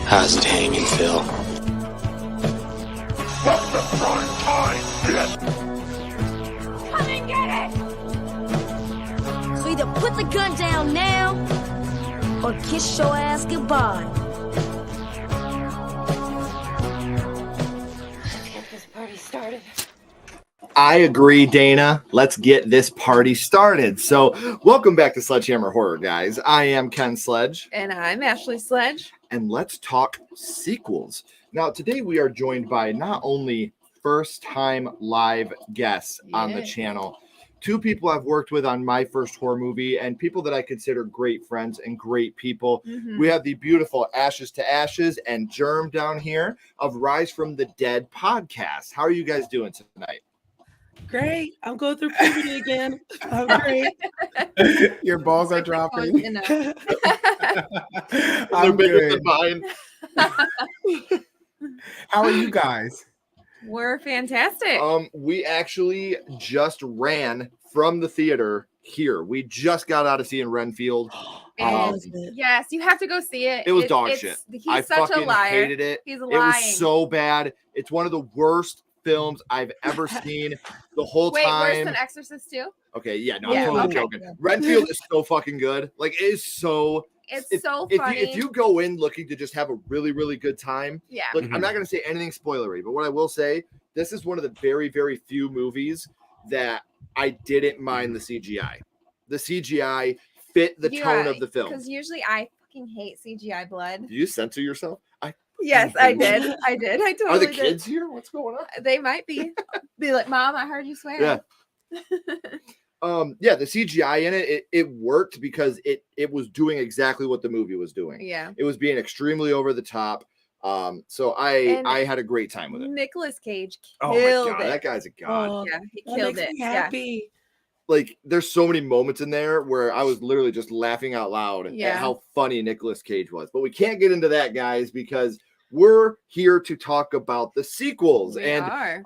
How's it hanging, Phil? What's the prime time, bitch? Come and get it! So either put the gun down now, or kiss your ass goodbye. Let's get this party started. I agree, Dana. Let's get this party started. So, welcome back to Sledgehammer Horror, guys. I am Ken Sledge. And I'm Ashley Sledge. And let's talk sequels. Now, today we are joined by not only first-time live guests on the channel, two people I've worked with on my first horror movie, and people that I consider great friends and great people. Mm-hmm. We have the beautiful Ashes to Ashes and Germ down here of Rise from the Dead podcast. How are you guys doing tonight? Great. I'm going through puberty again. I'm great. Your balls are dropping. I'm bigger than mine. How are you guys? We're fantastic. We actually just ran from the theater here. We just got out of seeing Renfield. Yes, you have to go see it. It was dog shit. He's such a liar. Hated it. He's lying. It was so bad. It's one of the worst films I've ever seen the whole time. Wait, worse than Exorcist 2? Okay, yeah, no, I'm totally joking. Renfield is so fucking good. Like, it is so... It's so funny. If you go in looking to just have a really, really good time, look, I'm not going to say anything spoilery, but what I will say, this is one of the very, very few movies that I didn't mind the CGI. The CGI fit the tone of the film. Because usually I fucking hate CGI blood. Do you censor yourself? Yes, I did. I totally did. Are the kids here? What's going on? They might be. Be like, Mom, I heard you swear. Yeah. The CGI in it worked because it was doing exactly what the movie was doing. Yeah. It was being extremely over the top. So I had a great time with it. Nicolas Cage killed it. That guy's a god. Yeah, he killed it. Happy. Like, there's so many moments in there where I was literally just laughing out loud at how funny Nicolas Cage was. But we can't get into that, guys, because we're here to talk about the sequels. We are.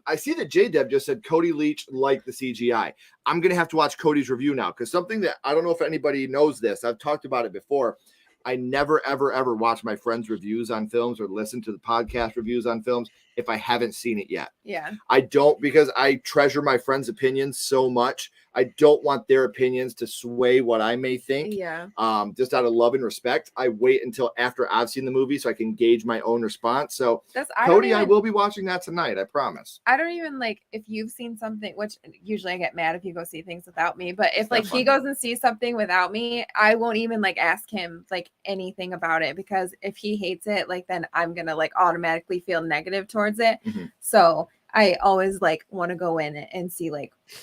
I see that J-Deb just said Cody Leach liked the CGI. I'm going to have to watch Cody's review now, because something that I don't know if anybody knows this. I've talked about it before. I never, ever, ever watch my friends' reviews on films or listen to the podcast reviews on films if I haven't seen it yet. Yeah. I don't, because I treasure my friends' opinions so much. I don't want their opinions to sway what I may think. Yeah. Just out of love and respect, I wait until after I've seen the movie so I can gauge my own response. So, Cody, I will be watching that tonight. I promise. I don't even if you've seen something, which usually I get mad if you go see things without me. But if he goes and sees something without me, I won't even ask him anything about it, because if he hates it, then I'm gonna automatically feel negative towards it. Mm-hmm. So I always want to go in and see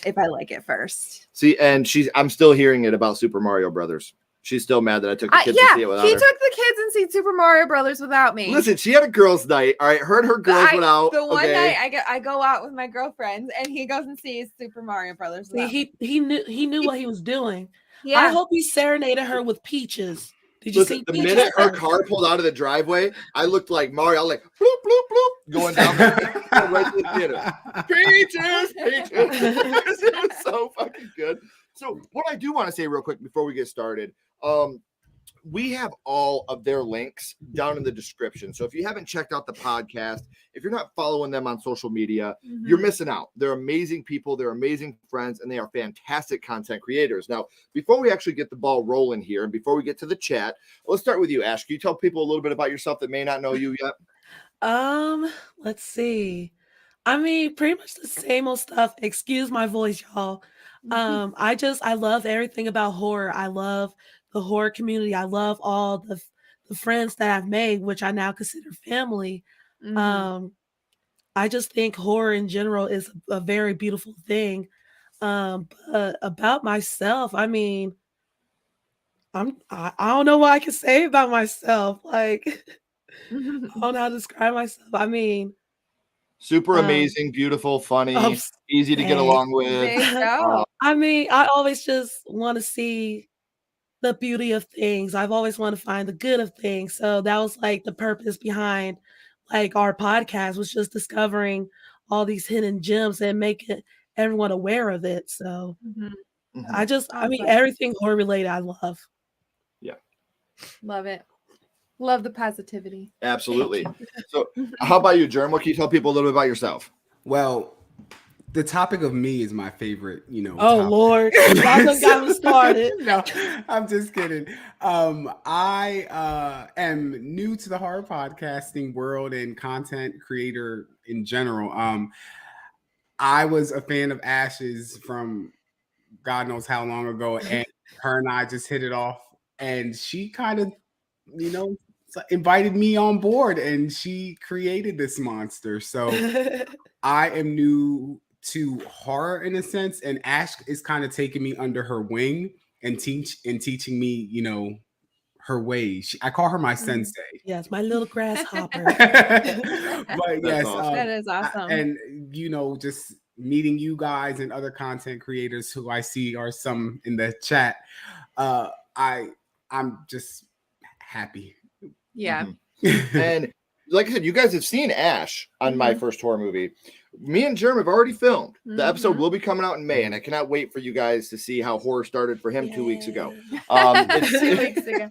if I like it first. See, and I'm still hearing it about Super Mario Brothers. She's still mad that I took the kids to see it without her. He took the kids and seen Super Mario Brothers without me. Listen, she had a girls' night. All right, her and her girls went out. The one night I go out with my girlfriends, and he goes and sees Super Mario Brothers. He knew what he was doing. Yeah. I hope he serenaded her with peaches. Did you see the minute her car pulled out of the driveway, I looked like Mario. I was like, bloop, bloop, bloop, going down right to the theater. Peaches. It was so fucking good. So what I do want to say real quick before we get started, we have all of their links down in the description. So if you haven't checked out the podcast, if you're not following them on social media, you're missing out. They're amazing people. They're amazing friends, and they are fantastic content creators. Now, before we actually get the ball rolling here, and before we get to the chat, let's start with you, Ash. Can you tell people a little bit about yourself that may not know you yet? Let's see. I mean, pretty much the same old stuff. Excuse my voice, y'all. I love everything about horror. I love the horror community. I love all the friends that I've made, which I now consider family. I just think horror in general is a very beautiful thing. But about myself, I mean, I don't know what I can say about myself. Like, I don't know how to describe myself. I mean, super amazing, beautiful, funny, easy to get along with. I mean, I always just want to see the beauty of things. I've always wanted to find the good of things. So that was like the purpose behind like our podcast, was just discovering all these hidden gems and making everyone aware of it. So I mean, everything horror related, I love. Yeah. Love it. Love the positivity. Absolutely. So how about you, Jerem? What can you tell people a little bit about yourself? Well, the topic of me is my favorite, Oh, topic. Lord. Y'all done got me started. No, I'm just kidding. I am new to the horror podcasting world and content creator in general. I was a fan of Ash's from God knows how long ago, and her and I just hit it off. And she kind of, invited me on board, and she created this monster. So I am new to horror in a sense, and Ash is kind of taking me under her wing and teaching me, her ways. I call her my sensei. Yes, my little grasshopper. But yes, awesome. That is awesome. And just meeting you guys and other content creators who I see are some in the chat. I'm just happy. Yeah. And like I said, you guys have seen Ash on my first horror movie. Me and Jerem have already filmed. The episode will be coming out in May, and I cannot wait for you guys to see how horror started for him 2 weeks ago. 2 weeks ago.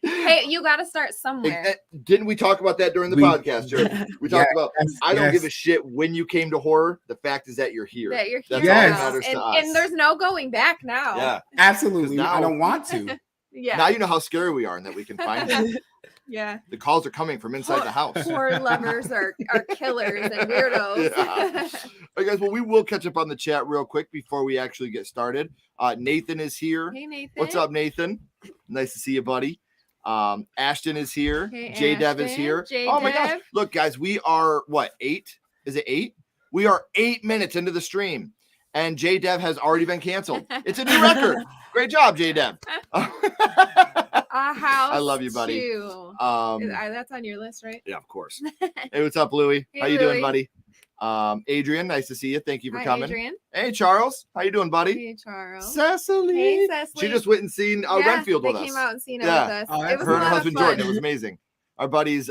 Hey, you got to start somewhere. Didn't we talk about that during the podcast, Jerem? We talked about, I don't give a shit when you came to horror. The fact is that you're here. That you're here. That's all that matters to us. And there's no going back now. Yeah. Absolutely. Now, I don't want to. Yeah. Now you know how scary we are and that we can find you. Yeah. The calls are coming from inside the house. Horror lovers are killers and weirdos. Yeah. All right, guys. Well, we will catch up on the chat real quick before we actually get started. Nathan is here. Hey, Nathan. What's up, Nathan? Nice to see you, buddy. Ashton is here. Hey, J-Dev is here. Oh my gosh. Look, guys, we are what, 8? Is it 8? We are 8 minutes into the stream, and J-Dev has already been canceled. It's a new record. Great job, J-Dev. A house. I love you, buddy. Too. That's on your list, right? Yeah, of course. Hey, what's up, Louie? Hey, how you Louie. doing, buddy? Adrian, nice to see you. Thank you for Hi, coming. Adrian. Hey, Charles. How you doing, buddy? Hey, Charles. Cecily. Hey, Cecily. She just went and seen Renfield with us. They came out and seen it Yeah. with us. Oh, It was Her a and her lot of husband fun. Jordan. It was amazing. Our buddies,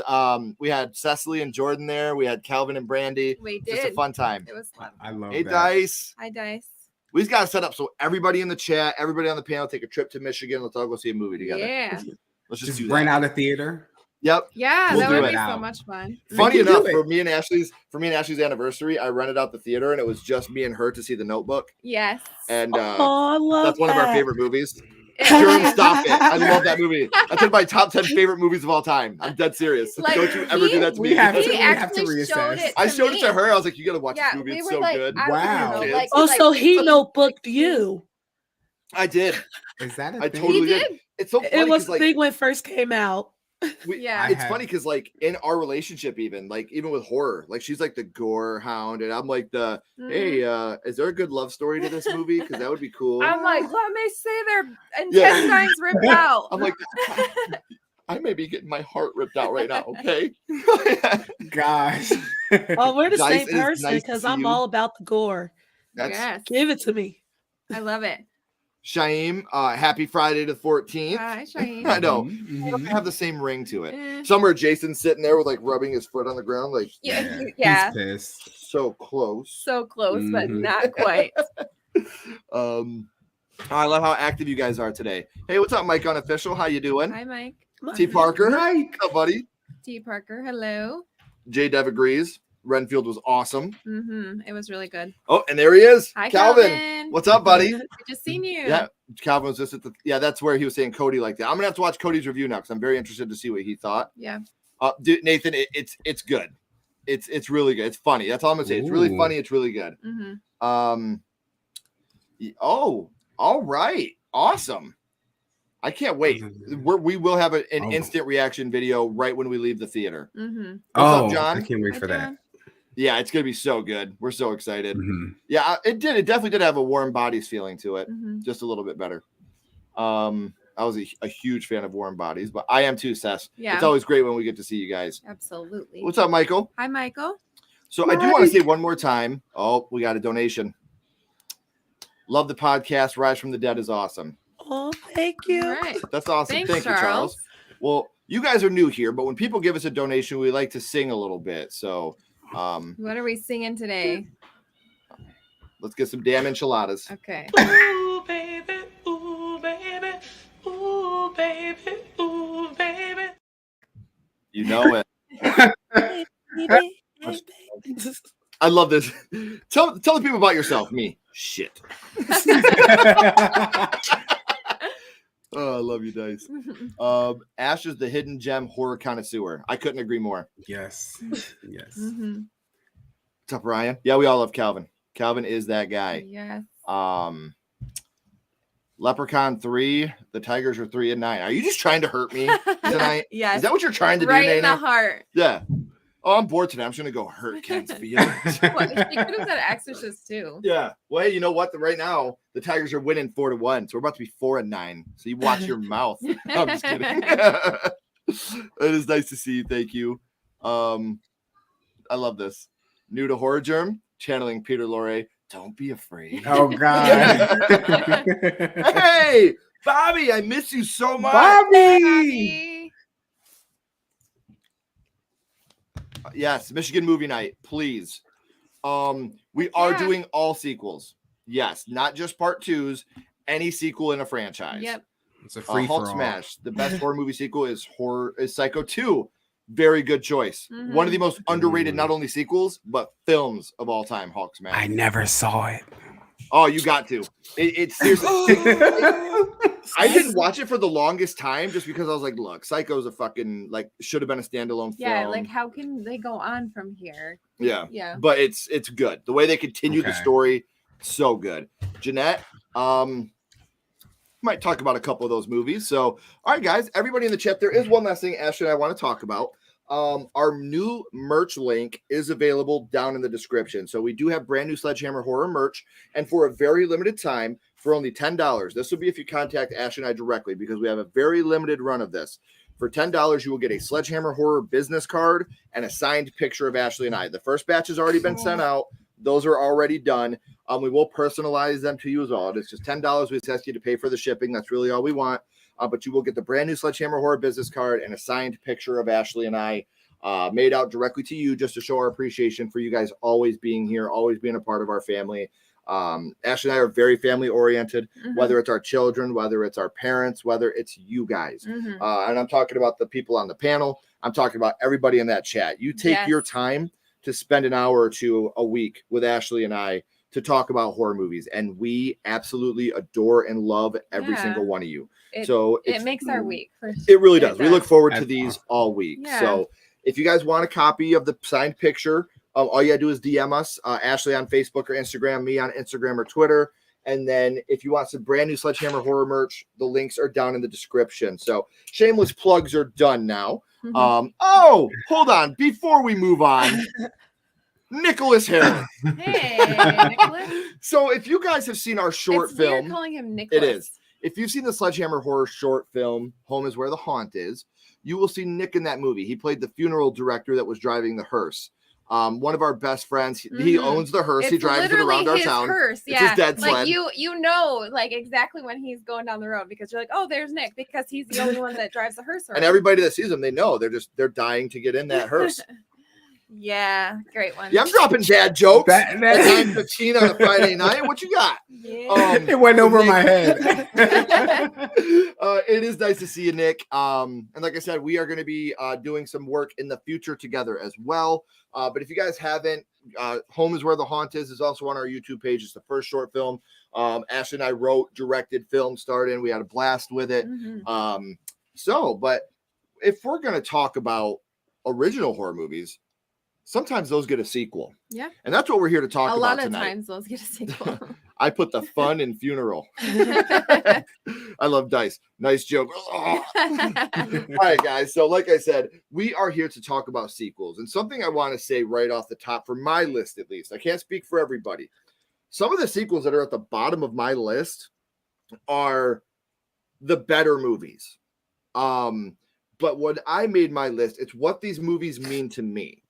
we had Cecily and Jordan there. We had Calvin and Brandy. We Just a did. fun time. It was fun. I love Hey, that. Dice. Hi, Dice. We just got to set up so everybody in the chat, everybody on the panel, take a trip to Michigan. Let's all go see a movie together. Yeah. Let's just Just do that. rent out a theater. Yep. Yeah, We'll that do would it be so out. much fun. Funny We can enough, do it. for me and Ashley's anniversary, I rented out the theater, and it was just me and her to see The Notebook. Yes. And Oh, I love that's one of our that. favorite movies. Jeremy, stop it! I love that movie. That's one of my top 10 favorite movies of all time. I'm dead serious. Like, Don't you ever do that to we me. have to- He we have to actually showed reassess. it. I showed it to me. her. I was like, "You gotta watch Yeah, this movie. we It's were so like, good." Wow. Kids. Oh, so he notebooked you. I did. Is that a I thing? totally He did. did. It's so funny. It was 'cause, like, big when it first came out. Yeah. It's funny because, like, in our relationship, even with horror, like, she's like the gore hound, and I'm like the hey, is there a good love story to this movie? Because that would be cool. I'm like, let me see their Yeah. intestines ripped out. I'm like, I may be getting my heart ripped out right now. Okay. Gosh. Oh, we're the Dice, same it is person nice to because see I'm you. all about the gore. That's Yes. Give it to me. I love it. Shaim. Happy Friday the 14th. Hi, Shane. I know. Mhm. They have the same ring to it. Eh. Somewhere Jason's sitting there with like rubbing his foot on the ground, like Yeah. He's Yeah. pissed. so close. So close, but Mhm. not quite. Oh, I love how active you guys are today. Hey, what's up, Mike Unofficial? How you doing? Hi, Mike. T. Parker. Mike. What's up, buddy? T. Parker. Hello. J. Dev agrees. Renfield was awesome. It was really good. Oh, and there he is. Hi, Calvin. Calvin. What's up, buddy? Good to see you. Yeah, Calvin was just at the. Yeah, that's where he was saying Cody like that. I'm gonna have to watch Cody's review now because I'm very interested to see what he thought. Yeah. Dude, Nathan, it's good. It's really good. It's funny. That's all I'm gonna say. It's really funny. It's really good. Oh, all right, awesome. I can't wait. We will have an instant reaction video right when we leave the theater. What's up, John? I can't wait for that. John. Yeah, it's gonna be so good. We're so excited. Yeah, it did. It definitely did have a Warm Bodies feeling to it, just a little bit better. I was a huge fan of Warm Bodies, but I am too, Sess. Yeah. It's always great when we get to see you guys. Absolutely. What's up, Michael? Hi, Michael. So I do want to say one more time. Oh, we got a donation. Love the podcast. Rise from the Dead is awesome. Oh, thank you. All right. That's awesome. Thanks, Thank you, Charles. Well, you guys are new here, but when people give us a donation, we like to sing a little bit. So What are we singing today? let's get some damn enchiladas. Okay. Ooh, baby. Ooh, baby. Ooh, baby. Ooh, baby. You know it. Baby. I love this. Tell the people about yourself. Me. Shit. Oh, I love you, Dice. Ash is the hidden gem horror connoisseur. I couldn't agree more. Yes. Yes. What's up, Ryan? Yeah, we all love Calvin. Calvin is that guy. Yes. Leprechaun 3. The Tigers are 3-9. Are you just trying to hurt me tonight? Yes. Is that what you're trying to Right do, in the Nana? heart. Yeah. Oh, I'm bored today. I'm just gonna go hurt Ken's feelings. What? She could have said Exorcist too. Yeah. Well, hey, you know what? Right now, the Tigers are winning 4-1, so we're about to be 4-9. So you watch your mouth. No, I'm just kidding. It is nice to see you. Thank you. I love this. New to Horror Germ, channeling Peter Lorre. Don't be afraid. Oh God. Hey, Bobby, I miss you so much. Bobby. Yes, Michigan movie night, please. We are doing all sequels. Yes, not just part 2s, any sequel in a franchise. Yep. It's a free Hulk for all. Smash. The best horror movie sequel is Psycho 2. Very good choice. One of the most underrated not only sequels but films of all time. Hulk Smash. I never saw it. Oh, you got to. It's seriously. I didn't watch it for the longest time just because I was like, look, Psycho's a fucking should have been a standalone film. Yeah, like how can they go on from here? Yeah. Yeah. But it's good. The way they continue the story, so good. Jeanette, might talk about a couple of those movies. So, all right, guys, everybody in the chat, there is one last thing Ashley and I want to talk about. Our new merch link is available down in the description. So we do have brand new Sledgehammer horror merch, and for a very limited time, for only $10. This will be if you contact Ash and I directly because we have a very limited run of this. For $10, you will get a Sledgehammer horror business card and a signed picture of Ashley and I. The first batch has already been sent out. Those are already done. We will personalize them to you as well. It's just $10. We just ask you to pay for the shipping. That's really all we want. But you will get the brand new Sledgehammer horror business card and a signed picture of Ashley and I made out directly to you just to show our appreciation for you guys always being here, always being a part of our family. Ashley and I are very family oriented, whether it's our children, whether it's our parents, whether it's you guys. And I'm talking about the people on the panel. I'm talking about everybody in that chat. You take your time to spend an hour or two a week with Ashley and I to talk about horror movies. And we absolutely adore and love every single one of you. It makes our week. It really does. We look forward to these all week. Yeah. So if you guys want a copy of the signed picture, all you gotta do is DM us, Ashley on Facebook or Instagram, me on Instagram or Twitter. And then if you want some brand new Sledgehammer horror merch, the links are down in the description. So shameless plugs are done now. Oh, hold on. Before we move on, Nicholas Harris. Hey, Nicholas. So if you guys have seen our short It's film, weird calling him Nicholas. it is. If you've seen the Sledgehammer horror short film, Home is Where the Haunt Is, you will see Nick in that movie. He played the funeral director that was driving the hearse. One of our best friends. He owns the hearse. He drives it around our town. Hearse. It's his dad's sled. Like you know, like exactly when he's going down the road because you're like, oh, there's Nick because he's the only one that drives the hearse around. And everybody that sees him, they know they're dying to get in that hearse. Yeah, great one. Yeah, I'm dropping dad jokes. That- At 9:15 on a Friday night. What you got? Yeah. It went over my head. It is nice to see you, Nick. And like I said, we are going to be doing some work in the future together as well. But if you guys haven't, Home is Where the Haunt is also on our YouTube page. It's the first short film. Ashley and I wrote, directed, filmed, starred in. We had a blast with it. Mhm. But if we're going to talk about original horror movies, sometimes those get a sequel. Yeah. And that's what we're here to talk A about lot of tonight. times those get a sequel. I put the fun in funeral. I love dice. Nice joke. All right, guys. So, like I said, we are here to talk about sequels. And something I want to say right off the top, for my list at least, I can't speak for everybody. Some of the sequels that are at the bottom of my list are the better movies. But when I made my list, it's what these movies mean to me.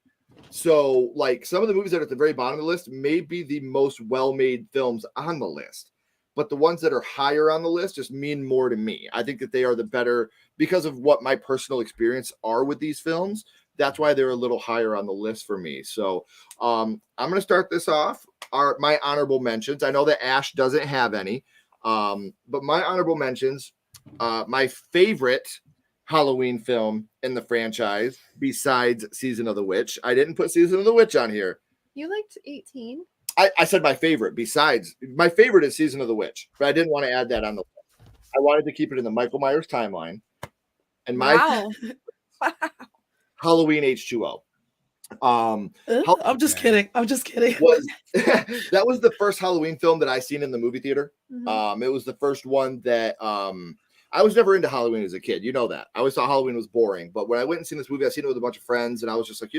So, like, some of the movies that are at the very bottom of the list may be the most well-made films on the list, but the ones that are higher on the list just mean more to me. I think that they are the better because of what my personal experience are with these films. That's why they're a little higher on the list for me. So, I'm going to start this off. My honorable mentions. I know that Ash doesn't have any, but my honorable mentions, my favorite Halloween film in the franchise besides Season of the Witch. I didn't put Season of the Witch on here. You liked 18? I said my favorite. Besides, my favorite is Season of the Witch, but I didn't want to add that on the list. I wanted to keep it in the Michael Myers timeline. And my Halloween H2O. I'm just kidding. I'm just kidding. That was the first Halloween film that I seen in the movie theater. Mhm. It was the first one that I was never into Halloween as a kid. You know that. I always thought Halloween was boring. But when I went and seen this movie, I seen it with a bunch of friends, and I was just like,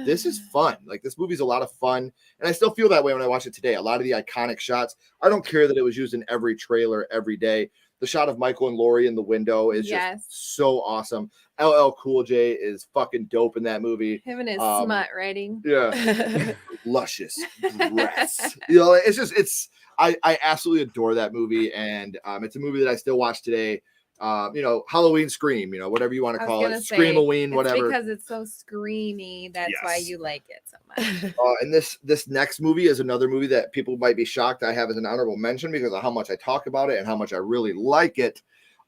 this is fun. Like, this movie's a lot of fun. And I still feel that way when I watch it today. A lot of the iconic shots, I don't care that it was used in every trailer every day. The shot of Michael and Laurie in the window is just so awesome. LL Cool J is fucking dope in that movie. Him and his smut writing. Yeah. Luscious dress. It's I absolutely adore that movie, and it's a movie that I still watch today. Halloween Scream, whatever you want to call it, Screamoween, whatever. Because it's so screamy, that's why you like it so much. And this next movie is another movie that people might be shocked I have as an honorable mention because of how much I talk about it and how much I really like it.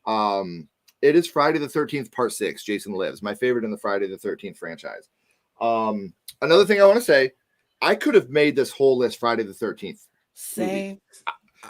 It is Friday the 13th Part 6, Jason Lives, my favorite in the Friday the 13th franchise. Another thing I want to say, I could have made this whole list Friday the 13th. Same.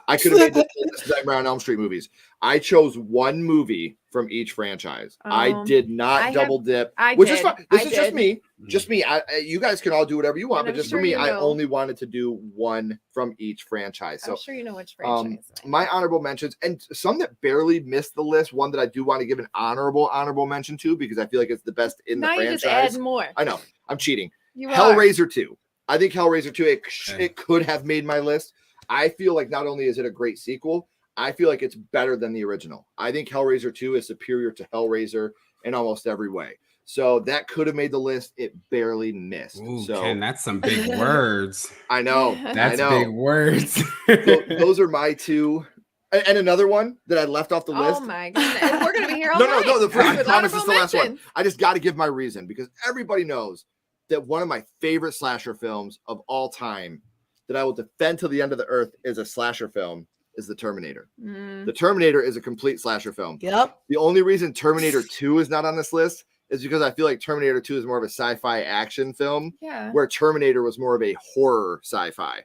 I could have made this list Nightmare on Elm Street movies. I chose one movie from each franchise. I did not double dip, which is fine. This is just me. Just me. You guys can all do whatever you want, but just for me, I only wanted to do one from each franchise. So I'm sure you know which franchise. My honorable mentions, and some that barely missed the list. One that I do want to give an honorable mention to because I feel like it's the best in the franchise. You just add more. I know. I'm cheating. Hellraiser Hellraiser 2. I think Hellraiser 2, it could have made my list. I feel like not only is it a great sequel, I feel like it's better than the original. I think Hellraiser 2 is superior to Hellraiser in almost every way. So that could have made the list. It barely missed. Ooh, so Ken, that's some big words. I know. That's big words. Those are my two. And another one that I left off the list. Oh my goodness. We're going to be here all night. No. I promise it's the last one. I just got to give my reason because everybody knows that one of my favorite slasher films of all time that I will defend till the end of the earth is a slasher film is The Terminator. The Terminator is a complete slasher film. Yep. The only reason Terminator 2 is not on this list is because I feel like Terminator 2 is more of a sci-fi action film, where Terminator was more of a horror sci-fi.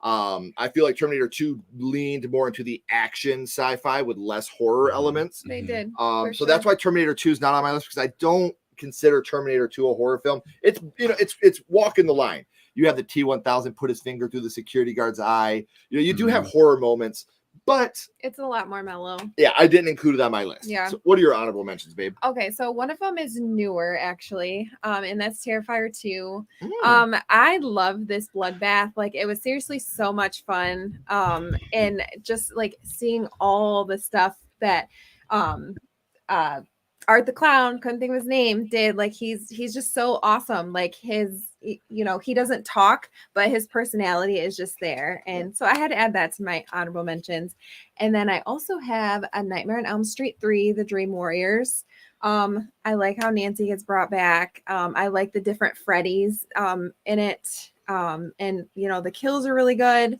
I feel like Terminator 2 leaned more into the action sci-fi with less horror elements. They did. So that's why Terminator 2 is not on my list because I don't consider Terminator 2 a horror film. It's it's walking the line. You have the T-1000 put his finger through the security guard's eye. You do have horror moments, but it's a lot more mellow. Yeah, I didn't include it on my list. Yeah. So what are your honorable mentions, babe? Okay, so one of them is newer, actually, and that's Terrifier 2. I love this bloodbath. Like, it was seriously so much fun, and just like seeing all the stuff that Art the Clown, couldn't think of his name, did. Like, he's just so awesome. Like, he doesn't talk, but his personality is just there. And so I had to add that to my honorable mentions. And then I also have A Nightmare on Elm Street 3, The Dream Warriors. I like how Nancy gets brought back. I like the different Freddys in it. And you know, the kills are really good,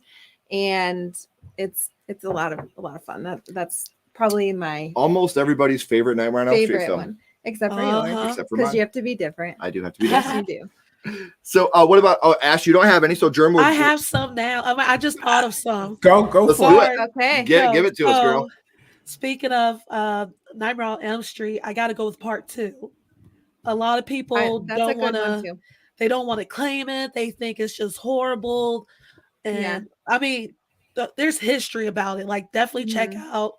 and it's a lot of fun. That's probably my Almost everybody's favorite Nightmare on Elm Street favorite film. one, except for yours, Except for because mine. you have to be different. I do have to be Yes, different. you do. So what about Ash? You don't have any, so Jeremy. I have some now. I just thought of some. Go Let's for do it. it. Okay. Give it to us, girl. So, speaking of Nightmare on Elm Street, I got to go with part 2. A lot of people That's a don't good want one to. too. They don't want to claim it. They think it's just horrible. And Yeah. I mean, there's history about it. Like, definitely check out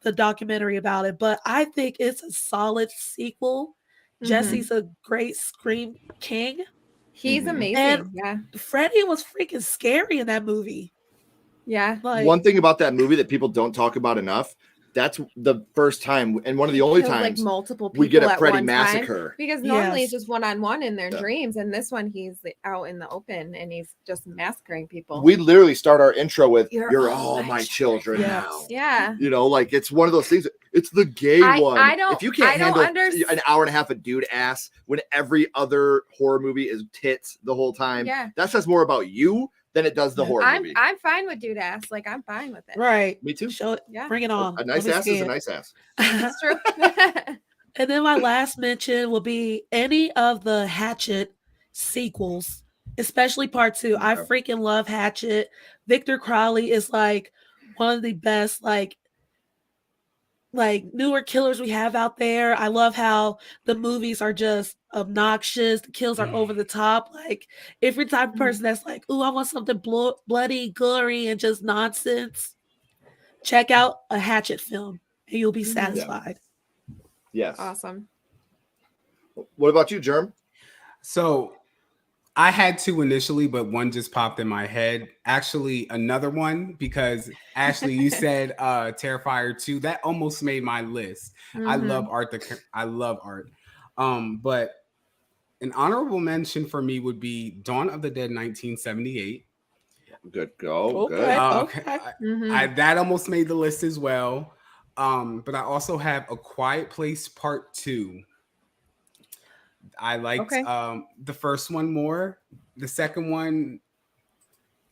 the documentary about it. But I think it's a solid sequel. Jesse's a great scream king. He's amazing. And yeah. Freddy was freaking scary in that movie. Yeah. Like, One thing about that movie that people don't talk about enough, that's the first time and one of the only Kills, times like multiple people we get a at Freddy one massacre. time. Because normally Yes. it's just one-on-one in their Yeah. dreams, and this one he's out in the open and he's just massacring people. We literally start our intro with You're all all my my children Yes. now. Yeah. You know, like it's one of those things. It's the gay one. I don't- if you can't I don't handle an hour and a half of dude ass when every other horror movie is tits the whole time, Yeah. that says more about you than it does the horror movie. I'm fine with dude ass. Like, I'm fine with it. right. Me too. Show it. Yeah. Bring it on. A nice Don't be ass is a scared. nice ass. That's true. And then my last mention will be any of the Hatchet sequels, especially part 2. I Okay. freaking love Hatchet. Victor Crowley is like one of the best like newer killers we have out there. I love how the movies are just obnoxious. The kills are over the top. Like, if you're the type of person that's like, ooh, I want something bloody, gory, and just nonsense, check out a Hatchet film and you'll be satisfied. Yes. Awesome. What about you, Germ? So I had 2 initially, but one just popped in my head. Actually, another one, because Ashley, you said Terrifier 2. That almost made my list. I love art. I love art. But an honorable mention for me would be Dawn of the Dead 1978. Good go. Okay. Good. Okay. That almost made the list as well. But I also have A Quiet Place Part 2. I liked the first one more. The second one,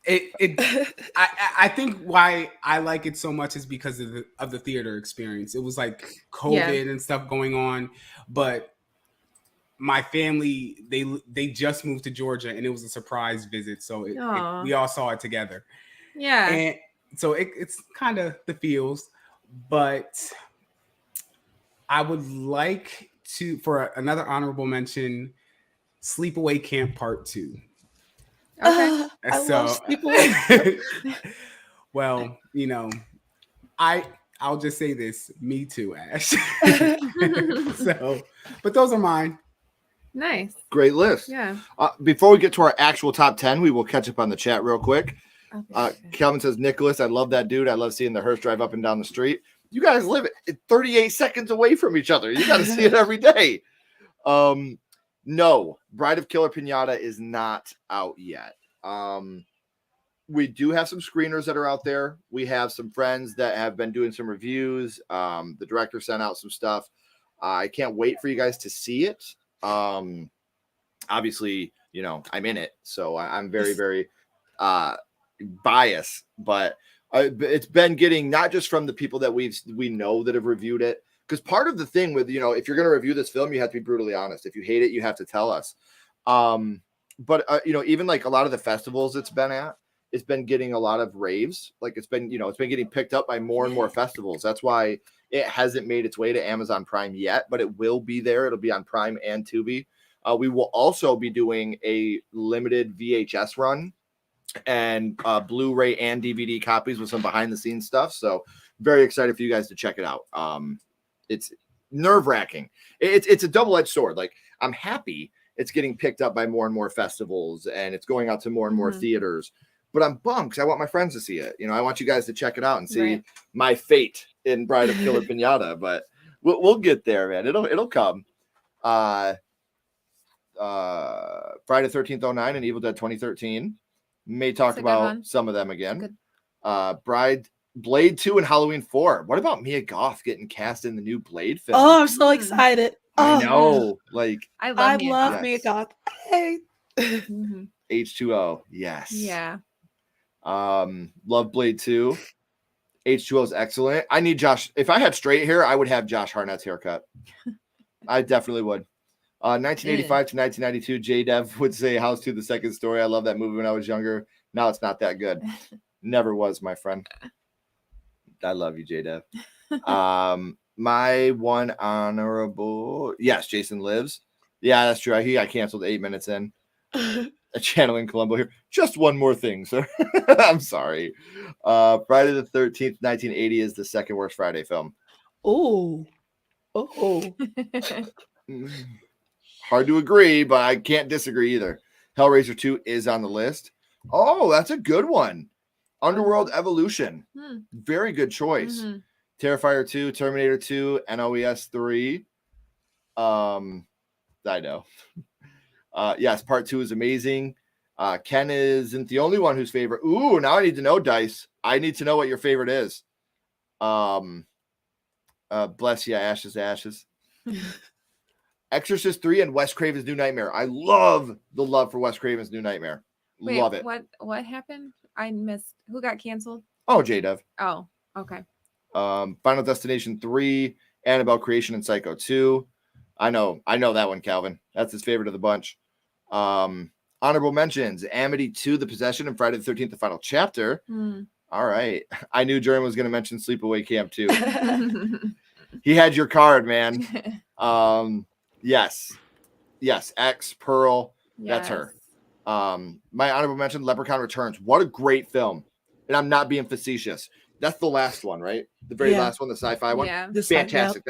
I think why I like it so much is because of the theater experience. It was like COVID and stuff going on, but my family they just moved to Georgia and it was a surprise visit, so we all saw it together. Yeah. And so it's kind of the feels, but I would like to, for another honorable mention, Sleepaway Camp Part 2. Okay. I So, love Sleepaway. well, you know, I'll just say this, me too, Ash. So, but those are mine. Nice. Great list. Yeah. Before we get to our actual top 10, we will catch up on the chat real quick. Okay. Kelvin says, Nicholas, I love that dude. I love seeing the hearse drive up and down the street. You guys live 38 seconds away from each other. You got to see it every day. No, Bride of Killer Pinata is not out yet. We do have some screeners that are out there. We have some friends that have been doing some reviews. The director sent out some stuff. I can't wait for you guys to see it. Obviously, you know, I'm in it, so I'm very, very biased, but it's been getting not just from the people that we know that have reviewed it, because part of the thing with, you know, if you're going to review this film, you have to be brutally honest. If you hate it, you have to tell us. But you know, even like a lot of the festivals it's been at, it's been getting a lot of raves. Like it's been getting picked up by more and more festivals. That's why it hasn't made its way to Amazon Prime yet, but it will be there. It'll be on Prime and Tubi. We will also be doing a limited VHS run and Blu-ray and DVD copies with some behind the scenes stuff. So very excited for you guys to check it out. It's nerve-wracking. It's a double-edged sword. Like, I'm happy it's getting picked up by more and more festivals and it's going out to more and more theaters, but I'm bummed because I want my friends to see it. You know, I want you guys to check it out and see my fate in Bride of Killer Pinata, but we'll get there, man. It'll come. Friday 13th 09 and Evil Dead 2013. May talk about some of them again. Blade 2 and Halloween 4. What about Mia Goth getting cast in the new Blade film? Oh, I'm so excited. I Oh. know. Like I I love Mia love Goth. Mia Goth. Hey. Mhm. H2O. Yes. Yeah. Love Blade 2. H2O is excellent. I need Josh. If I had straight hair, I would have Josh Hartnett's haircut. I definitely would. 1985 to 1992, J-Dev would say House to the Second Story. I love that movie when I was younger. Now it's not that good. Never was, my friend. I love you, J-Dev. My one honorable, yes, Jason Lives. Yeah, that's true. He got canceled 8 minutes in. Channeling Columbo here. Just one more thing, sir. I'm sorry. Friday the 13th, 1980 is the second worst Friday film. Oh. Hard to agree, but I can't disagree either. Hellraiser 2 is on the list. Oh, that's a good one. Underworld Evolution. Very good choice. Mhm. Terrifier 2, Terminator 2, NOES 3. I know. Yes, part 2 is amazing. Ken isn't the only one whose favorite. Ooh, now I need to know, Dice. I need to know what your favorite is. Bless you, Ashes, Ashes. Exorcist 3 and Wes Craven's New Nightmare. I love the love for Wes Craven's New Nightmare. Wait, Love it. What happened? I missed. Who got canceled? Oh, J-Dev. Oh, okay. Final Destination 3, Annabelle Creation, and Psycho 2. I know that one, Calvin. That's his favorite of the bunch. Honorable mentions: Amity 2, The Possession, and Friday the 13th, The Final Chapter. All right. I knew Jeremy was going to mention Sleepaway Camp 2. He had your card, man. Yes. X, Pearl. That's her. My honorable mention: Leprechaun Returns. What a great film. And I'm not being facetious. That's the last one, right? The very last one, the sci-fi one. Yeah. Fantastic.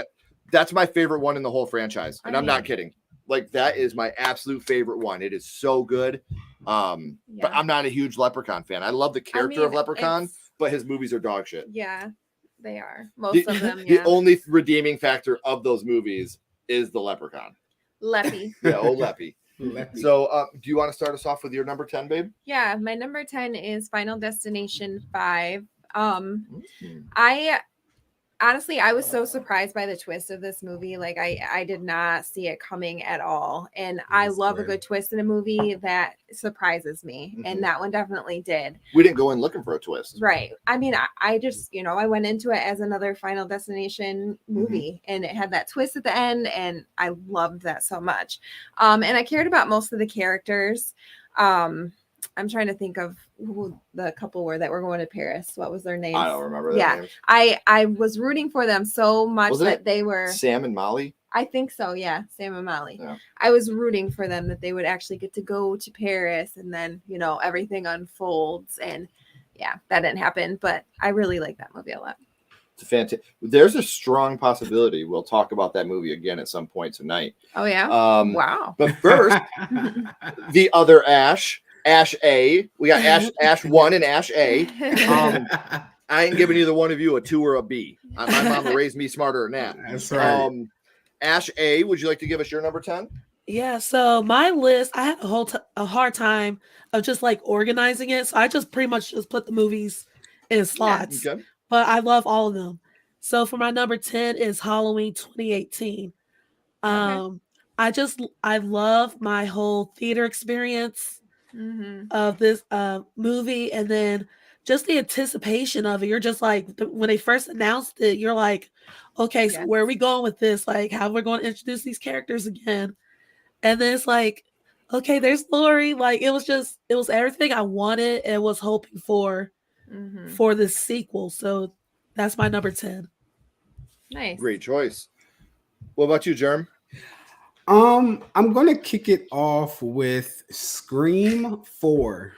That's my favorite one in the whole franchise. And I'm not kidding. Like, that is my absolute favorite one. It is so good. But I'm not a huge Leprechaun fan. I love the character of Leprechaun, but his movies are dog shit. Yeah, they are. Most of them, The only redeeming factor of those movies is the Leprechaun. Leppy. Yeah, old Leppy. So, do you want to start us off with your number 10, babe? Yeah, my number 10 is Final Destination 5. I was so surprised by the twist of this movie. Like, I did not see it coming at all. And I love a good twist in a movie that surprises me. And that one definitely did. We didn't go in looking for a twist. Right. I mean, I just, I went into it as another Final Destination movie, and it had that twist at the end, and I loved that so much. And I cared about most of the characters. I'm trying to think of who the couple were that were going to Paris. What was their names? I don't remember their names. I was rooting for them so much that they were Sam and Molly. I think so. Yeah. Sam and Molly. Yeah. I was rooting for them that they would actually get to go to Paris, and then, everything unfolds, and that didn't happen, but I really like that movie a lot. It's fantastic. There's a strong possibility we'll talk about that movie again at some point tonight. Oh yeah. Wow. But first, the other Ash A. We got Ash 1 and Ash A. I ain't giving either one of you a 2 or a B. My mom raised me smarter than that. That's right. Ash A, would you like to give us your number 10? Yeah, so my list, I had a hard time of just like organizing it. So I just pretty much just put the movies in slots. Okay. But I love all of them. So for my number 10 is Halloween 2018. I love my whole theater experience of this movie, and then just the anticipation of it. You're just like, when they first announced it, you're like, okay, so where are we going with this? Like, how we're going to introduce these characters again? And then it's like, okay, there's Laurie. Like, it was everything I wanted and was hoping for this sequel. So that's my number 10. Nice. Great choice. What about you, Jerm? I'm gonna kick it off with Scream 4.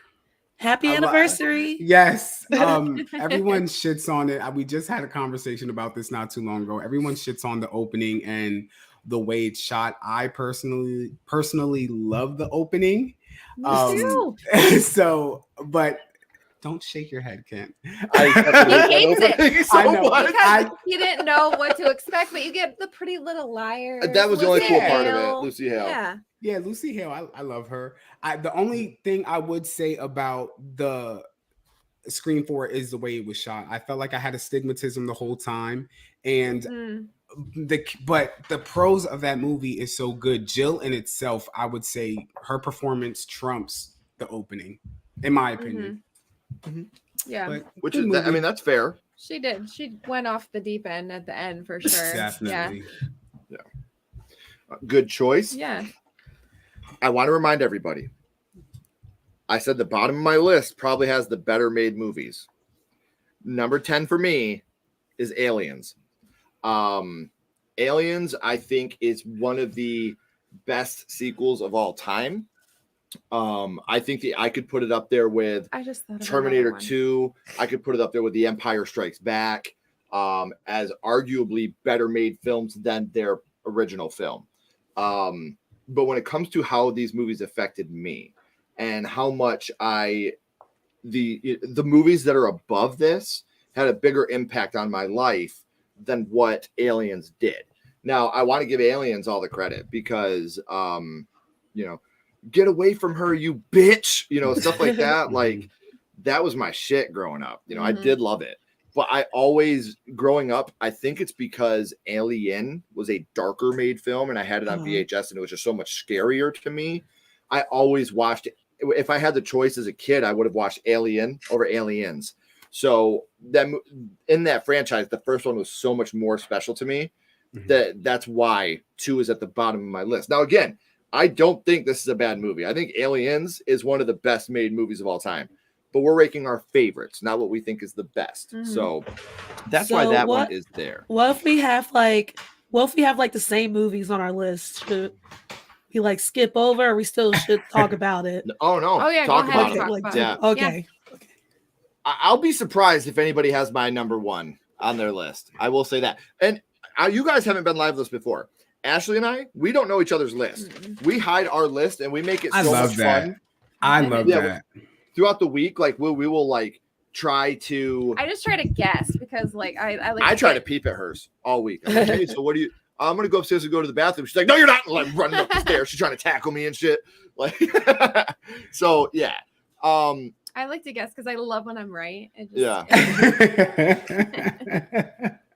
Happy anniversary. Yes. Everyone shits on it. We just had a conversation about this not too long ago. Everyone shits on the opening and the way it's shot. I personally love the opening. Me too. But don't shake your head, Kent. He hates it so much. because he didn't know what to expect, but you get the Pretty Little Liar. That was the only cool part of it, Lucy Hale. Yeah, Lucy Hale. I love her. The only thing I would say about the Scream 4 is the way it was shot. I felt like I had astigmatism the whole time, and but the pros of that movie is so good. Jill in itself, I would say her performance trumps the opening, in my opinion. Yeah, But Which good is, I movie. mean, that's fair. she did. She went off the deep end at the end for sure. Definitely. Good choice. Yeah. I want to remind everybody. I said the bottom of my list probably has the better made movies. Number 10 for me is Aliens. Aliens, I think, is one of the best sequels of all time. I think I could put it up there with I just thought of Terminator another one. 2. I could put it up there with The Empire Strikes Back, as arguably better made films than their original film. But when it comes to how these movies affected me and how much the movies that are above this had a bigger impact on my life than what Aliens did. Now, I want to give Aliens all the credit because, get away from her, you bitch, stuff like that. Like, that was my shit growing up. I did love it. But I always, growing up, I think it's because Alien was a darker made film and I had it on VHS and it was just so much scarier to me. I always watched it. If I had the choice as a kid, I would have watched Alien over Aliens. So in that franchise, the first one was so much more special to me that's why 2 is at the bottom of my list. Now, again, I don't think this is a bad movie. I think Aliens is one of the best made movies of all time. But we're ranking our favorites, not what we think is the best. So that's why that one is there. What if we have like the same movies on our list? Should we like skip over, or we still should talk about it? Oh no! Oh yeah, talk go ahead about and it. talk Like, about yeah. it. Okay. I'll be surprised if anybody has my number 1 on their list. I will say that. And you guys haven't been live with us before. Ashley and I, we don't know each other's list. We hide our list and we make it so much fun. I love that. Throughout the week, like we will like try to. I just try to guess because like I like. I try to peep at hers all week. I'm like, hey, so what do you? I'm gonna go upstairs and go to the bathroom. She's like, no, you're not. Like running up the stairs. She's trying to tackle me and shit. Like, so yeah. I like to guess because I love when I'm right.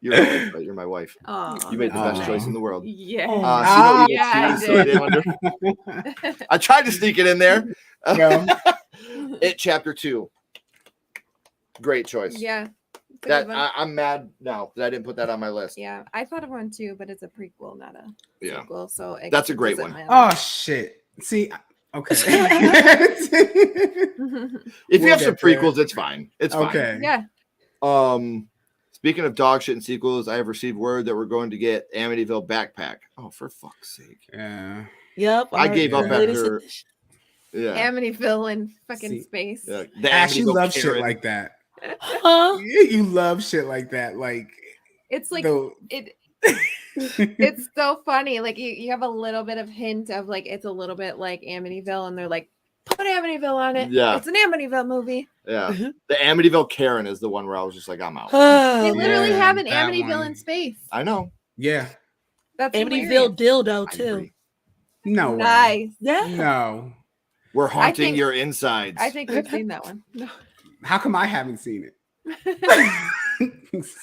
You're my wife. Oh, You made the best choice in the world. Yeah. So you know yeah, Evil 2, so damn under. I tried to sneak it in there. It Chapter 2. Great choice. Yeah. That I'm mad now that I didn't put that on my list. Yeah, I thought of one too, but it's a prequel, not a sequel. So that's a great one. Oh shit! See, okay. If you have some prequels, it's fine. It's fine. Okay. Yeah. Speaking of dog shit and sequels, I have received word that we're going to get Amityville Backpack. Oh, for fuck's sake! Yeah. Yep. I gave up after. Yeah. Amityville in fucking space. Yeah. Ash, you love Karen. shit like that. Huh? You love shit like that. Like It's like it's so funny. Like you have a little bit of hint of like it's a little bit like Amityville, and they're like, put Amityville on it. Yeah. It's an Amityville movie. Yeah. The Amityville Karen is the one where I was just like, I'm out. They literally have an that Amityville one. in space. I know. Yeah. That's Amityville dildo I too. agree. No. Way. nice. Yeah. No. We're haunting think- your insides. I think we've seen that one. No. How come I haven't seen it?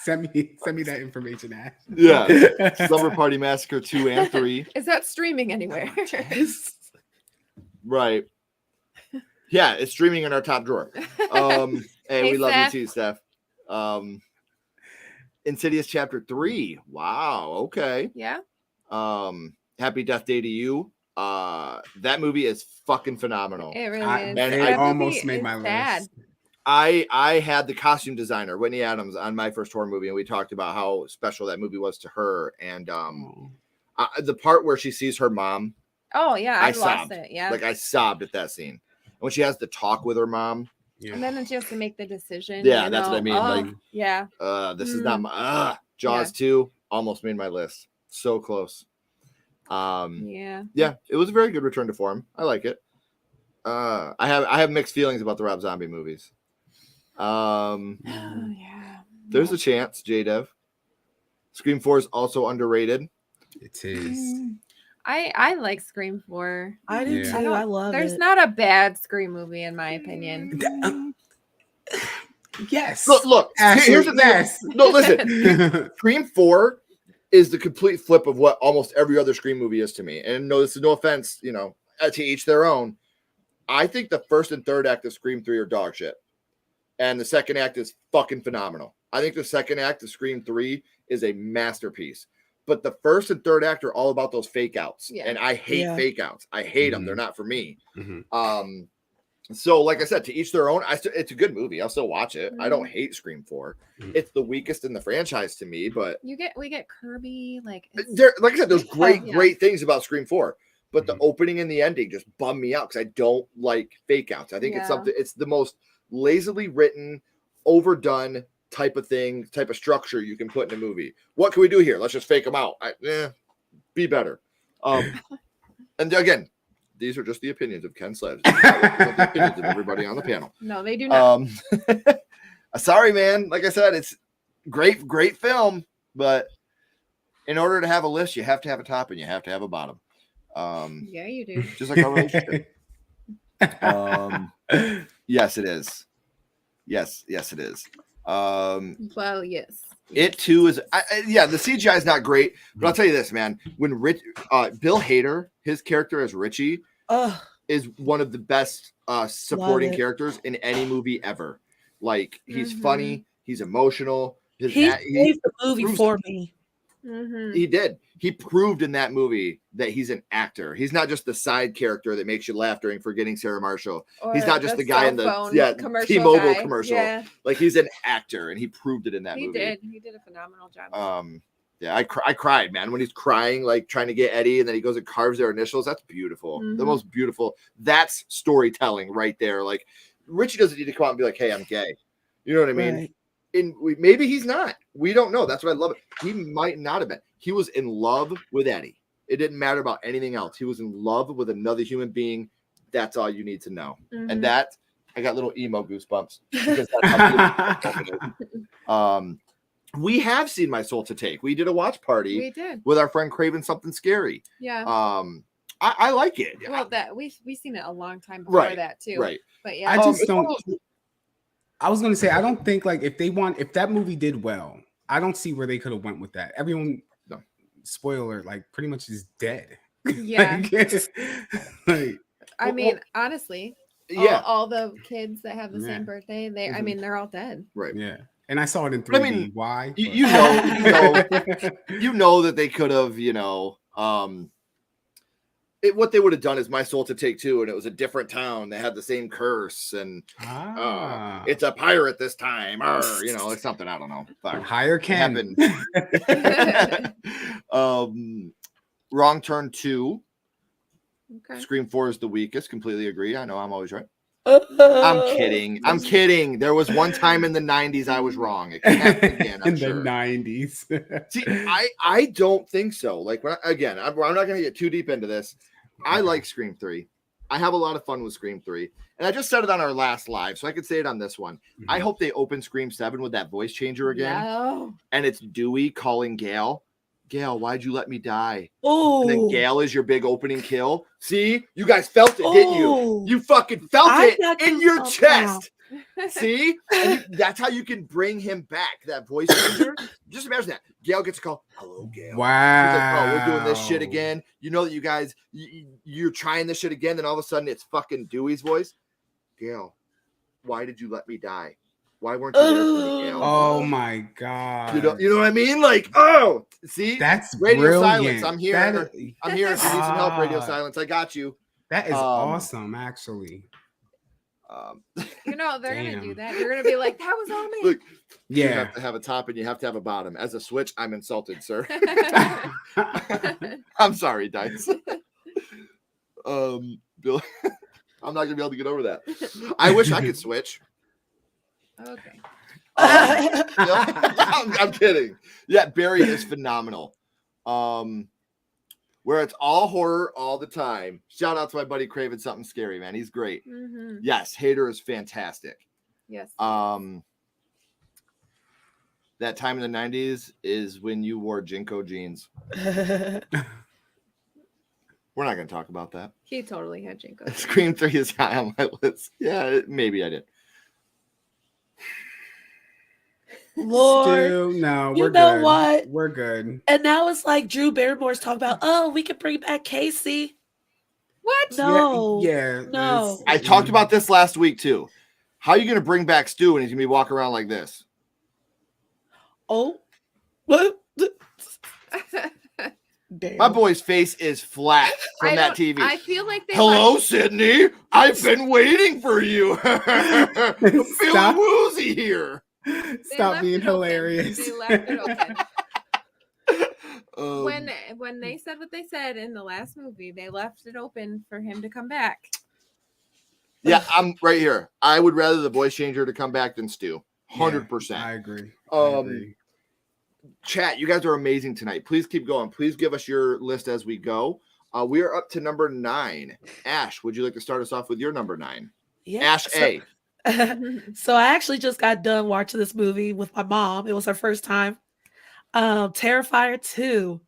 send me that information, Ash. Yeah. Slumber Party Massacre 2 and 3. Is that streaming anywhere? Right. Yeah, it's streaming in our top drawer. Hey, Hey, we love Steph. you too, Steph. Insidious Chapter 3. Wow. Okay. Yeah. Happy Death Day to You. That movie is fucking phenomenal. It really I- is. and That I movie almost made is my sad. list. I had the costume designer, Whitney Adams, on my first horror movie, and we talked about how special that movie was to her. And the part where she sees her mom, Oh yeah, I I lost sobbed. it. Yeah. like I sobbed at that scene. And when she has to talk with her mom, And then she has to make the decision. Yeah, you that's what I know? mean, Oh, like- yeah. this is not my Jaws 2 almost made my list. So close. Yeah. Yeah, it was a very good return to form. I like it. I have mixed feelings about the Rob Zombie movies. Oh, yeah. There's a chance, J-Dev. Scream 4 is also underrated. It is. I like Scream 4. I do Yeah. too. I love There's it. not a bad Scream movie in my opinion. Yes. Look, Ashley, here's the thing. yes. No, listen. Scream 4 is the complete flip of what almost every other Scream movie is to me. And no, this is no offense, you know, to each their own. I think the first and third act of Scream 3 are dog shit. And the second act is fucking phenomenal. I think the second act of Scream 3 is a masterpiece. But the first and third act are all about those fake outs. Yeah. And I hate fake outs. I hate them. They're not for me. Mm-hmm. So like I said, to each their own. It's a good movie. I'll still watch it. I don't hate Scream 4. It's the weakest in the franchise to me, but we get Kirby, like there, like I said, there's great things about Scream 4. But the opening and the ending just bum me out because I don't like fake outs. I think it's the most lazily written, overdone type of thing, type of structure you can put in a movie. What can we do here? Let's just fake them out. Be better. And again, these are just the opinions of Ken Sledge. The opinions of everybody on the panel. No, they do not. Sorry, man. Like I said, it's great film, but in order to have a list, you have to have a top and you have to have a bottom. Yeah, you do. Just like our relationship. Yes, it is. Yes, it is. Well, yes. It too is. The CGI is not great, but I'll tell you this, man. When Bill Hader, his character as Richie, is one of the best supporting characters in any movie ever. Like he's funny, he's emotional. He saved the movie for me. He did. He proved in that movie that he's an actor. He's not just the side character that makes you laugh during Forgetting Sarah Marshall. Or he's not just the guy in the T-Mobile commercial. Yeah. Like he's an actor, and he proved it in that movie. He did a phenomenal job. I cried, man, when he's crying, like trying to get Eddie, and then he goes and carves their initials. That's beautiful. The most beautiful. That's storytelling right there. Like Richie doesn't need to come out and be like, "Hey, I'm gay." You know what I mean? Right. Maybe he's not. We don't know. That's what I love. He might not have been. He was in love with Eddie. It didn't matter about anything else. He was in love with another human being. That's all you need to know. And that, I got little emo goosebumps. Because that's how we have seen My Soul to Take. We did a watch party. We did. With our friend Craven Something Scary. Yeah. I like it. Well, we seen it a long time before that too. Right. But yeah. I just don't. I was gonna say I don't think like if that movie did well, I don't see where they could have went with that. Everyone, spoiler, like pretty much is dead. Yeah. I mean, honestly, all the kids that have the same birthday, they're all dead. Right. Yeah. And I saw it in 3D. I mean, why? You know that they could have, what they would have done is My Soul to Take Two, and it was a different town. They had the same curse, and it's a pirate this time. It's something I don't know. Higher Ken. Wrong Turn 2. Okay. Scream 4 is the weakest. Completely agree. I know I'm always right. I'm kidding. There was one time in the 90s I was wrong. It happened again, I'm sure. The 90s. See, I don't think so. Like, I'm not going to get too deep into this. I like Scream 3. I have a lot of fun with Scream 3. And I just said it on our last live, so I could say it on this one. I hope they open Scream 7 with that voice changer again. No. And it's Dewey calling Gail. Gail, why'd you let me die? Oh, and then Gail is your big opening kill. See, you guys felt it, didn't you? You fucking felt it in your chest. See, and that's how you can bring him back. That voice changer. Just imagine that. Gail gets a call. Hello, Gail. Wow. She's like, we're doing this shit again. You know that you guys, you're trying this shit again. Then all of a sudden, it's fucking Dewey's voice. Gail, why did you let me die? Why weren't you there for me, Gail? Oh my god! You know what I mean? Like, see, that's Radio brilliant. Silence. I'm here. I'm here. If you need some help, Radio Silence, I got you. That is awesome, actually. They're gonna do that. You're gonna be like, that was all me. Look, you have to have a top and you have to have a bottom. As a switch, I'm insulted, sir. I'm sorry, Dice. Bill, I'm not gonna be able to get over that. I wish I could switch. Okay. I'm kidding. Yeah, Barry is phenomenal. Where it's all horror all the time. Shout out to my buddy Craven Something Scary, man. He's great. Yes, Hader is fantastic. Yes. That time in the 90s is when you wore Jinko jeans. We're not going to talk about that. He totally had Jinko. Scream 3 is high on my list. Yeah, maybe I did. Lord. Still, no, You we're know good. what? We're good. And now it's like Drew Barrymore's talking about, oh, we could bring back Casey. What? No, Yeah. no. I talked about this last week too. How are you going to bring back Stu and he's going to be walking around like this? Oh, what? Damn. My boy's face is flat from that TV. I feel like they Hello, Sydney. I've been waiting for you. Feeling Stop. woozy here. Stop left being it open. hilarious. They left it open. Um, When they said what they said in the last movie, they left it open for him to come back. yeah, I'm right here. I would rather the voice changer to come back than Stu. 100%. Yeah, I agree. Chat, you guys are amazing tonight. Please keep going. Please give us your list as we go. We are up to number 9. Ash, would you like to start us off with your number 9? Yeah. Ash A. So I actually just got done watching this movie with my mom. It was her first time. Terrifier 2.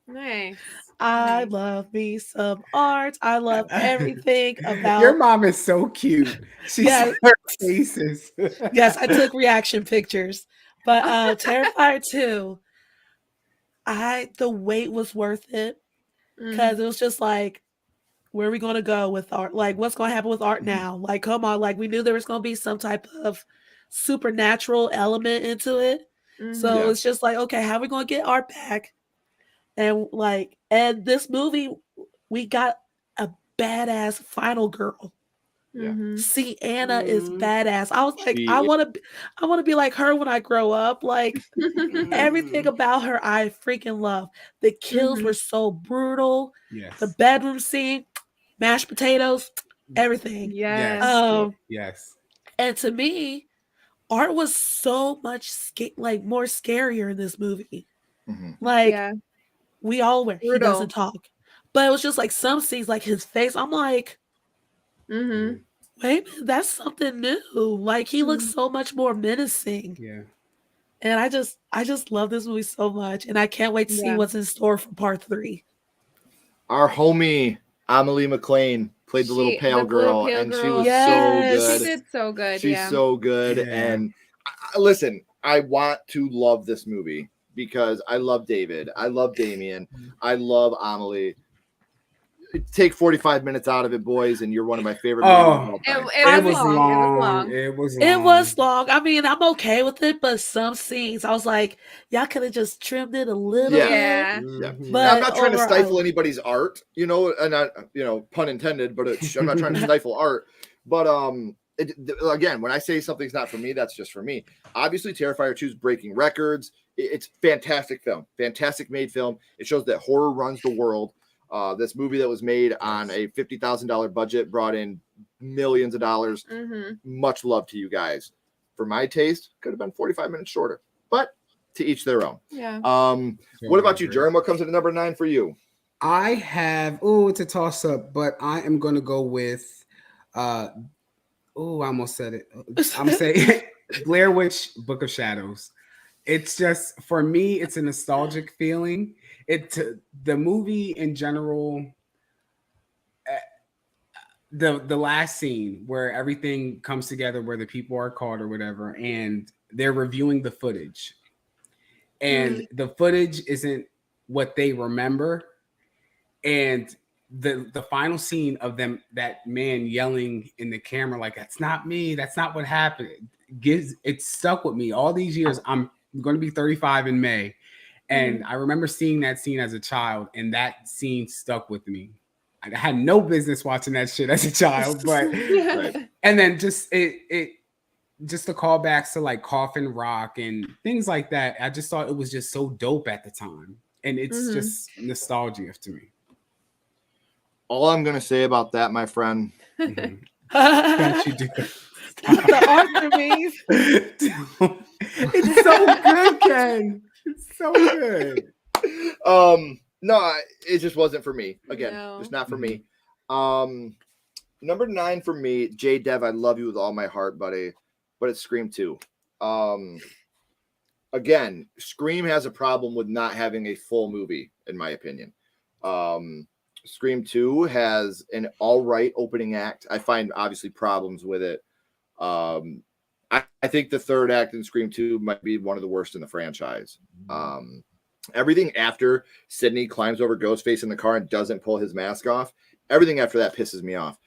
Nice. I Nice. love me some art. I love everything about Your mom is so cute. She's Yeah. her faces. Yes, I took reaction pictures. But Terrifier 2, the wait was worth it because it was just like, where are we going to go with art? Like, what's going to happen with art now? Like, come on. Like, we knew there was going to be some type of supernatural element into it. So Yeah. it's just like, okay, how are we going to get art back? And this movie, we got a badass final girl. Mhm. Sienna is badass. I was like, She I want to be like her when I grow up. Like everything about her, I freaking love. The kills were so brutal. Yes. The bedroom scene, mashed potatoes, everything. Yes. Yes. And to me, art was so much more scarier in this movie. Like Yeah. we all were. He Brutal. doesn't talk, but it was just like some scenes, like his face. I'm like, Mhm. wait, that's something new. Like he looks so much more menacing. Yeah. And I just love this movie so much, and I can't wait to see Yeah. what's in store for part 3. Our homie Amelie McLean played the little pale the blue girl, pale and she girl. was Yes. so She good. did so good. She's Yeah. so good. Yeah. And listen, I want to love this movie because I love David. I love Damien. I love Amelie. Take 45 minutes out of it, boys, and you're one of my favorite movies of all time. It was long. It was long. It was long. I mean, I'm okay with it, but some scenes I was like, y'all could have just trimmed it a little Yeah. bit. Yeah. But I'm not trying to overall, stifle anybody's art, and pun intended, but I'm not trying to stifle art. But again, when I say something's not for me, that's just for me. Obviously, Terrifier 2 is breaking records. It's fantastic film, fantastic made film. It shows that horror runs the world. This movie that was made on a $50,000 budget brought in millions of dollars. Much love to you guys. For my taste, could have been 45 minutes shorter, but to each their own. Yeah. What about you, Jeremy? What comes at number 9 for you? I have it's a toss up, but I am gonna go with I almost said it. I'm saying Blair Witch Book of Shadows. It's just, for me, it's a nostalgic feeling. The movie in general, the last scene where everything comes together, where the people are caught or whatever, and they're reviewing the footage, and the footage isn't what they remember, and the final scene of them, that man yelling in the camera like, "That's not me, that's not what happened," it stuck with me all these years. I'm going to be 35 in May, and I remember seeing that scene as a child, and that scene stuck with me. I had no business watching that shit as a child, but and then just it just the callbacks to like Coffin Rock and things like that. I just thought it was just so dope at the time, and it's just nostalgia to me. All I'm going to say about that, my friend. Don't you do it. The art for me. It's so good, Ken. It's so good. No, it just wasn't for me. Again, No. just not for me. Number 9 for me, J Dev, I love you with all my heart, buddy, but it's Scream 2. Again, Scream has a problem with not having a full movie, in my opinion. Scream 2 has an all right opening act. I find obviously problems with it. I think the third act in Scream 2 might be one of the worst in the franchise. Everything after Sidney climbs over Ghostface in the car and doesn't pull his mask off, everything after that pisses me off.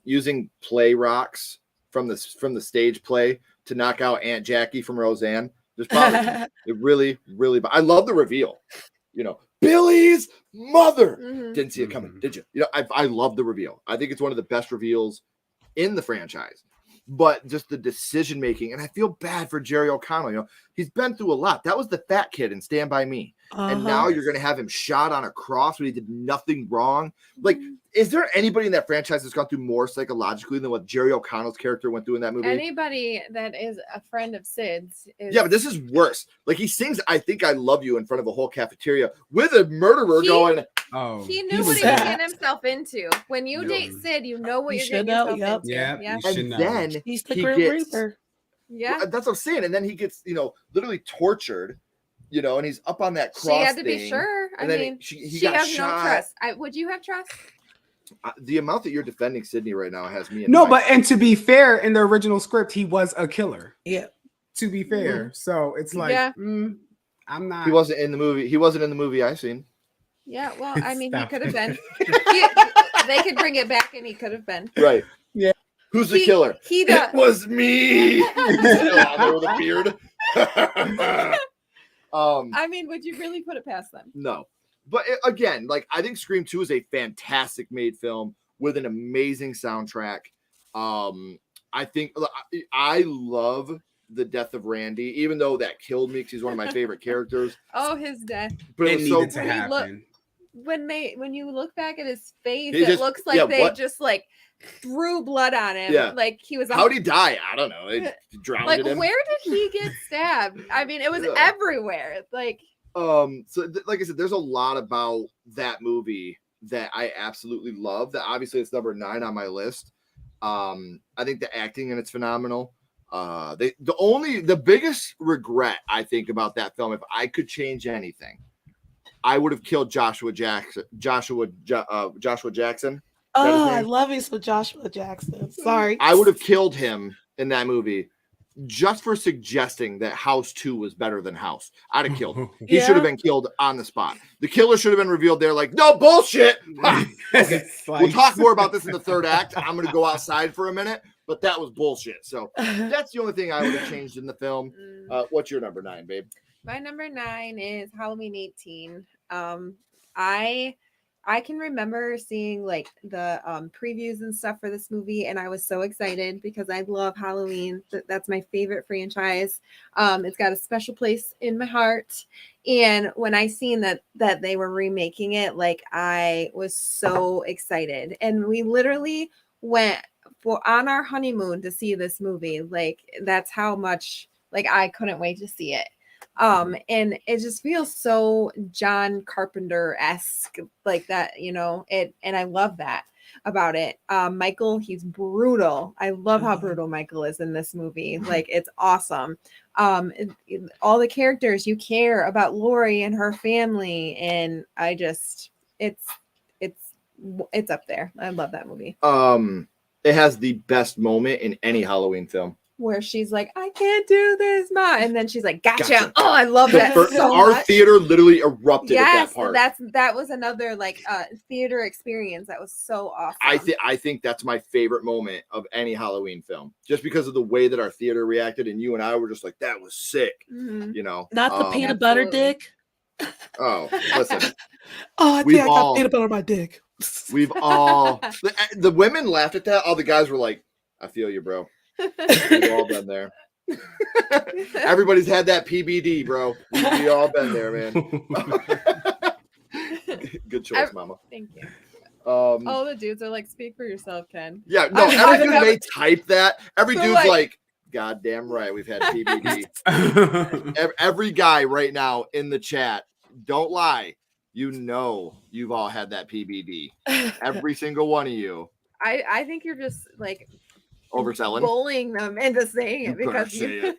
Using play rocks from the stage play to knock out Aunt Jackie from Roseanne just bothers me. It really, really. I love the reveal. Billy's mother. Didn't see it coming, did you? I love the reveal. I think it's one of the best reveals in the franchise. But just the decision making, and I feel bad for Jerry O'Connell. He's been through a lot. That was the fat kid in Stand By Me. And now you're going to have him shot on a cross when he did nothing wrong. Like, is there anybody in that franchise that's gone through more psychologically than what Jerry O'Connell's character went through in that movie? Anybody that is a friend of Sid's. Yeah, but this is worse. Like, he sings I Think I Love You in front of a whole cafeteria with a murderer going, he knew what he was getting himself into. When you date Sid, you know what you're getting yourself into. Yeah. And then he's the Grim Reaper. Yeah. That's what I'm saying. And then he gets, literally tortured, and he's up on that cross. She had to thing, be sure. I then mean, he she got has shot. no trust. Would you have trust? The amount that you're defending Sidney right now has me. And to be fair, in the original script, he was a killer. Yeah. To be fair, so it's like, I'm not. He wasn't in the movie. He wasn't in the movie I seen. Yeah, well, I mean, he could have been. They could bring it back, and he could have been. Right. Yeah. Who's the killer? It was me. There with a beard. I mean, would you really put it past them? No. But again, like, I think Scream 2 is a fantastic made film with an amazing soundtrack. I think I love the death of Randy, even though that killed me because he's one of my favorite characters. Oh, his death. But it needed to happen. happen. When you look back at his face, it looks like they just like threw blood on him. Yeah. Like he was. How'd he die? I don't know. They drowned like him. Where did he get stabbed? I mean, it was everywhere. Like. Like I said, there's a lot about that movie that I absolutely love. That obviously it's number 9 on my list. I think the acting in it's phenomenal. The biggest regret I think about that film, if I could change anything, I would have killed Joshua Jackson. Oh, I love me some Joshua Jackson. Sorry. I would have killed him in that movie just for suggesting that House 2 was better than House. I'd have killed him. He should have been killed on the spot. The killer should have been revealed there like, no, bullshit. Okay. We'll talk more about this in the third act. I'm going to go outside for a minute, but that was bullshit. So that's the only thing I would have changed in the film. What's your number 9, babe? My number 9 is Halloween 18. I can remember seeing like the previews and stuff for this movie, and I was so excited because I love Halloween. That's my favorite franchise. It's got a special place in my heart. And when I seen that they were remaking it, like I was so excited. And we literally went on our honeymoon to see this movie. Like that's how much like I couldn't wait to see it. And it just feels so John Carpenter-esque like that, and I love that about it. Michael, he's brutal. I love how brutal Michael is in this movie. Like it's awesome. All the characters, you care about Lori and her family. And I just, it's up there. I love that movie. It has the best moment in any Halloween film. Where she's like, I can't do this, Ma. And then she's like, gotcha. Oh, I love that so Our much. theater literally erupted at that part. That was another like theater experience that was so awesome. I think that's my favorite moment of any Halloween film. Just because of the way that our theater reacted, and you and I were just like, that was sick. Mm-hmm. Not the peanut butter dick. Oh, listen. I think I got peanut butter on my dick. We've all the women laughed at that. All the guys were like, I feel you, bro. We've all been there. Everybody's had that PBD, bro. We all been there, man. Good choice, Mama. Thank you. All the dudes are like, speak for yourself, Ken. Yeah, no, every dude may type that. Every dude's like, God damn right, we've had PBD. Every guy right now in the chat, don't lie. You've all had that PBD. Every single one of you. I think you're just like overselling, bullying them into saying it because you.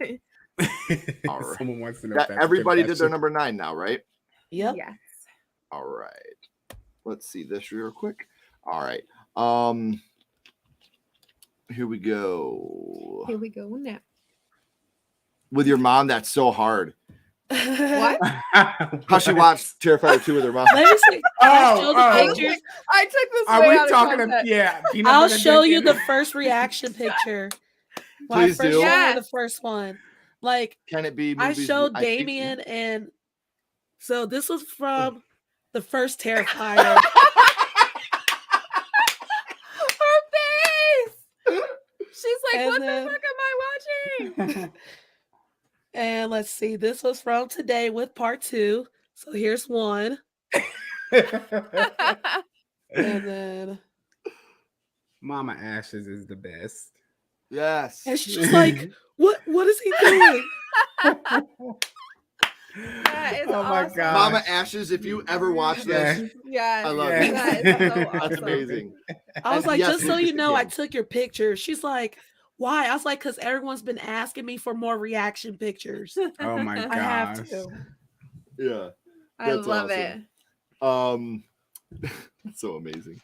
All right. Someone wants to know. Everybody did their number 9 now, right? Yep. Yes. All right. Let's see this real quick. All right. Here we go. Here we go now. with your mom. That's so hard. What? How she watched Terrifier 2 with her mom. Let me see. I'll show the oh. pictures. I took this Are way we out of talking context. yeah. I'll show you the first reaction picture. When Please I first do. showed her Yes. the first one. Like, Can it be I movies showed I think- Damien, and so this was from the first Terrifier. Her face. She's like, And what then- the fuck am I watching? And let's see, this was from today with part 2. So here's one. And then Mama Ashes is the best. Yes. and she's just like, what is he doing? That is Oh my awesome. God. Mama Ashes, if you ever watch this, Yes. I love Yeah. it. That is so That's awesome. amazing. I was And like, yes, just so Lucas you know, I again. took your picture. She's like, why? I was like, because everyone's been asking me for more reaction pictures. Oh my I have gosh. to. Yeah. I That's love awesome. it. That's so amazing.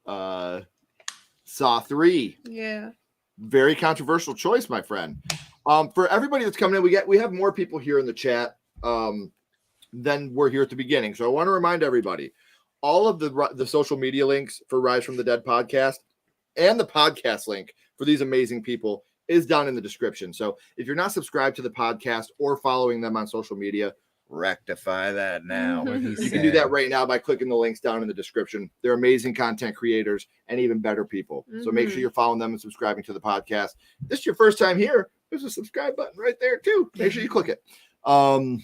Saw 3. Yeah. Very controversial choice, my friend. For everybody that's coming in, we have more people here in the chat than were here at the beginning. So I want to remind everybody, all of the social media links for Rise from the Dead podcast and the podcast link for these amazing people is down in the description. So if you're not subscribed to the podcast or following them on social media, rectify that now. What he You can do that said. right now by clicking the links down in the description. They're amazing content creators and even better people. So make sure you're following them and subscribing to the podcast. If this is your first time here, there's a subscribe button right there too. Make sure you click it. Have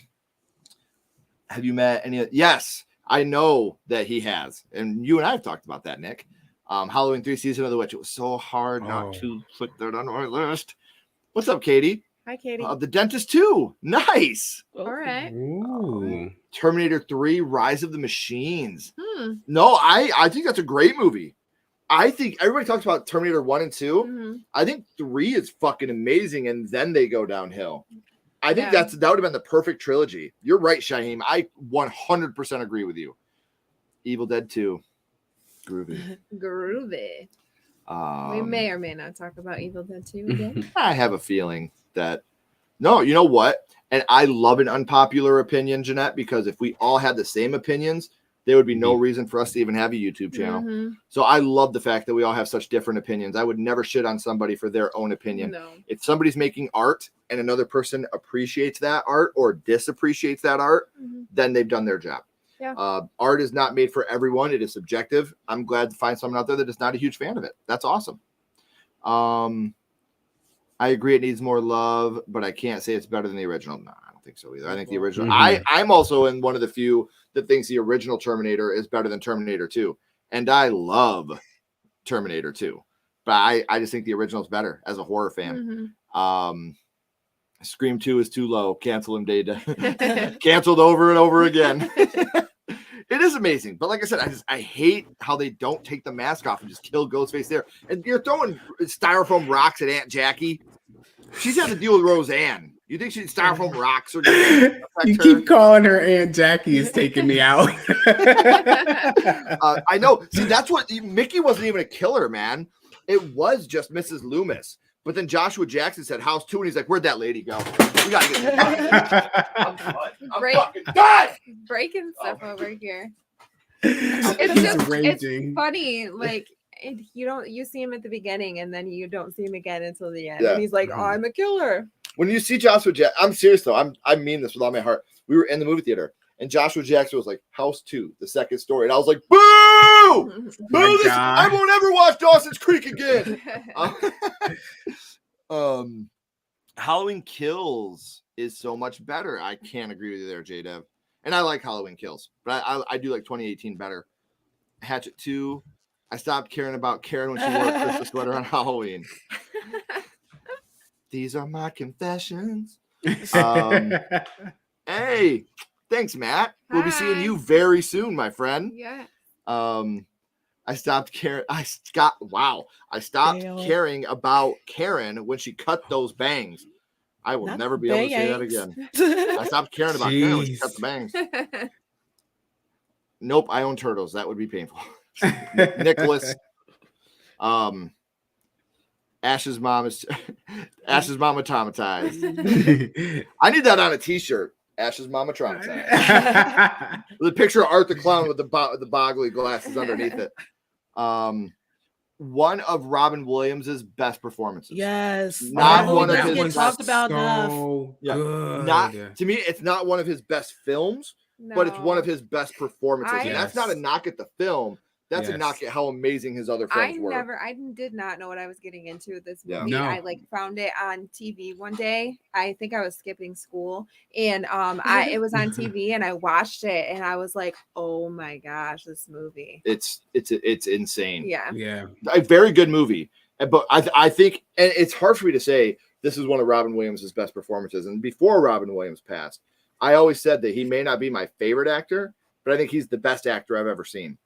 you met any? Yes, I know that he has. And you and I have talked about that, Nick. Halloween 3 Season of the Witch. It was so hard not to put that on our list. What's up, Katie? Hi, Katie. The Dentist 2. Nice. All right. Ooh. Terminator 3, Rise of the Machines. Hmm. No, I think that's a great movie. I think everybody talks about Terminator 1 and 2. Mhm. I think 3 is fucking amazing, and then they go downhill. I think Yeah. that would have been the perfect trilogy. You're right, Shaheem. I 100% agree with you. Evil Dead 2. Groovy. Groovy. We may or may not talk about Evil Dead 2 again. I have a feeling that no, you know what? And I love an unpopular opinion, Jeanette, because if we all had the same opinions, there would be no reason for us to even have a YouTube channel. Mhm. So I love the fact that we all have such different opinions. I would never shit on somebody for their own opinion. No. If somebody's making art and another person appreciates that art or disappreciates that art, Mhm. then they've done their job. Yeah. Art is not made for everyone. It is subjective. I'm glad to find someone out there that is not a huge fan of it. That's awesome. I agree it needs more love, but I can't say it's better than the original. No, I don't think so either. I think the original. I'm also in one of the few that thinks the original Terminator is better than Terminator 2. And I love Terminator 2. But I just think the original is better as a horror fan. Mhm. Scream 2 is too low. Cancel him, Data. Canceled over and over again. It is amazing. But like I said, I hate how they don't take the mask off and just kill Ghostface there. And you're throwing styrofoam rocks at Aunt Jackie. She's had to deal with Roseanne. You think she's styrofoam rocks? Or You keep calling her Aunt Jackie is taking me out. I know. See, that's what Mickey wasn't even a killer, man. It was just Mrs. Loomis. But then Joshua Jackson said house 2, and he's like, where'd that lady go? We gotta get I'm done. I'm Break- fucking done. Breaking stuff over here. He's It's raging. funny, like you see him at the beginning and then you don't see him again until the end. Yeah. And he's like, oh, I'm a killer. When you see Joshua Jackson, I'm serious though. I mean this with all my heart. We were in the movie theater, and Joshua Jackson was like, house 2, the second story. And I was like, boo! Boo! This, I won't ever watch Dawson's Creek again. Halloween Kills is so much better. I can't agree with you there, J-Dev. And I like Halloween Kills, but I do like 2018 better. Hatchet 2, I stopped caring about Karen when she wore a Christmas sweater on Halloween. These are my confessions. Hey, thanks, Matt. We'll be seeing Hi. you very soon, my friend. Yeah. I stopped caring. I stopped Damn. caring about Karen when she cut those bangs. I will Not never be able to say that again. I stopped caring about Karen when she cut the bangs. Nope, I own turtles. That would be painful. Nicholas. Ash's mom is Ash's mama traumatized. I need that on a t-shirt. Ash's mama traumatized. With a picture of Art the Clown with the boggly glasses underneath it. One of Robin Williams' best performances. Yes. Not one of doesn't his get talked about enough. Good. Not to me, it's not one of his best films, but it's one of his best performances. And that's not a knock at the film. That's a knock at how amazing his other films were. I did not know what I was getting into with this Yeah. movie. No. I found it on TV one day. I think I was skipping school, and it was on TV, and I watched it, and I was like, oh my gosh, this movie. It's insane. Yeah. Yeah. A very good movie. But I think, and it's hard for me to say this is one of Robin Williams' best performances. And before Robin Williams passed, I always said that he may not be my favorite actor, but I think he's the best actor I've ever seen.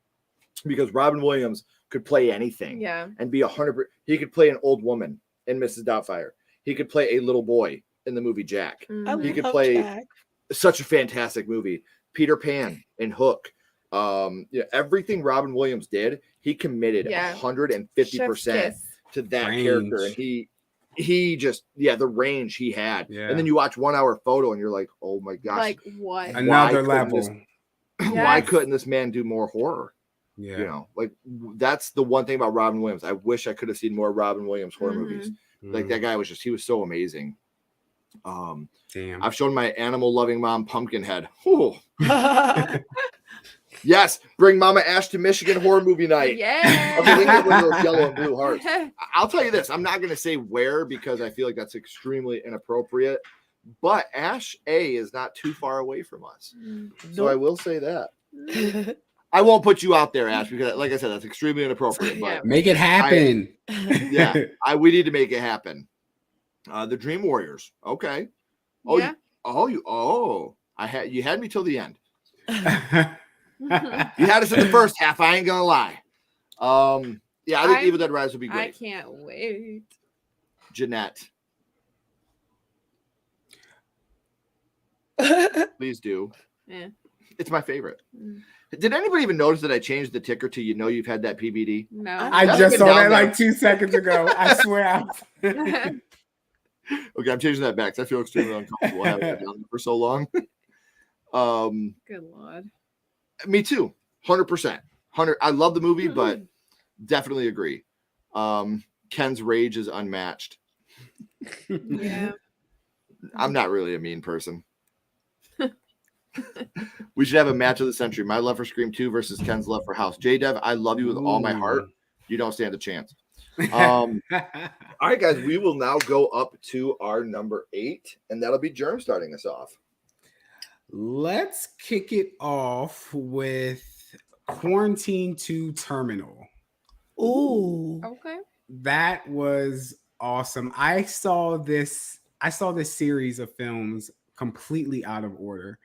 Because Robin Williams could play anything, and be 100%. He could play an old woman in Mrs. Doubtfire. He could play a little boy in the movie Jack. He could play such a fantastic movie. Peter Pan and Hook. Everything Robin Williams did, he committed 150% to that character, and he just the range he had. And then you watch 1 hour photo, and you're like, oh my gosh, like what? Another level. Why couldn't this man do more horror? Yeah. You know, that's the one thing about Robin Williams. I wish I could have seen more Robin Williams horror movies. Like that guy he was so amazing. Damn. I've shown my animal loving mom Pumpkinhead. Yes, bring Mama Ash to Michigan horror movie night. Yeah. Okay, we can get one of those yellow and blue hearts. I'll tell you this, I'm not going to say where because I feel like that's extremely inappropriate, but Ash A is not too far away from us. So I will say that. I won't put you out there, Ash, because like I said, that's extremely inappropriate. But make it happen. We need to make it happen. The Dream Warriors. Okay. You had me till the end. You had us in the first half. I ain't gonna lie. I think Evil Dead Rise would be great. I can't wait. Jeanette. Please do. Yeah. It's my favorite. Did anybody even notice that I changed the ticker to you've had that PBD? No. I just saw that like 2 seconds ago. I swear. Okay, I'm changing that back because I feel extremely uncomfortable having it down for so long. Good Lord. Me too. 100%. I love the movie, but definitely agree. Ken's rage is unmatched. Yeah. I'm not really a mean person. We should have a match of the century. My love for Scream 2 versus Ken's love for House. J-Dev, I love you with all my heart. You don't stand a chance. All right, guys, we will now go up to our number 8, and that'll be Germ starting us off. Let's kick it off with Quarantine 2 Terminal. Ooh. Okay. That was awesome. I saw this series of films completely out of order.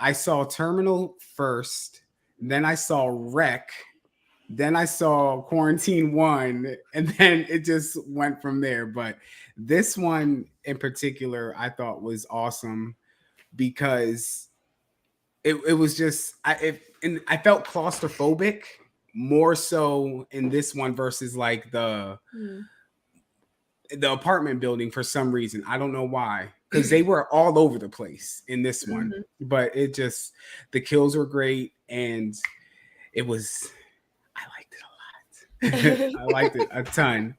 I saw Terminal first, then I saw Wreck, then I saw Quarantine 1, and then it just went from there. But this one in particular, I thought was awesome because it was just I felt claustrophobic more so in this one versus like the apartment building for some reason. I don't know why, because they were all over the place in this one. But it just, the kills were great, and I liked it a lot. I liked it a ton.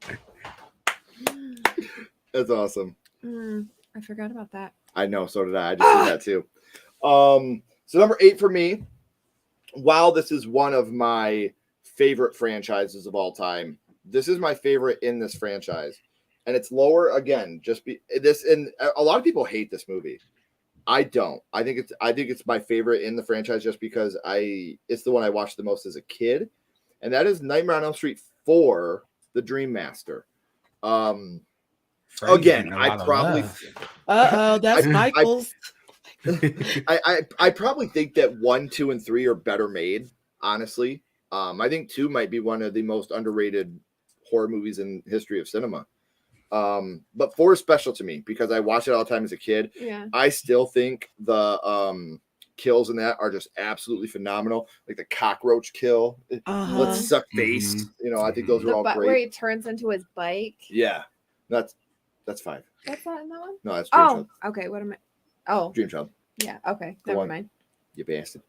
That's awesome. I forgot about that. I know, so did I. I just did that too. So number 8 for me, while this is one of my favorite franchises of all time, this is my favorite in this franchise. And it's lower again, and a lot of people hate this movie. I don't. I think it's my favorite in the franchise just because it's the one I watched the most as a kid, and that is Nightmare on Elm Street 4: The Dream Master. Again, I probably that's Michael's. I probably think that 1, 2, and 3 are better made. Honestly, I think 2 might be one of the most underrated horror movies in history of cinema. But 4 is special to me because I watched it all the time as a kid. Yeah. I still think the kills in that are just absolutely phenomenal. Like the cockroach kill, let's suck face. I think those are all great. Where he turns into his bike. Yeah. That's 5. That's not in that one. No, that's Dream Oh, Child. okay. What am I? Oh, Dream Child. yeah. Okay, The never one. mind. You bastard.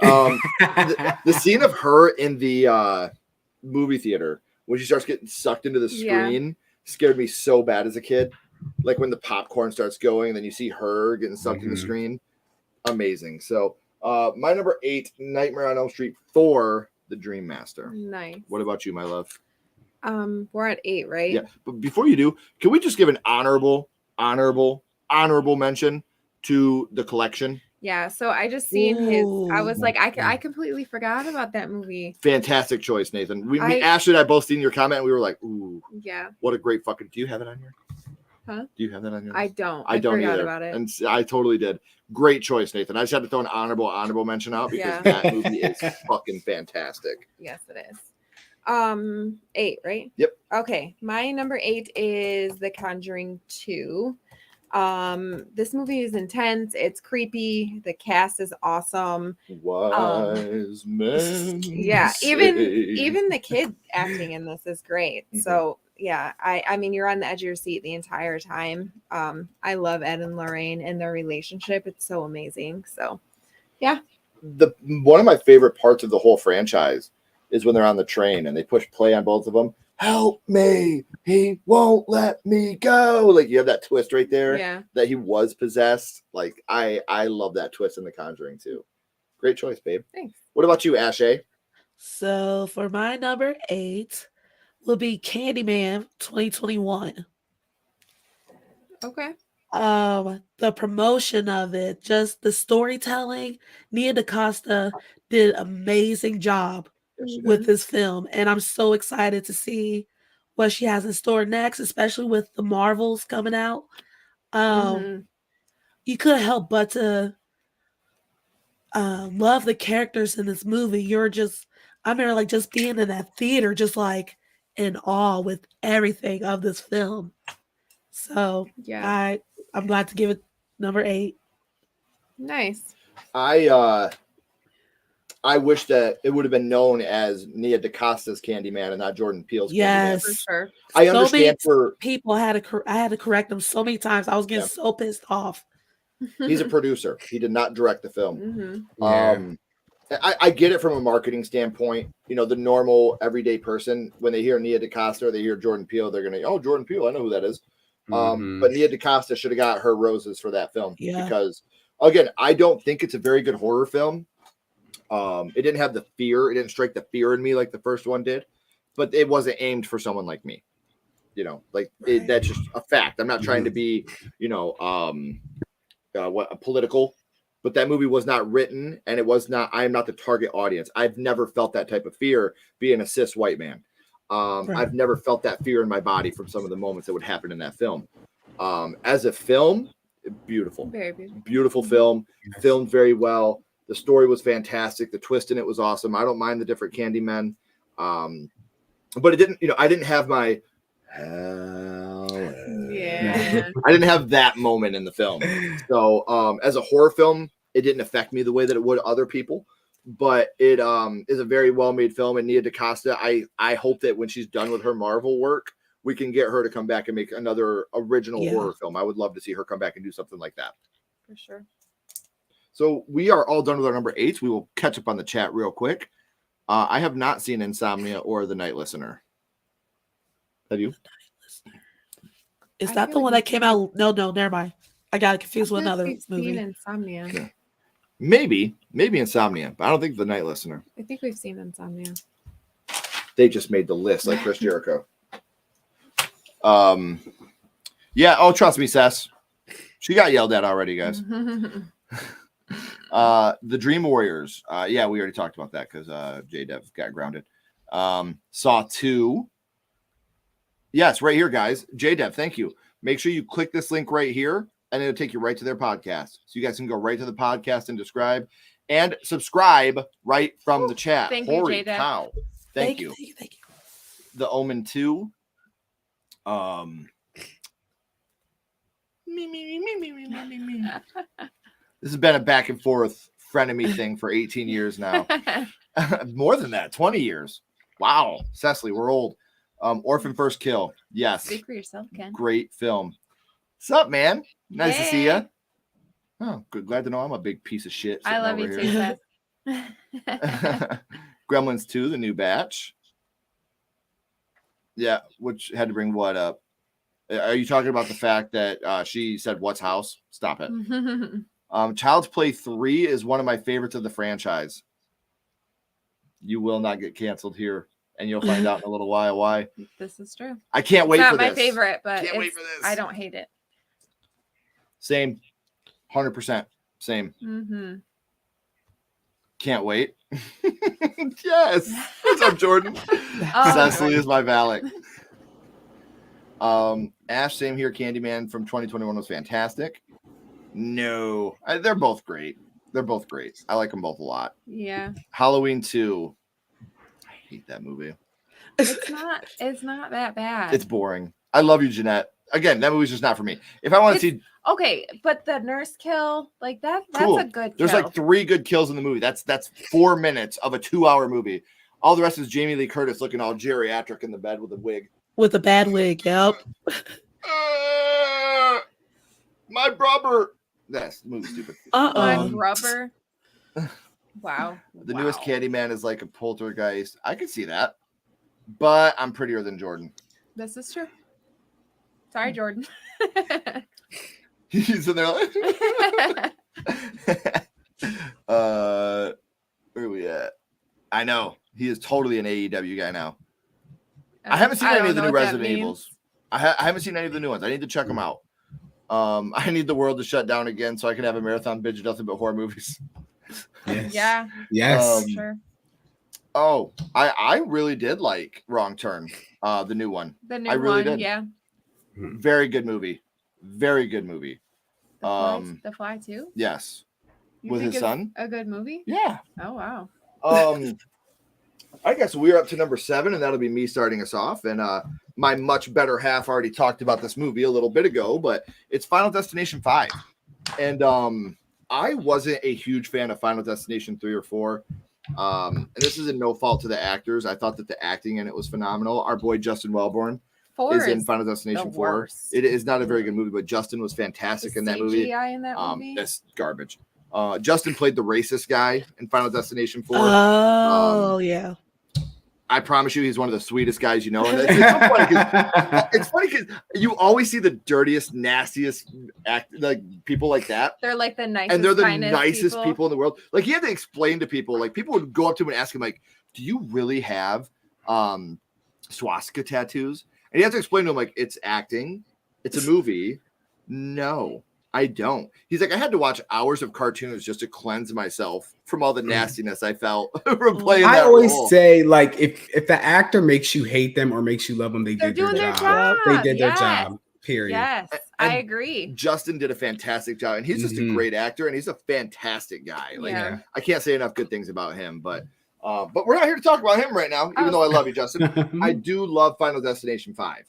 The scene of her in the movie theater when she starts getting sucked into the screen scared me so bad as a kid. Like when the popcorn starts going, and then you see her getting sucked in the screen. Amazing. So my number 8, Nightmare on Elm Street 4, The Dream Master. Nice. What about you, my love? We're at 8, right? Yeah, but before you do, can we just give an honorable mention to The Collection? Yeah. So I just seen his. I was like, I completely forgot about that movie. Fantastic choice, Nathan. We Ashley and I both seen your comment, and we were like, ooh, yeah, what a great fucking. Do you have it on here? Huh? Do you have that on your? I don't. I don't forgot either. about it. And I totally did. Great choice, Nathan. I just had to throw an honorable mention out because Yeah. that movie is fucking fantastic. Yes, it is. 8, right? Yep. Okay. My number 8 is The Conjuring 2. This movie is intense. It's creepy. The cast is awesome. Wise men. Yeah, say. even the kid acting in this is great. Mhm. So yeah, I mean you're on the edge of your seat the entire time. I love Ed and Lorraine and their relationship. It's so amazing. So yeah. One of my favorite parts of the whole franchise is when they're on the train and they push play on both of them. Help me, he won't let me go. Like you have that twist right there. Yeah. That he was possessed. Like I love that twist in The Conjuring too. Great choice, babe. Thanks. What about you, Ashay? So for my number 8 will be Candyman 2021. Okay. The promotion of it, just the storytelling. Nia DaCosta did an amazing job with this film, and I'm so excited to see what she has in store next, especially with the Marvels coming out. You couldn't help but to love the characters in this movie. I remember like just being in that theater, just like in awe with everything of this film. So yeah, I'm glad to give it number 8. Nice. I wish that it would have been known as Nia DaCosta's Candyman and not Jordan Peele's Yes. For sure. I understand for people I had to correct them so many times. I was getting so pissed off. He's a producer. He did not direct the film. Mm-hmm. I get it from a marketing standpoint. You know, the normal everyday person, when they hear Nia DaCosta or they hear Jordan Peele, they're gonna, oh, Jordan Peele, I know who that is. But Nia DaCosta should have got her roses for that film because, again, I don't think it's a very good horror film. It didn't have the fear. It didn't strike the fear in me like the first one did, but it wasn't aimed for someone like me. You know, like that's just a fact. I'm not trying to be, political, but that movie was not written, and it was not. I am not the target audience. I've never felt that type of fear being a cis white man. I've never felt that fear in my body from some of the moments that would happen in that film. As a film, beautiful, Very beautiful, beautiful film, filmed very well. The story was fantastic. The twist in it was awesome. I don't mind the different Candymen. But it didn't, I didn't have my I didn't have that moment in the film. So as a horror film, it didn't affect me the way that it would other people. But it is a very well-made film. And Nia DaCosta, I hope that when she's done with her Marvel work, we can get her to come back and make another original horror film. I would love to see her come back and do something like that. For sure. So we are all done with our number 8s. We will catch up on the chat real quick. I have not seen Insomnia or The Night Listener. Have you? Is that the one that came out? No, never mind. I got confused with another movie. Insomnia. Yeah. Maybe Insomnia, but I don't think The Night Listener. I think we've seen Insomnia. They just made the list like Chris Jericho. Yeah. Oh, trust me, Sess. She got yelled at already, guys. The Dream Warriors. Yeah, we already talked about that because J-Dev got grounded. Saw 2. Yes, right here, guys. J-Dev, thank you. Make sure you click this link right here, and it'll take you right to their podcast. So you guys can go right to the podcast and subscribe right from the chat. Thank you, Holy J-Dev. cow. Thank you. The Omen 2. This has been a back and forth frenemy thing for 18 years now. More than that, 20 years. Wow. Cecily, we're old. Orphan First Kill. Yes. Speak for yourself, Ken. Great film. What's up, man? Nice to see Hey. you. Oh, good. Glad to know I'm a big piece of shit. I love you too, Seth. Gremlins 2, the new batch. Yeah, which had to bring what up? Are you talking about the fact that she said, "What's house?" Stop it. Child's Play 3 is one of my favorites of the franchise. You will not get canceled here, and you'll find out in a little while why. This is true. I can't wait It's for not my this. favorite, but Can't wait for this. I don't hate it. Same. 100%. Same. Mm-hmm. Can't wait. Yes. What's up, Jordan? Cecily is my Valak. Ash, same here. Candyman from 2021 was fantastic. No, they're both great. They're both great. I like them both a lot. Yeah. Halloween 2. I hate that movie. It's not that bad. It's boring. I love you, Jeanette. Again, that movie's just not for me. If I want to see, okay, but the nurse kill, like that's cool. a good There's kill. like 3 good kills in the movie. That's 4 minutes of a 2-hour movie. All the rest is Jamie Lee Curtis looking all geriatric in the bed with a wig. With a bad wig, yep. My brother. That's the movie's stupid. My rubber. Wow. The newest Candyman is like a poltergeist. I could see that, but I'm prettier than Jordan. This is true. Sorry, Jordan. He's in there like, where are we at? I know. He is totally an AEW guy now. I haven't seen any of the new Resident Evils. I haven't seen any of the new ones. I need to check them out. I need the world to shut down again so I can have a marathon binge of nothing but horror movies. Yes. Yeah. Yes. Sure. Oh, I really did like Wrong Turn, the new one. The new I really one, did. yeah. Very good movie. Very good movie. The Fly too? Yes. You With think his it's son? A good movie? Yeah. Oh wow. I guess we're up to number 7, and that'll be me starting us off. And my much better half already talked about this movie a little bit ago, but it's Final Destination 5. And I wasn't a huge fan of Final Destination 3 or 4. And this is in no fault to the actors. I thought that the acting in it was phenomenal. Our boy Justin Wellborn is in Final Destination 4. Worst. It is not a very good movie, but Justin was fantastic in that movie. CGI in that movie? That's garbage. Justin played the racist guy in Final Destination 4. Oh, yeah. I promise you, he's one of the sweetest guys you know. And it's funny because you always see the dirtiest, nastiest people like that. They're like the nicest, and they're the nicest people in the world. Like he had to explain to people. Like people would go up to him and ask him, like, "Do you really have swastika tattoos?" And he had to explain to him, like, "It's acting. It's a movie. No, I don't." He's like, "I had to watch hours of cartoons just to cleanse myself from all the nastiness I felt from playing that I always role." say, like, if the actor makes you hate them or makes you love them, They're doing their job. They did their job. Period. Yes, And I agree. Justin did a fantastic job, and he's just a great actor, and he's a fantastic guy. Like I can't say enough good things about him, but we're not here to talk about him right now, even though I love you, Justin. I do love Final Destination 5.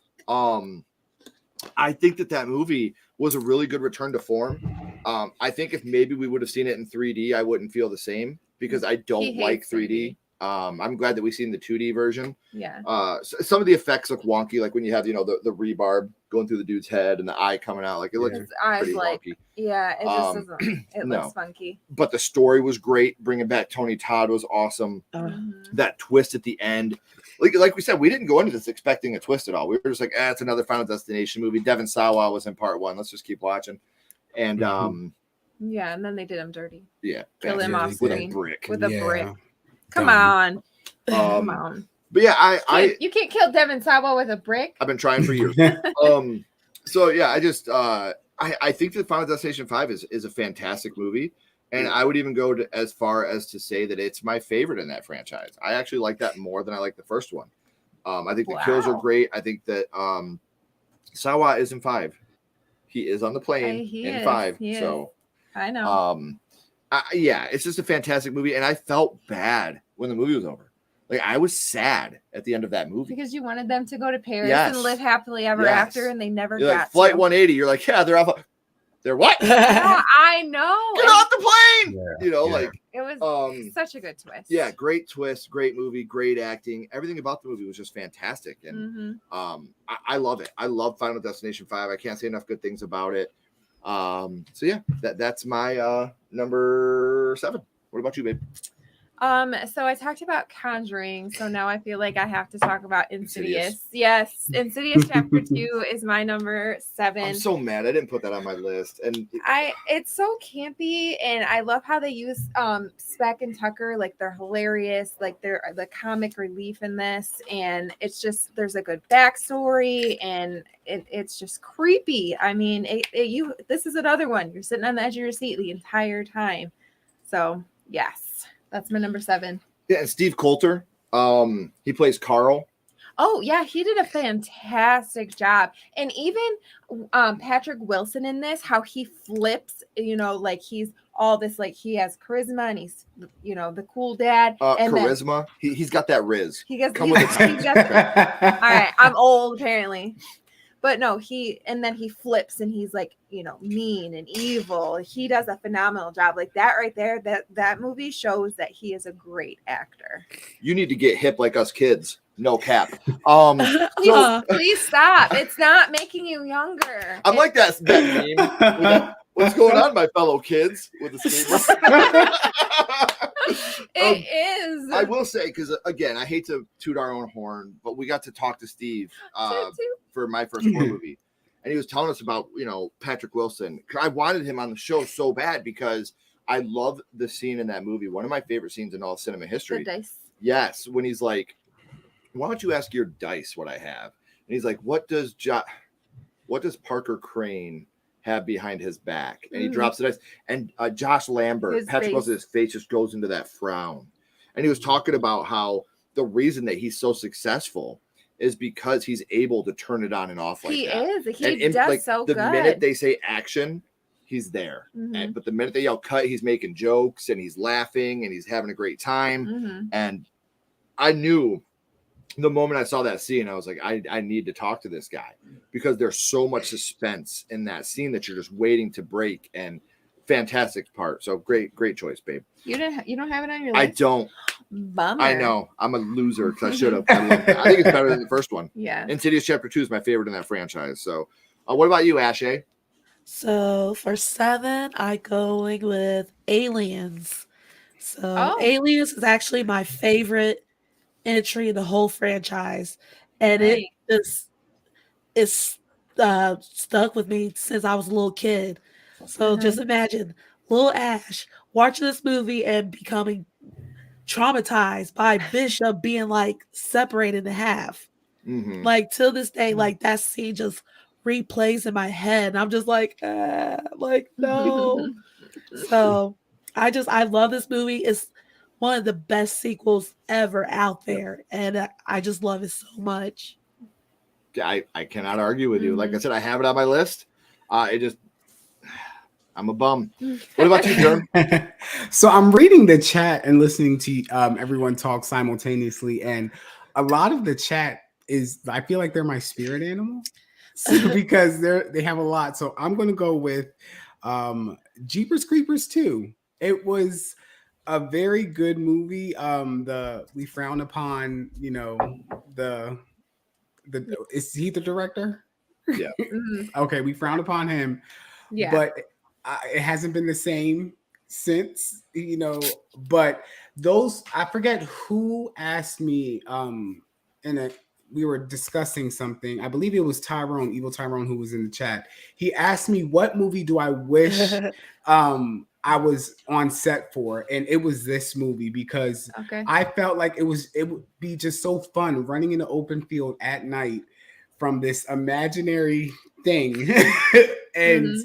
I think that movie was a really good return to form. I think if maybe we would have seen it in 3D, I wouldn't feel the same because I don't like 3D. I'm glad that we've seen the 2D version. Yeah. Some of the effects look wonky, like when you have, the rebarb going through the dude's head and the eye coming out. Like it looks pretty wonky. Yeah, it just doesn't. It looks funky. But the story was great. Bringing back Tony Todd was awesome. That twist at the end. Like we said, we didn't go into this expecting a twist at all. We were just like, it's another Final Destination movie. Devin Sawa was in part 1. Let's just keep watching. And yeah, and then they did him dirty. Yeah. Kill him off screen. With a brick. Come on. Come on. But yeah, you can't kill Devin Sawa with a brick. I've been trying for years. So yeah, I just I think that Final Destination 5 is a fantastic movie. And I would even go as far as to say that it's my favorite in that franchise. I actually like that more than I like the first one. I think the kills are great. I think that Sawa is in 5. He is on the plane in 5. So I know. Yeah, it's just a fantastic movie. And I felt bad when the movie was over. Like I was sad at the end of that movie. Because you wanted them to go to Paris and live happily ever after, and they never got like, Flight 180. You're like, yeah, they're off. They're what? Get Yeah, I know. off the plane. Yeah, You know, yeah. like It was such a good twist. yeah, great twist, great movie, great acting. Everything about the movie was just fantastic, and I love it. I love Final Destination 5. I can't say enough good things about it. So yeah, that's my number 7. What about you, babe? So I talked about Conjuring, so now I feel like I have to talk about Insidious. Yes, Insidious Chapter 2 is my number 7. I'm so mad I didn't put that on my list, and it's so campy, and I love how they use Speck and Tucker, like they're hilarious, like they're the comic relief in this, and it's just there's a good backstory, and it's just creepy. I mean, this is another one. You're sitting on the edge of your seat the entire time. So yes. That's my number 7. yeah, and Steve Coulter, he plays Carl. Oh yeah, he did a fantastic job, and even Patrick Wilson in this, how he flips, like he's all this, like he has charisma, and he's the cool dad. And Charisma. He's got that riz. He gets. Come with the He's got all right, I'm old apparently. But no, then he flips and he's like, mean and evil. He does a phenomenal job. Like that right there, that movie shows that he is a great actor. You need to get hip like us kids. No cap. Please stop. It's not making you younger. I'm like that meme. What's going on, my fellow kids? With the skateboard. It is. I will say, because again, I hate to toot our own horn, but we got to talk to Steve for my first horror movie, and he was telling us about Patrick Wilson. I wanted him on the show so bad because I love the scene in that movie. One of my favorite scenes in all cinema history. The dice. Yes, when he's like, "Why don't you ask your dice what I have?" And he's like, "What does Parker Crane have behind his back?" And he drops the dice. And Josh Lambert, Patrick Wilson's face just goes into that frown. And he was talking about how the reason that he's so successful is because he's able to turn it on and off like that. He does so good. The minute they say action, he's there. But the minute they yell cut, he's making jokes and he's laughing and he's having a great time. And I knew the moment I saw that scene, I was like, I need to talk to this guy because there's so much suspense in that scene that you're just waiting to break, and fantastic part. So great choice, babe. You don't have it on your list? I don't. Bummer. I know. I'm a loser because I should have. I think it's better than the first one. Yeah. Insidious Chapter 2 is my favorite in that franchise. So what about you, Ashay? So for 7, I going with Aliens. So Aliens is actually my favorite entry in the whole franchise, and it is stuck with me since I was a little kid. So just imagine little Ash watching this movie and becoming traumatized by Bishop being like separated in half. Like till this day, like that scene just replays in my head, and I'm just like no. So I love this movie. It's one of the best sequels ever out there, and I just love it so much. I cannot argue with you. Like I said, I have it on my list. I'm a bum. What about you, Jerm? So I'm reading the chat and listening to everyone talk simultaneously, and a lot of the chat is, I feel like they're my spirit animal because they have a lot. So I'm going to go with Jeepers Creepers 2. It was a very good movie. We frown upon, is he the director? Yeah. Okay, we frown upon him. Yeah. But it hasn't been the same since, but I forget who asked me we were discussing something. I believe it was Evil Tyrone, who was in the chat. He asked me, what movie do I wish I was on set for? And it was this movie because I felt like it would be just so fun running in the open field at night from this imaginary thing. And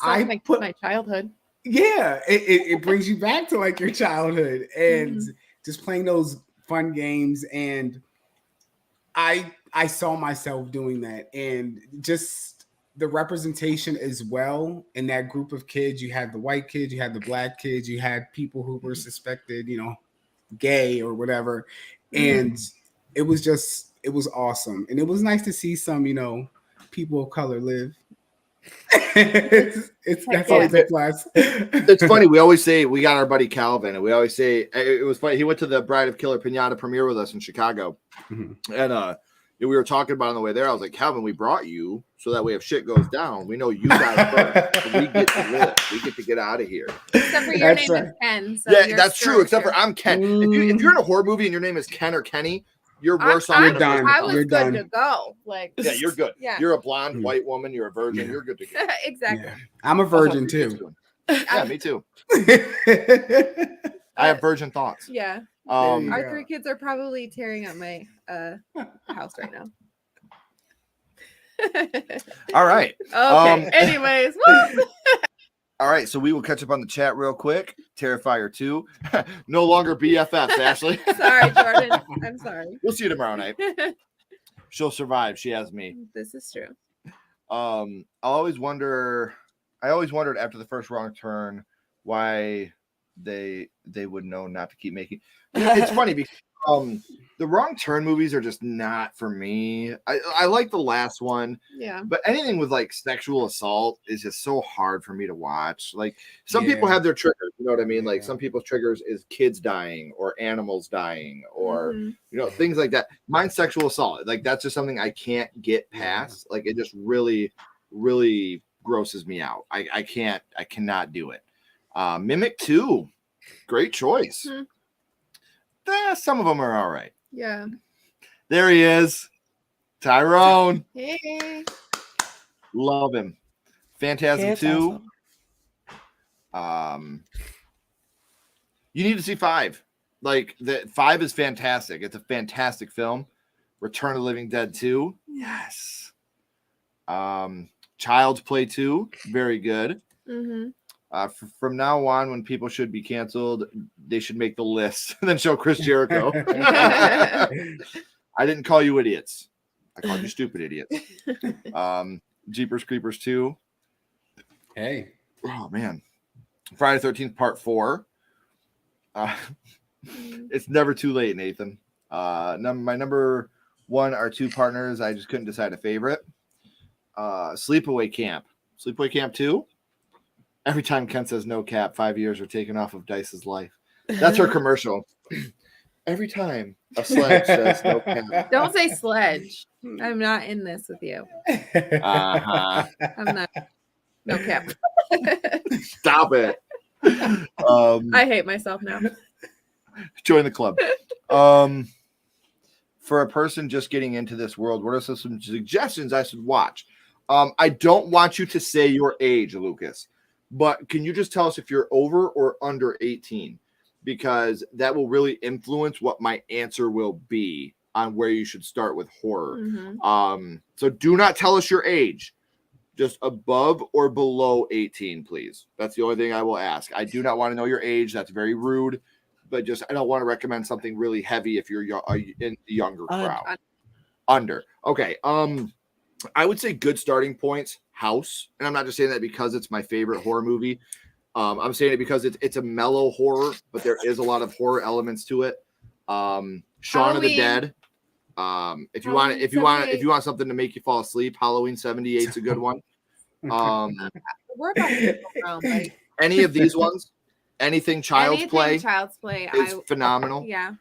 I put my childhood. Yeah, it brings you back to like your childhood and just playing those fun games. And I saw myself doing that, and just the representation as well in that group of kids. You had the white kids, you had the black kids, you had people who were suspected, gay or whatever. And it was awesome. And it was nice to see some, people of color live That's always a plus. It's funny. We always say we got our buddy Calvin, and we always say it was funny. He went to the Bride of Killer Pinata premiere with us in Chicago, and we were talking about it on the way there. I was like, Calvin, we brought you so that way if shit goes down, we know you guys first. We get to live. We get to get out of here. Except for your name is Ken. So yeah, that's true. Except for I'm Ken. If you're in a horror movie and your name is Ken or Kenny, you're worse off. You're done. I was You're good done. to go. Like, yeah, you're good. Yeah. You're a blonde white woman. You're a virgin. Yeah. You're good to go. Exactly. Yeah. I'm a virgin too. Yeah, me too. I have virgin thoughts. Yeah. you Our go. 3 kids are probably tearing up my house right now. All right. Okay. Anyways, woo! All right, so we will catch up on the chat real quick. Terrifier 2. No longer BFFs, Ashley. Sorry, Jordan. I'm sorry. We'll see you tomorrow night. She'll survive. She has me. This is true. I always wondered after the first wrong turn why they would know not to keep making. It's funny because the wrong turn movies are just not for me. I like the last one. Yeah. But anything with like sexual assault is just so hard for me to watch. Like some people have their triggers, you know what I mean? Like some people's triggers is kids dying or animals dying or you know, things like that. Mine's sexual assault. Like that's just something I can't get past. Like it just really, really grosses me out. I cannot do it. Mimic 2. Great choice. Some of them are all right. Yeah. There he is. Tyrone. Hey. Love him. Phantasm 2. You need to see 5. Like the 5 is fantastic. It's a fantastic film. Return of the Living Dead 2. Yes. Child's Play 2. Very good. From now on, when people should be canceled, they should make the list and then show Chris Jericho. I didn't call you idiots. I called you stupid idiots. Jeepers Creepers 2. Hey. Oh, man. Friday the 13th, Part 4. It's never too late, Nathan. My number 1 or 2 partners, I just couldn't decide a favorite. Sleepaway Camp. Sleepaway Camp 2. Every time Ken says no cap, 5 years are taken off of Dice's life. That's her commercial. Every time a sledge says no cap. Don't say sledge. I'm not in this with you. Uh-huh. I'm not. No cap. Stop it. I hate myself now. Join the club. For a person just getting into this world, what are some suggestions I should watch? I don't want you to say your age, Lucas. But can you just tell us if you're over or under 18? Because that will really influence what my answer will be on where you should start with horror. So do not tell us your age. Just above or below 18, please. That's the only thing I will ask. I do not want to know your age. That's very rude. But just I don't want to recommend something really heavy if you're in the younger crowd. Under. Okay. I would say good starting points. House, and I'm not just saying that because it's my favorite horror movie. I'm saying it because it's a mellow horror, but there is a lot of horror elements to it. Shaun of the Dead. If you want something to make you fall asleep, Halloween 78 is a good one. We're about to go around, like, Any of these ones, anything Child's Play is I phenomenal. Yeah.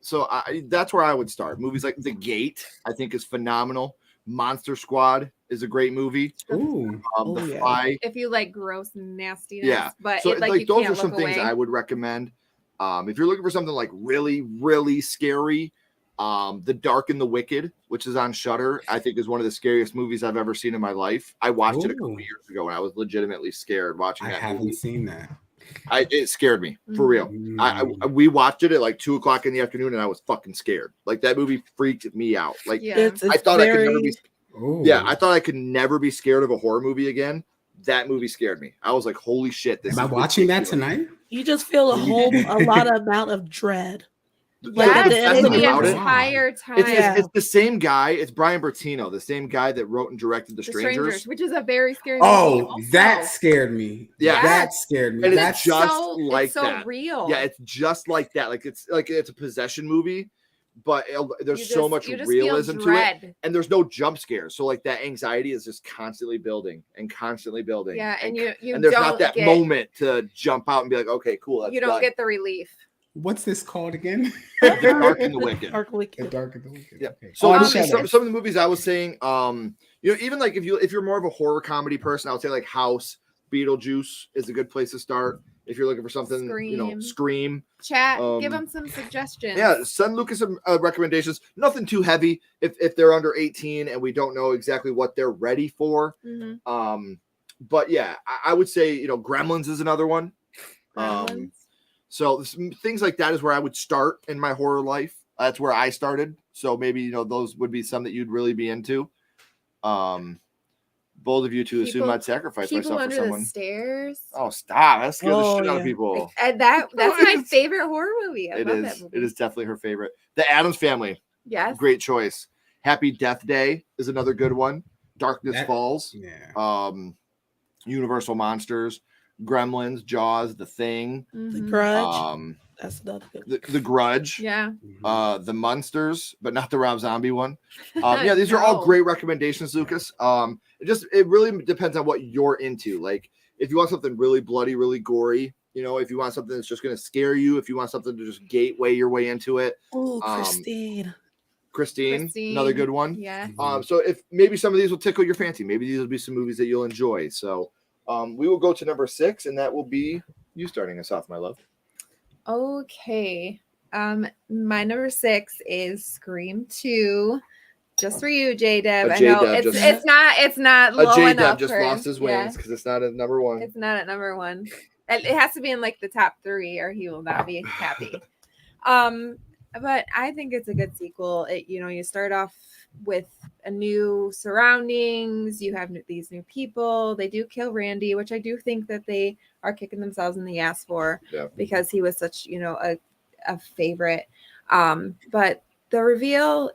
So that's where I would start. Movies like The Gate, I think, is phenomenal. Monster Squad is a great movie. Ooh. The Fly. If you like gross nastiness, Yeah. but So like you those can't are some look things away. I would recommend. If you're looking for something like really, really scary, The Dark and the Wicked, which is on Shudder, I think is one of the scariest movies I've ever seen in my life. I watched it a couple years ago and I was legitimately scared watching that movie. I haven't seen that. It scared me for real. We watched it at like 2:00 in the afternoon and I was fucking scared. Like that movie freaked me out. Like It's I thought I could never be. Ooh. Yeah, I thought I could never be scared of a horror movie again. That movie scared me. I was like, holy shit. Am I watching that tonight? You just feel a lot of amount of dread. Like, Yes, the best thing the about it, entire time. it's the same guy. It's Brian Bertino, the same guy that wrote and directed The Strangers. which is a very scary movie. Oh, also. that scared me. Yeah. That scared me. And That's it's just so, like it's so that. real. Yeah, it's just like that. Like it's a possession movie, but there's You so just- much you just feel realism to it, dread. and there's no jump scares. So like that anxiety is just constantly building and constantly building. Yeah, and you and there's don't not that get, moment to jump out and be like, okay, cool, that's you don't done. get the relief. What's this called again? The Dark and the Wicked. Dark The Wicked. Dark and the Wicked. Yeah. Okay. So Oh, I'm some, Shadows. some of the movies I was saying, even like if you're more of a horror comedy person, I would say like House, Beetlejuice is a good place to start. If you're looking for something, Scream. Chat, give Um, them some suggestions. Yeah, send Lucas some recommendations. Nothing too heavy if they're under 18 and we don't know exactly what they're ready for. Mhm. But yeah, I would say Gremlins is another one. Gremlins. So things like that is where I would start in my horror life. That's where I started. So maybe those would be some that you'd really be into. Bold of you to assume I'd sacrifice People myself for under someone. the stairs. Oh, stop! That scares the Oh, shit out of yeah. people. And that's my favorite horror movie. I It love is. that movie. It is definitely her favorite. The Addams Family. Yes. Great choice. Happy Death Day is another good one. Darkness Falls. Yeah. Universal Monsters, Gremlins, Jaws, The Thing. The Mhm. Grudge. That's another good. The Grudge. Yeah. The Munsters, but not the Rob Zombie one. Yeah, these are all No. great recommendations, Lucas. It really depends on what you're into. Like if you want something really bloody, really gory, if you want something that's just going to scare you, if you want something to just gateway your way into it. Oh, Christine. Christine, another good one. Yeah. So if maybe some of these will tickle your fancy, maybe these will be some movies that you'll enjoy. So we will go to number 6, and that will be you starting us off, my love. Okay. My number 6 is Scream 2. Just for you, J-Deb. I know it's not low A J-Deb enough just for, lost his wings because it's not at number 1. It's not at number 1. It has to be in like the top 3 or he will not be happy. But I think it's a good sequel. You start off with a new surroundings. You have these new people. They do kill Randy, which I do think that they are kicking themselves in the ass for because he was such, a favorite. But the reveal,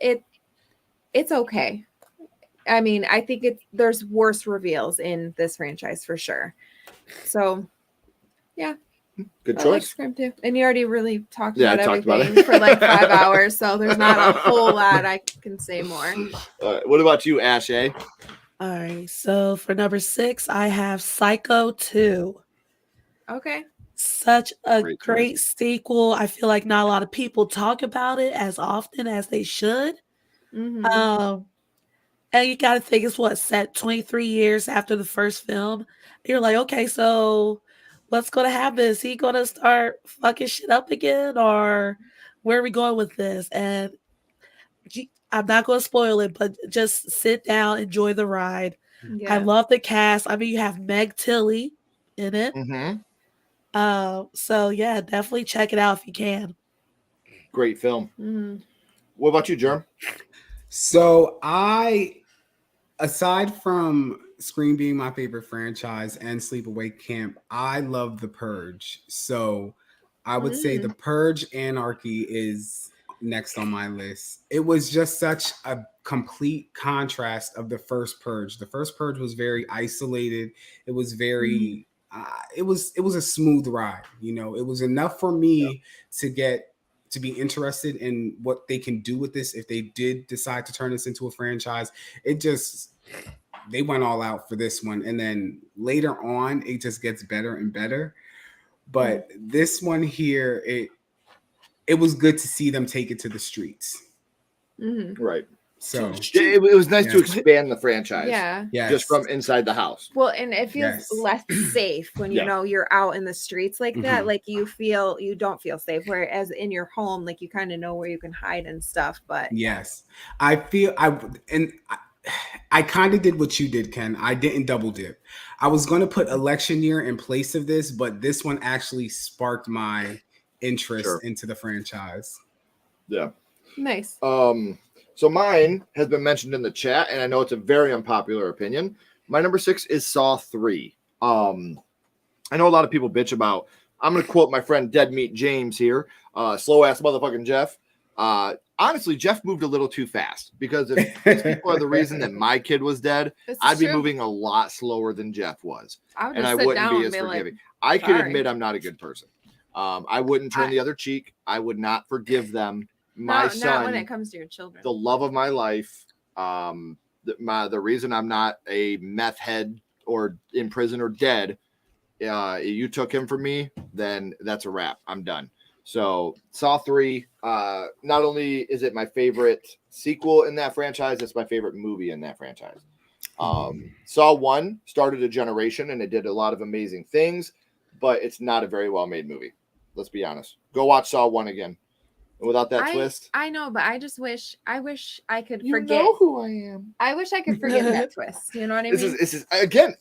it's okay. I mean, I think there's worse reveals in this franchise for sure. So, yeah. Good I choice. like Scream 2. And you already really talked Yeah, about I talked about everything it. for like 5 hours, so there's not a whole lot I can say more. What about you, Ashay? All right. So for number 6, I have Psycho 2. Okay. Such a Great great choice. sequel. I feel like not a lot of people talk about it as often as they should. Mhm. And you got to think it's set 23 years after the first film. You're like, okay, so what's going to happen? Is he going to start fucking shit up again, or where are we going with this? And I'm not going to spoil it, but just sit down, enjoy the ride. Yeah. I love the cast. I mean, you have Meg Tilly in it. So yeah, definitely check it out if you can. Great film. Mhm. What about you, Jerm? So aside from Scream being my favorite franchise and Sleepaway Camp, I love The Purge. So I would say The Purge Anarchy is next on my list. It was just such a complete contrast of the first Purge. The first Purge was very isolated. It was very it was a smooth ride. It was enough for me to be interested in what they can do with this if they did decide to turn this into a franchise. They went all out for this one, and then later on it just gets better and better. But this one here, it was good to see them take it to the streets. Mhm. Right. So it was nice to expand the franchise. Yeah. Just from inside the house. Well, and it feels less safe when you're out in the streets like that. Like you don't feel safe. Whereas in your home, like you kind of know where you can hide and stuff. But yes, I kind of did what you did, Ken. I didn't double dip. I was going to put Election Year in place of this, but this one actually sparked my interest into the franchise. Yeah. Nice. So mine has been mentioned in the chat, and I know it's a very unpopular opinion. My number 6 is Saw 3. I know a lot of people bitch about, I'm going to quote my friend Dead Meat James here, slow ass motherfucking Jeff. Honestly, Jeff moved a little too fast, because if these people are the reason that my kid was dead, I'd be moving a lot slower than Jeff was. And I wouldn't be as forgiving. I could admit I'm not a good person. I wouldn't turn the other cheek. I would not forgive them my son, not when it comes to your children. the love of my life, the reason I'm not a meth head or in prison or dead, you took him from me, then that's a wrap. I'm done. So Saw 3, not only is it my favorite sequel in that franchise, it's my favorite movie in that franchise. Saw 1 started a generation and it did a lot of amazing things, but it's not a very well made movie. Let's be honest. Go watch Saw 1 again. And without that twist. I know, but I wish I could You forget. know who I am. I wish I could forget that twist. You know what I mean? This is again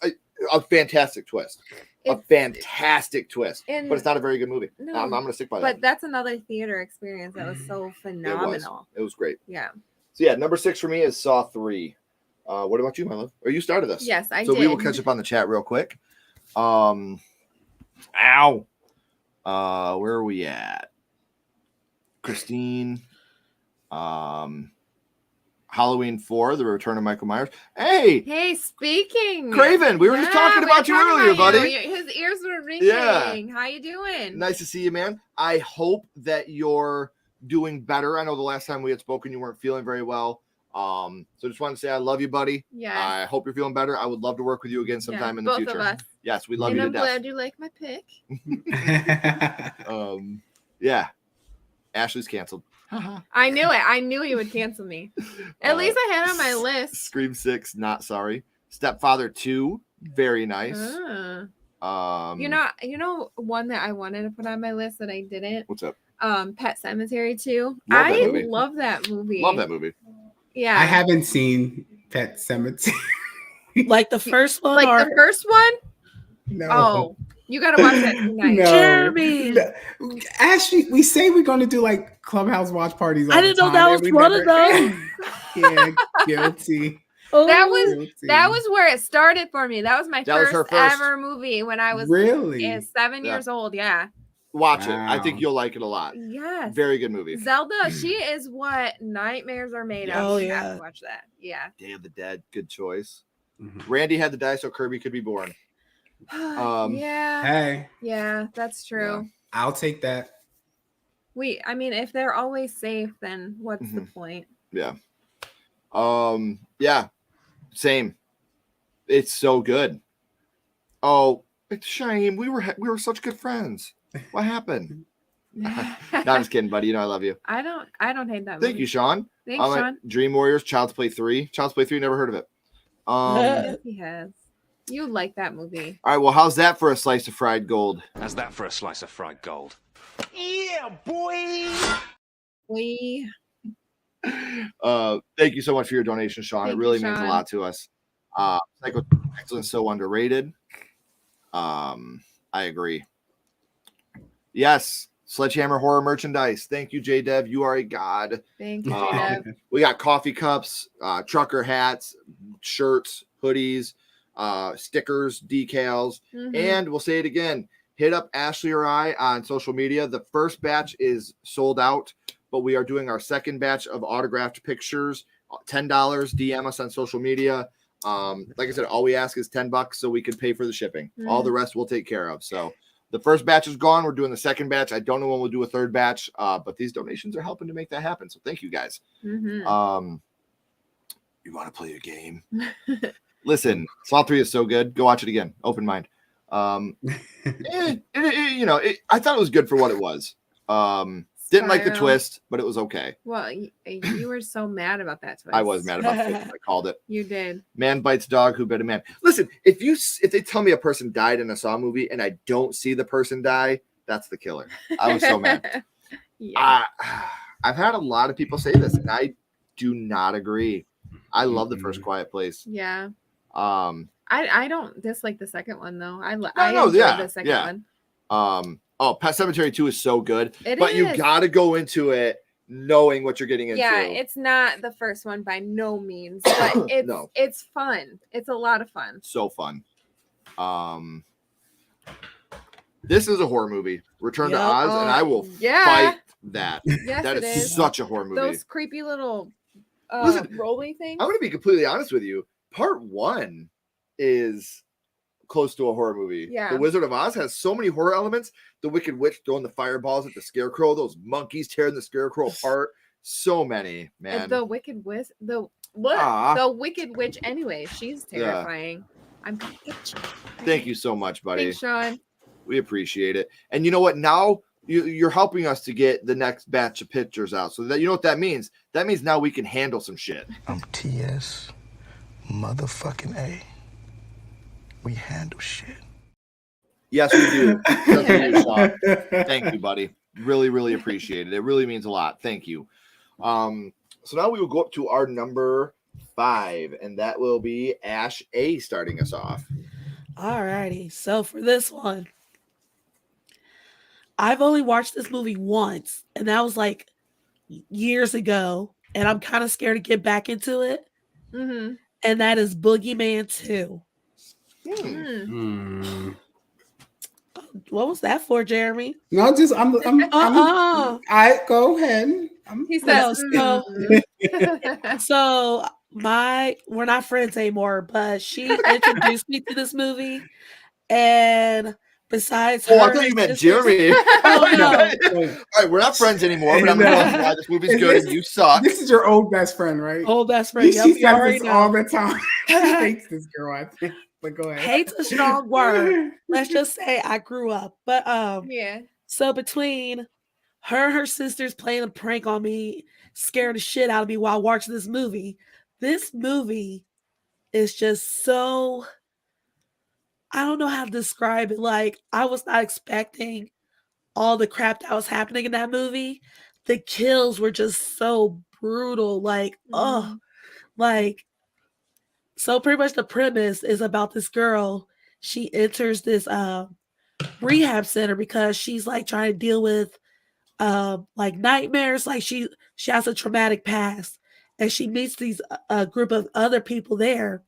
a fantastic twist. A fantastic twist. But it's not a very good movie. No, I'm going to stick by that. But that's another theater experience that was so phenomenal. It was great. Yeah. So yeah, number 6 for me is Saw 3. What about you, my love? Or you started this? Yes, I did. So we will catch up on the chat real quick. Ow. Where are we at? Christine. Halloween 4, The Return of Michael Myers. Hey, speaking. Craven, we were just talking about you earlier, buddy. His ears were ringing. Yeah. How you doing? Nice to see you, man. I hope that you're doing better. I know the last time we had spoken, you weren't feeling very well. So just wanted to say I love you, buddy. Yeah. I hope you're feeling better. I would love to work with you again sometime in the future. Both of us. Yes, we love and you I'm to death. glad you like my pick. Yeah. Ashley's canceled. I knew it. I knew he would cancel me. At least I had it on my list. Scream 6, not sorry. Stepfather 2, very nice. You know one that I wanted to put on my list that I didn't. What's up? Pet Cemetery 2. Love love that movie. Love that movie. Yeah. I haven't seen Pet Cemetery. Like the first one? Like or... the first one? No. Oh, you gotta watch that tonight. No. Jeremie. No. Ashley, we say we're going to do like Clubhouse watch parties. I didn't know that was one of them. Yeah, guilty. That Guilty. was where it started for me. That was my That was her first. ever movie when I was Really 7 years old. Yeah. Watch it. I think you'll like it a lot. Yes. Very good movie. Zelda, she is what nightmares are made of. Oh, You yeah. have to watch that. Yeah. Day of the Dead, good choice. Mhm. Randy had to die so Kirby could be born. Yeah. Hey, Yeah, that's true. I'll take that. I mean, if they're always safe, then what's the point? Yeah. Yeah. Same. It's so good. Oh, it's a shame. We were such good friends. What happened? No, I'm just kidding, buddy. You know I love you. I don't hate that movie. Thank you, Sean. Thanks, Sean. Dream Warriors, Child's Play 3. Child's Play 3, never heard of it. Yes, he has. You like that movie. All right, well, how's that for a slice of fried gold? How's that for a slice of fried gold? Thank you so much for your donation, Sean. Thank It really you, means a Sean. lot to us. Psycho Excellence so underrated. I agree. Yes, Sledgehammer horror merchandise. Thank you, J Dev. You are a god. Thank you, J-Dub. We got coffee cups, trucker hats, shirts, hoodies, stickers, decals, Mhm. and we'll say it again. Hit up Ashley or I on social media. The first batch is sold out, but we are doing our second batch of autographed pictures. $10. DM us on social media. Like I said, all we ask is $10 so we can pay for the shipping. All the rest we'll take care of. So the first batch is gone. We're doing the second batch. I don't know when we'll do a third batch, but these donations are helping to make that happen. So thank you guys. Mhm. You want to play a game? Listen, Saw 3 is so good. Go watch it again. Open mind. I thought it was good for what it was. Didn't like the Spiral. twist, but it was okay. Well, you were so mad about that twist. I was mad about the twist. I called it. You did. Man bites dog, who bit a man. Listen, if they tell me a person died in a Saw movie and I don't see the person die, that's the killer. I was so mad. Yeah. I've had a lot of people say this, and I do not agree. I love the first Quiet Place. Yeah. I don't dislike the second one though. I enjoyed the second one. Pet Cemetery 2 is so good. It but is. you gotta go into it knowing what you're getting into. Yeah, it's not the first one by no means, but it's No. it's fun. It's a lot of fun. So fun. This is a horror movie. Return to Yep. Oz, and I will Yeah. fight that. Yes, That it is is. such a horror movie. Those creepy little Listen, rolling things. I'm gonna be completely honest with you. Part 1 is close to a horror movie. Yeah. The Wizard of Oz has so many horror elements. The Wicked Witch throwing the fireballs at the Scarecrow, those monkeys tearing the Scarecrow apart. So many, man. And the Wicked Witch, the Wicked Witch. Anyway, she's terrifying. I'm gonna get you. Thank you so much, buddy. Thanks, Sean. We appreciate it. And you know what? Now you're helping us to get the next batch of pictures out. So that, you know what that means? That means now we can handle some shit. I'm TS motherfucking A. We handle shit. Yes, we do. Yes, we do, Sean. Thank you, buddy. Really, really appreciate it. It really means a lot. Thank you. So now we will go up to our number 5, and that will be Ash A starting us off. All righty. So for this one, I've only watched this movie once, and that was like years ago, and I'm kind of scared to get back into it. Mm-hmm. And that is Boogeyman 2. What was that for, Jeremy? No, just I go ahead. He says, So we're not friends anymore, but she introduced me to this movie, and besides her, I thought you meant Jeremy. Oh, no. All right, we're not friends anymore, but I'm gonna tell you why this movie's good and you suck. This is your old best friend, right? Old best friend. She says this all the time. She hates this girl, I think. But go ahead. Hate's a strong word. Let's just say I grew up. But yeah. So between her and her sisters playing a prank on me, scaring the shit out of me while watching this movie is just so, I don't know how to describe it. Like, I was not expecting all the crap that was happening in that movie. The kills were just so brutal. Like, so pretty much the premise is about this girl. She enters this rehab center because she's like trying to deal with like nightmares. Like she has a traumatic past, and she meets these group of other people there,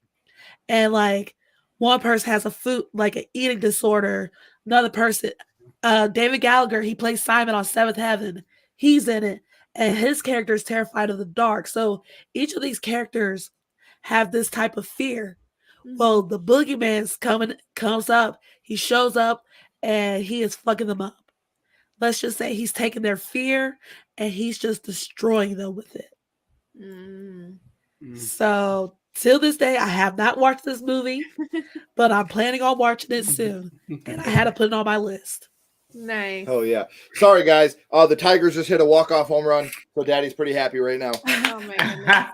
and like one person has an eating disorder. Another person, David Gallagher, he plays Simon on Seventh Heaven. He's in it, and his character is terrified of the dark. So each of these characters have this type of fear. Well, the boogeyman comes up, he shows up, and he is fucking them up. Let's just say he's taking their fear and he's just destroying them with it. So till this day, I have not watched this movie, but I'm planning on watching it soon, and I had to put it on my list. Nice. Oh yeah. Sorry guys. The Tigers just hit a walk-off home run, so Daddy's pretty happy right now. Oh my goodness.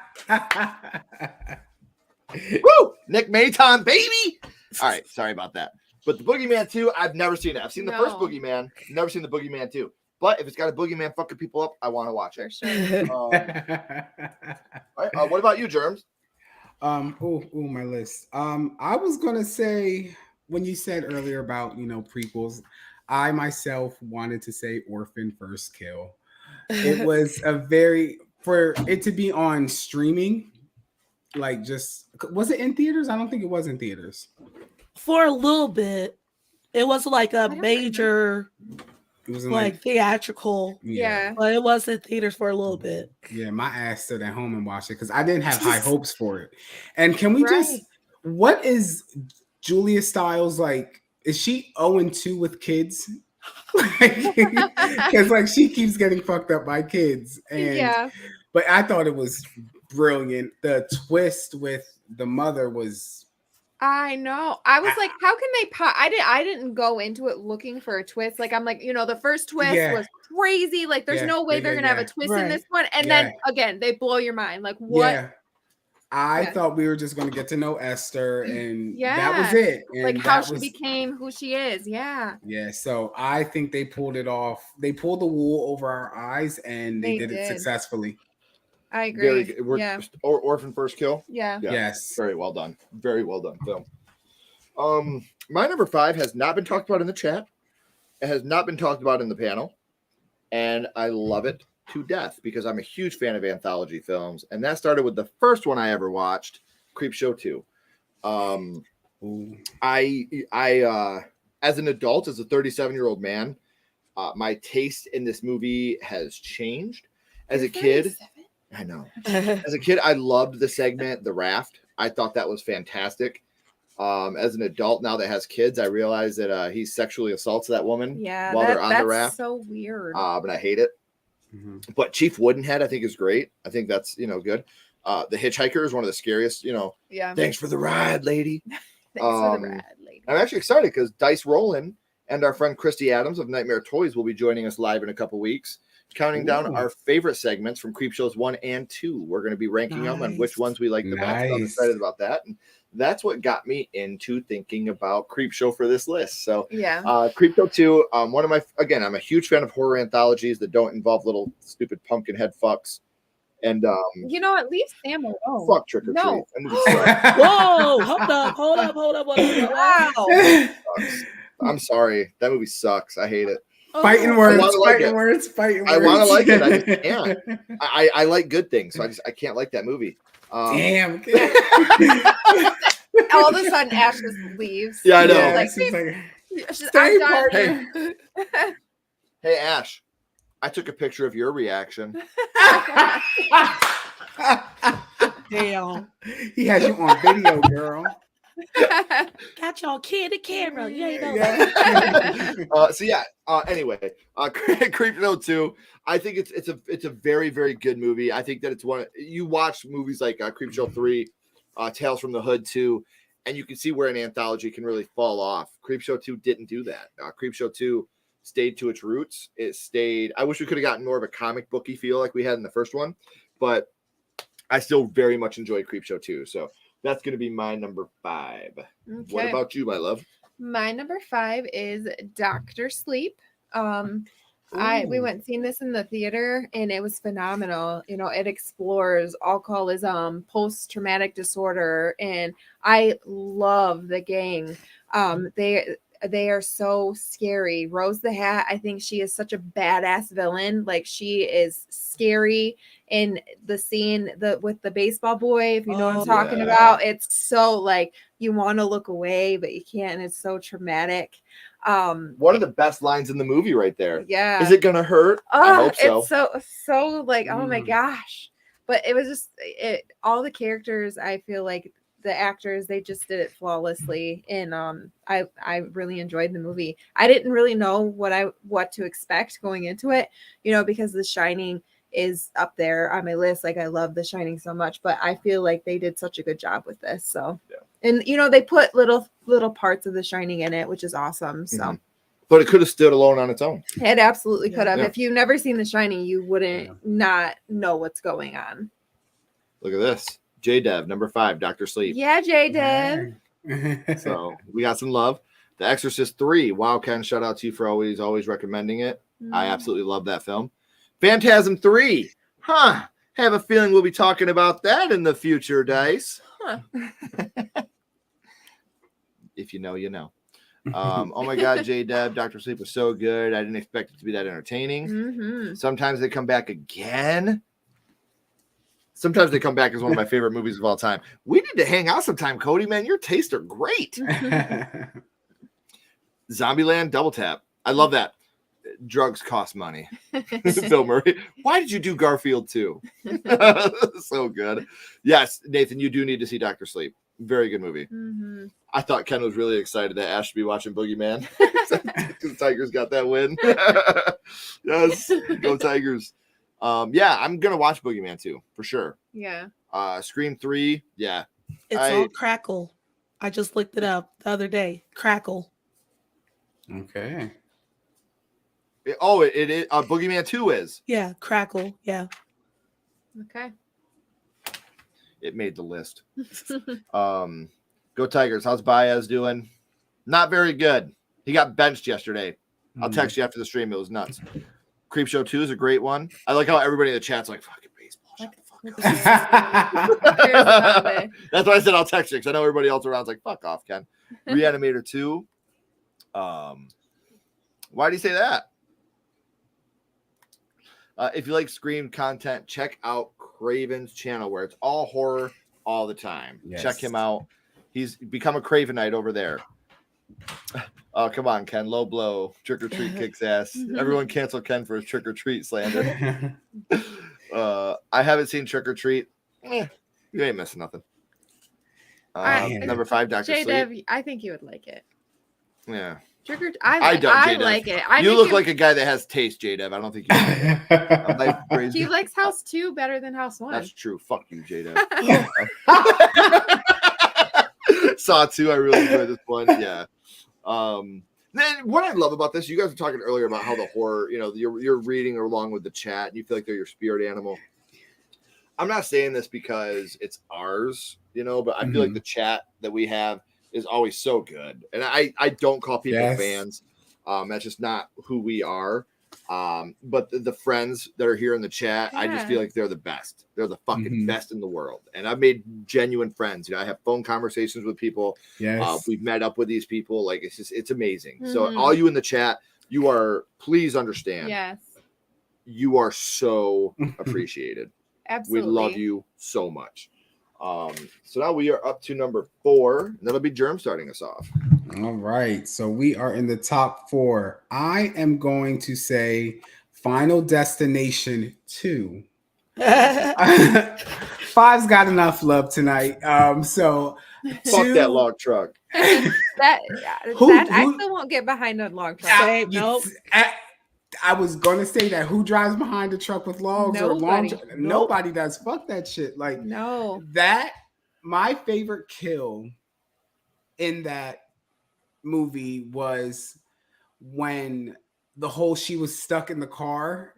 Woo! Nick Mayton, baby. All right, sorry about that. But the Boogeyman 2, I've never seen it. I've seen the first Boogeyman, never seen the Boogeyman 2. But if it's got a Boogeyman fucking people up, I want to watch it. For sure. All right, what about you, Germs? My list. I was gonna say, when you said earlier about prequels, I myself wanted to say Orphan First Kill. It was for it to be on streaming, like was it in theaters? I don't think it was in theaters. For a little bit. It was like a major, it was like theatrical. Yeah. But it was in theaters for a little bit. Yeah, my ass stood at home and watched it because I didn't have high hopes for it. And can we what is Julia Stiles like? Is she 0-2 with kids? Because like she keeps getting fucked up by kids. And but I thought it was brilliant. The twist with the mother was. I know. I was like, how can they I didn't go into it looking for a twist. Like, I'm like, the first twist was crazy. Like, there's no way they're gonna have a twist in this one. And then again, they blow your mind. Like, what? Yeah. I thought we were just going to get to know Esther, and that was it. And like how she became who she is. Yeah. Yeah. So I think they pulled it off. They pulled the wool over our eyes, and they did it successfully. I agree. Orphan First Kill. Yeah. Yes. Very well done. Very well done film. My number 5 has not been talked about in the chat. It has not been talked about in the panel, and I love it to death because I'm a huge fan of anthology films, and that started with the first one I ever watched, Creepshow 2. I as an adult, as a 37-year-old man, my taste in this movie has changed. As a kid, I know. As a kid, I loved the segment, The Raft. I thought that was fantastic. As an adult now that has kids, I realize that he sexually assaults that woman while they're on the raft. That's so weird. But I hate it. But Chief Woodenhead, I think, is great. I think that's, good. The Hitchhiker is one of the scariest, Yeah. Thanks for the ride, lady. Thanks for the ride, lady. I'm actually excited because Dice Rollin and our friend Christy Adams of Nightmare Toys will be joining us live in a couple weeks, counting down our favorite segments from Creep Shows 1 and 2. We're going to be ranking them and which ones we like the best. I'm excited about that. And that's what got me into thinking about Creep Show for this list. So Creep Show 2, I'm a huge fan of horror anthologies that don't involve little stupid pumpkin head fucks. And you know what? Leave Sam alone. Fuck Trick or Treat. No. Whoa! Hold up! Wow. I'm sorry. That movie sucks. I hate it. Fighting words. I want to like it. I just can't. I like good things, so I can't like that movie. Damn. All of a sudden, Ash just leaves. Yeah, I know. I'm done. Hey, Ash. I took a picture of your reaction. Damn. He has you on video, girl. Got y'all kid the camera. Anyway, Creep Show 2. I think it's a very, very good movie. I think that it's you watch movies like Creep Show 3, Tales from the Hood 2, and you can see where an anthology can really fall off. Creep Show 2 didn't do that. Creep Show 2 stayed to its roots. I wish we could have gotten more of a comic booky feel like we had in the first one, but I still very much enjoy Creep Show 2. So that's going to be my number 5. Okay. What about you, my love? My number 5 is Dr. Sleep. We went and seen this in the theater and it was phenomenal. It explores alcoholism, post-traumatic disorder, and I love the gang. They are so scary. Rose the Hat, I think she is such a badass villain. Like, she is scary. In the scene with the baseball boy, if you know what I'm talking about, it's so like you want to look away, but you can't, and it's so traumatic. One of the best lines in the movie right there. Yeah. Is it gonna hurt? I hope so. It's so like, oh my gosh. But it was just all the characters, I feel like the actors, they just did it flawlessly. And I really enjoyed the movie. I didn't really know what to expect going into it, because The Shining is up there on my list. Like, I love The Shining so much, but I feel like they did such a good job with this. So, and they put little parts of The Shining in it, which is awesome. So, but it could have stood alone on its own. It absolutely could have. If you've never seen The Shining, you wouldn't not know what's going on. Look at this. J-Dev, number 5, Dr. Sleep. Yeah, J-Dev. So we got some love. The Exorcist 3. Wow, Ken, shout out to you for always recommending it. I absolutely love that film. Phantasm 3. Have a feeling we'll be talking about that in the future, Dice. If you know, you know. Oh my God, J-Deb, Dr. Sleep was so good. I didn't expect it to be that entertaining. Sometimes they come back again. Sometimes they come back as one of my favorite movies of all time. We need to hang out sometime, Cody, man. Your tastes are great. Zombieland Double Tap. I love that. Drugs cost money. Bill Murray. Why did you do Garfield too? So good. Yes, Nathan, you do need to see Dr. Sleep. Very good movie. I thought Ken was really excited that Ash should be watching Boogeyman because the Tigers got that win. Yes, go Tigers. Yeah, I'm gonna watch Boogeyman 2 for sure. Yeah. Scream 3. Yeah. It's all Crackle. I just looked it up the other day. Crackle. Okay. It is. Boogeyman 2 is. Yeah, Crackle. Yeah. Okay. It made the list. Go Tigers. How's Baez doing? Not very good. He got benched yesterday. I'll text you after the stream. It was nuts. Creepshow 2 is a great one. I like how everybody in the chat's like, fucking baseball. Shut the fuck up. That's why I said I'll text you, because I know everybody else around is like, fuck off, Ken. Reanimator 2. Why do you say that? If you like Scream content, check out Craven's channel where it's all horror all the time. Yes. Check him out. He's become a Cravenite over there. Oh, come on, Ken. Low blow. Trick or treat kicks ass. Everyone cancel Ken for his trick or treat slander. I haven't seen Trick or Treat. You ain't missing nothing. Number 5, Dr. Sleep. I think you would like it. Yeah. I don't, I J-Dev. like it. You look like a guy that has taste, J-Dev. I don't think you he likes House 2 better than House 1. That's true. Fuck you, J-Dev. Saw 2. I really enjoyed this one. Yeah. Then what I love about this, you guys were talking earlier about how the horror, you're reading along with the chat and you feel like they're your spirit animal. I'm not saying this because it's ours, but I feel like the chat that we have is always so good. And I don't call people fans. That's just not who we are. But the friends that are here in the chat, I just feel like they're the best. They're the fucking best in the world. And I've made genuine friends. I have phone conversations with people. Yes. We've met up with these people. Like, it's amazing. So all you in the chat, please understand. Yes. You are so appreciated. Absolutely. We love you so much. So now we are up to number 4. And that'll be Germ starting us off. All right. So we are in the top 4. I am going to say Final Destination 2. 5's got enough love tonight. So fuck that log truck. I still won't get behind a log truck. Nope. I was gonna say that. Who drives behind a truck with logs or long? Nobody does. Fuck that shit. Like, no. My favorite kill in that movie was when she was stuck in the car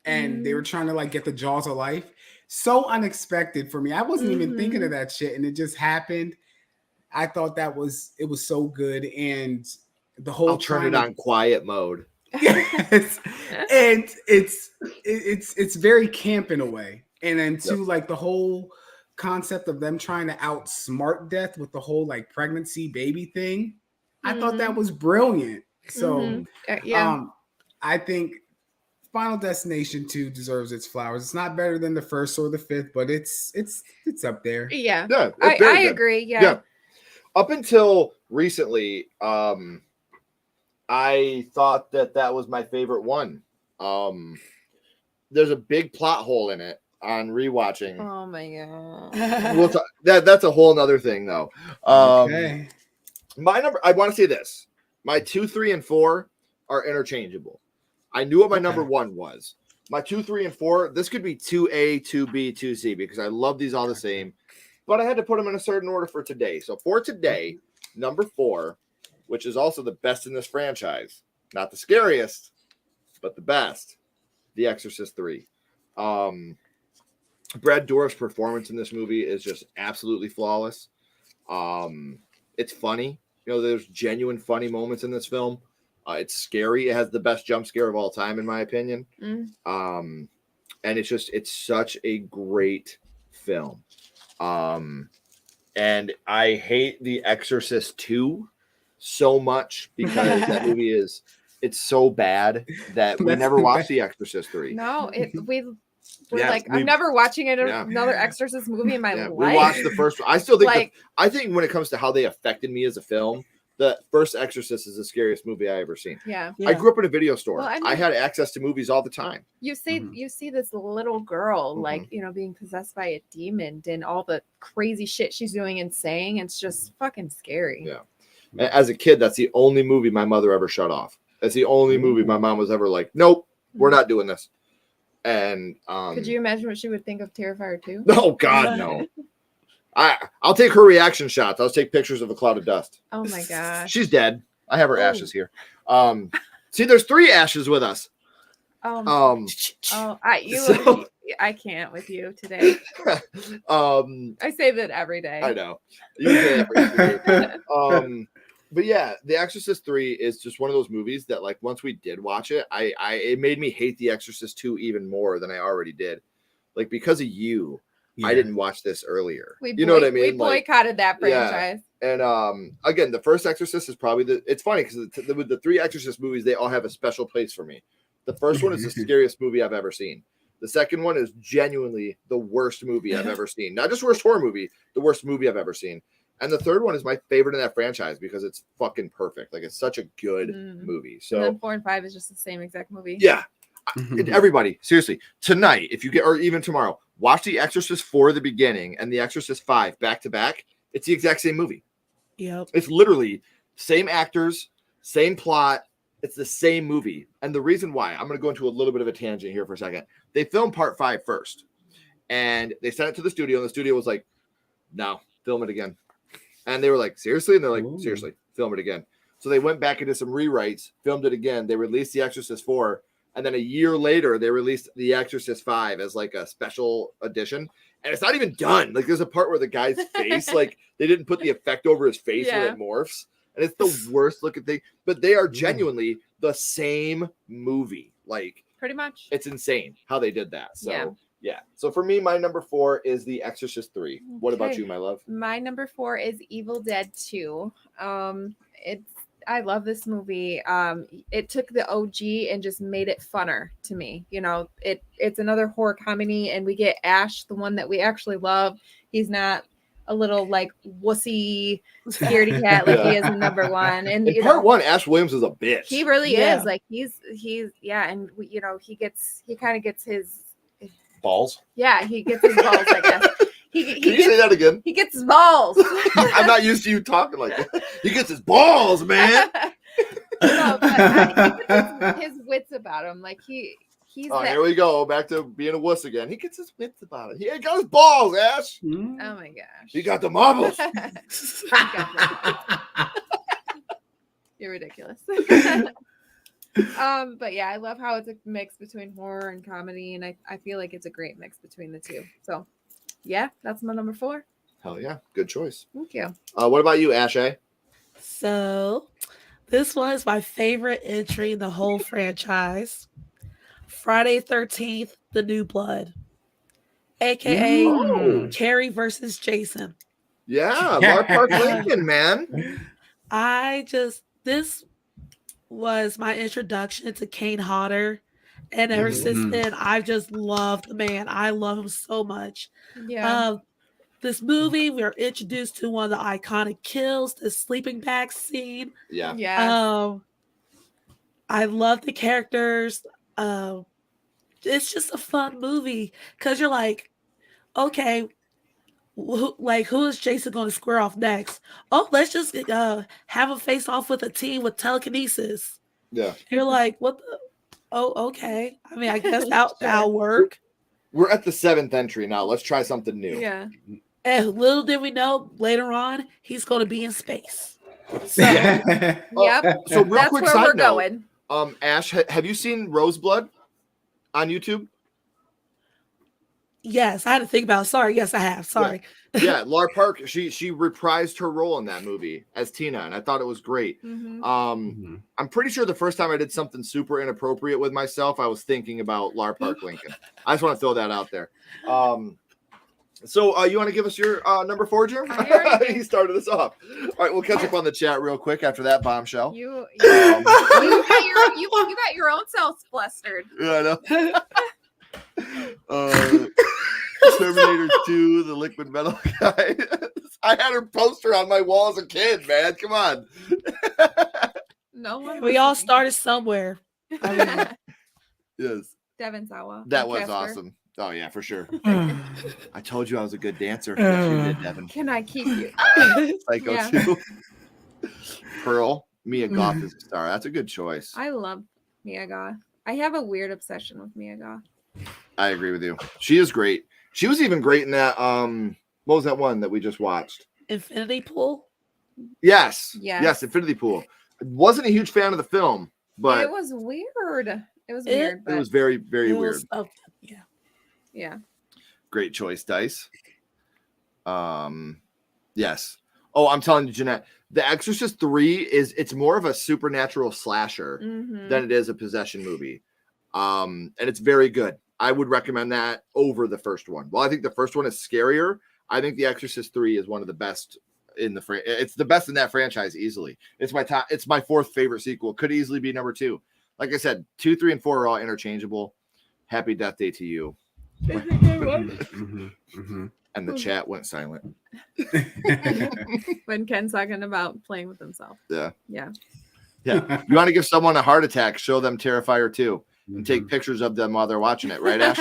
and they were trying to like get the jaws of life. So unexpected for me. I wasn't even thinking of that shit, and it just happened. I thought it was so good, and the whole I'll turn it on quiet mode. Yes. And it's very camp in a way. And then too, like the whole concept of them trying to outsmart death with the whole like pregnancy baby thing. I thought that was brilliant. So I think Final Destination 2 deserves its flowers. It's not better than the first or the fifth, but it's up there. Yeah. Yeah. I agree. Yeah. Up until recently, I thought that was my favorite one. There's a big plot hole in it on rewatching. Oh my god. That's a whole nother thing though. Okay. I want to say this. My 2, 3, and 4 are interchangeable. I knew what my number 1 was. My 2, 3, and 4, this could be 2A, 2B, 2C because I love these all the same. But I had to put them in a certain order for today. So for today, number 4, which is also the best in this franchise. Not the scariest, but the best. The Exorcist 3. Brad Dourif's performance in this movie is just absolutely flawless. It's funny. There's genuine funny moments in this film. It's scary. It has the best jump scare of all time, in my opinion. And it's such a great film. And I hate The Exorcist 2 so much because that movie it's so bad that we never watched The Exorcist 3. No, I'm never watching another Exorcist movie in my life. We watched the first one. I still think I think when it comes to how they affected me as a film, the first Exorcist is the scariest movie I ever seen. Yeah. I grew up in a video store. Well, I had access to movies all the time. You see this little girl being possessed by a demon and all the crazy shit she's doing and saying. It's just fucking scary. Yeah. As a kid, that's the only movie my mother ever shut off. That's the only movie my mom was ever like, nope, we're not doing this. And could you imagine what she would think of Terrifier 2? No, God, no. I'll take her reaction shots. I'll take pictures of a cloud of dust. Oh my gosh. She's dead. I have her ashes here. See, there's 3 ashes with us. I can't with you today. I say that every day. I know. You say that for each but yeah, The Exorcist 3 is just one of those movies that, like, once we did watch it, it made me hate The Exorcist 2 even more than I already did. Like, because of you, I didn't watch this earlier. You know what I mean? We boycotted that franchise. Yeah. And again, the first Exorcist is probably it's funny because with the 3 Exorcist movies, they all have a special place for me. The first one is the scariest movie I've ever seen. The second one is genuinely the worst movie I've ever seen. Not just worst horror movie, the worst movie I've ever seen. And the third one is my favorite in that franchise because it's fucking perfect. Like, it's such a good movie. So and then 4 and 5 is just the same exact movie. Yeah. Everybody, seriously, tonight, if you get, or even tomorrow, watch The Exorcist 4 the beginning and The Exorcist 5 back to back. It's the exact same movie. Yep. It's literally same actors, same plot. It's the same movie. And the reason why, I'm going to go into a little bit of a tangent here for a second. They filmed part 5 first, and they sent it to the studio, and the studio was like, no, film it again. And they were like, seriously? And they're like, seriously, film it again. So they went back into some rewrites, filmed it again. They released The Exorcist 4, and then a year later, they released The Exorcist 5 as like a special edition. And it's not even done. Like, there's a part where the guy's face, like, they didn't put the effect over his face when it morphs. And it's the worst looking thing. But they are genuinely the same movie. Like, pretty much. It's insane how they did that. So, yeah. So for me, my number 4 is The Exorcist 3. What about you, my love? My number 4 is Evil Dead 2. I love this movie. It took the OG and just made it funner to me. You know, it's another horror comedy, and we get Ash, the one that we actually love. He's not a little like wussy scaredy cat like he is in number 1. And in part 1, Ash Williams is a bitch. He really is. Like he's and you know, he kind of gets his balls. Yeah, he gets his balls, I guess. Can you say that again? He gets his balls. I'm not used to you talking like that. He gets his balls, man. No, but his wits about him. Like he's. Here we go. Back to being a wuss again. He gets his wits about it. He ain't got his balls, Ash. Oh my gosh. He got the marbles. You're ridiculous. But yeah, I love how it's a mix between horror and comedy, and I feel like it's a great mix between the two. So yeah, that's my number 4. Hell yeah. Good choice. Thank you. What about you, Ashay? So this one is my favorite entry in the whole franchise. Friday 13th, The New Blood, aka Carrie versus Jason. Yeah, Lark Park Lincoln, man. This was my introduction to Kane Hodder, and ever since then, I've just loved the man. I love him so much. Yeah. This movie, we are introduced to one of the iconic kills, the sleeping bag scene. Yeah. Yeah. I love the characters. It's just a fun movie because you're like, okay, who is Jason going to square off next? Oh, let's just have a face off with a team with telekinesis. Yeah. You're like, what the? Oh, okay. I mean, I guess that'll work. We're at the 7th entry now. Let's try something new. Yeah. And little did we know, later on, he's going to be in space. So, yep. So real That's quick where side we're note, going. Ash, have you seen Roseblood on YouTube? yes, I had to think about it. Sorry. Yes, I have. Sorry. Yeah, Lar Park, she reprised her role in that movie as Tina, and I thought it was great. I'm pretty sure the first time I did something super inappropriate with myself, I was thinking about Lar Park Lincoln. I just want to throw that out there. So you want to give us your number 4, Jeremy? He started us off. All right, we'll catch up on the chat real quick after that bombshell. You got your own self flustered. Yeah, I know. Terminator 2, the liquid metal guy. I had her poster on my wall as a kid, man. Come on. No one. We all started somewhere. I mean, Yes. Devin Sawa. That was Casper. awesome. Oh, yeah, for sure. I told you I was a good dancer. Yes, you did, Devin. Can I keep you? Psycho 2. Pearl. Mia Goth is a star. That's a good choice. I love Mia Goth. I have a weird obsession with Mia Goth. I agree with you. She is great. She was even great in that. What was that one that we just watched? Infinity Pool. Yes. Infinity Pool. Wasn't a huge fan of the film, but it was weird. It was weird. It was very, very weird. Yeah. Great choice, Dice. Yes. Oh, I'm telling you, Jeanette, The Exorcist 3 it's more of a supernatural slasher than it is a possession movie. And it's very good. I would recommend that over the first one. Well, I think the first one is scarier. I think The Exorcist 3 is one of the best in the it's the best in that franchise easily. It's my top. It's my 4th favorite sequel. Could easily be number 2. Like I said, 2, 3, and 4 are all interchangeable. Happy Death Day to you. And the chat went silent. When Ken's talking about playing with himself. Yeah. Yeah. Yeah. You want to give someone a heart attack, show them Terrifier 2 and take pictures of them while they're watching it, right, Ash?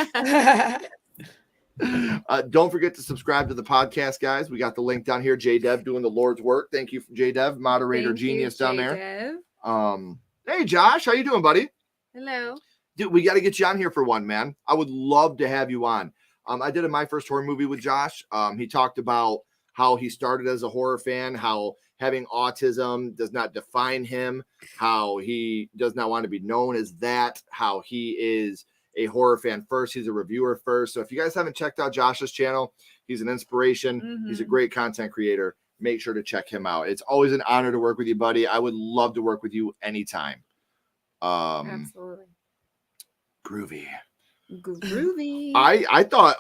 Don't forget to subscribe to the podcast, guys. We got the link down here. J-Dev doing the Lord's work. Thank you, J-Dev, moderator genius down there. Hey, Josh, how you doing, buddy? Hello. Dude, we got to get you on here for one, man. I would love to have you on. I did my first horror movie with Josh. He talked about how he started as a horror fan, how having autism does not define him, how he does not want to be known as that, how he is a horror fan first. He's a reviewer first. So if you guys haven't checked out Josh's channel, he's an inspiration. He's a great content creator. Make sure to check him out. It's always an honor to work with you, buddy. I would love to work with you anytime. Absolutely. Groovy. I I thought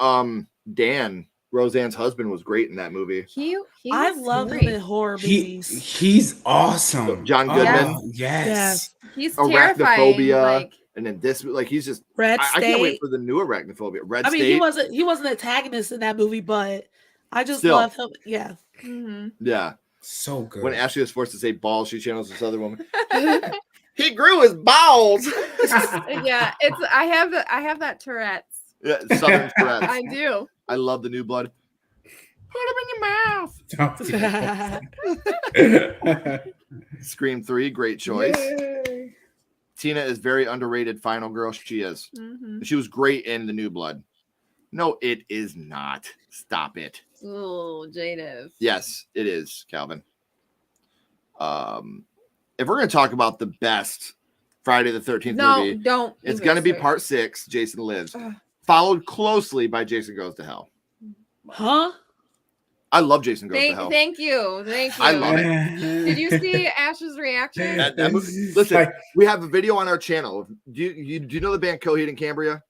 Dan, Roseanne's husband, was great in that movie. I love him in horror movies. He's awesome. John Goodman. Yes. He's Arachnophobia. terrifying. And then this, like, he's just Red I State. can't wait for the new Arachnophobia. Red I mean, State. he wasn't an antagonist in that movie, but I just Still. love him. Yeah. Yeah. So good. When Ashley was forced to say balls, she channels this other woman. He grew his balls. Yeah, I have that Tourette's. Yeah, Southern Tourette's. I do. I love the new blood. Put him in your mouth. Scream 3, great choice. Yay. Tina is very underrated final girl. She is. She was great in the new blood. No, it is not. Stop it. Oh, Jadav. Yes, it is, Calvin. If we're going to talk about the best Friday the 13th movie, don't. it's going to be part 6, Jason Lives, followed closely by Jason Goes to Hell. Huh? I love Jason Goes to Hell. Thank you. I love it. Did you see Ash's reaction? That movie, listen, we have a video on our channel. Do you know the band Coheed and Cambria?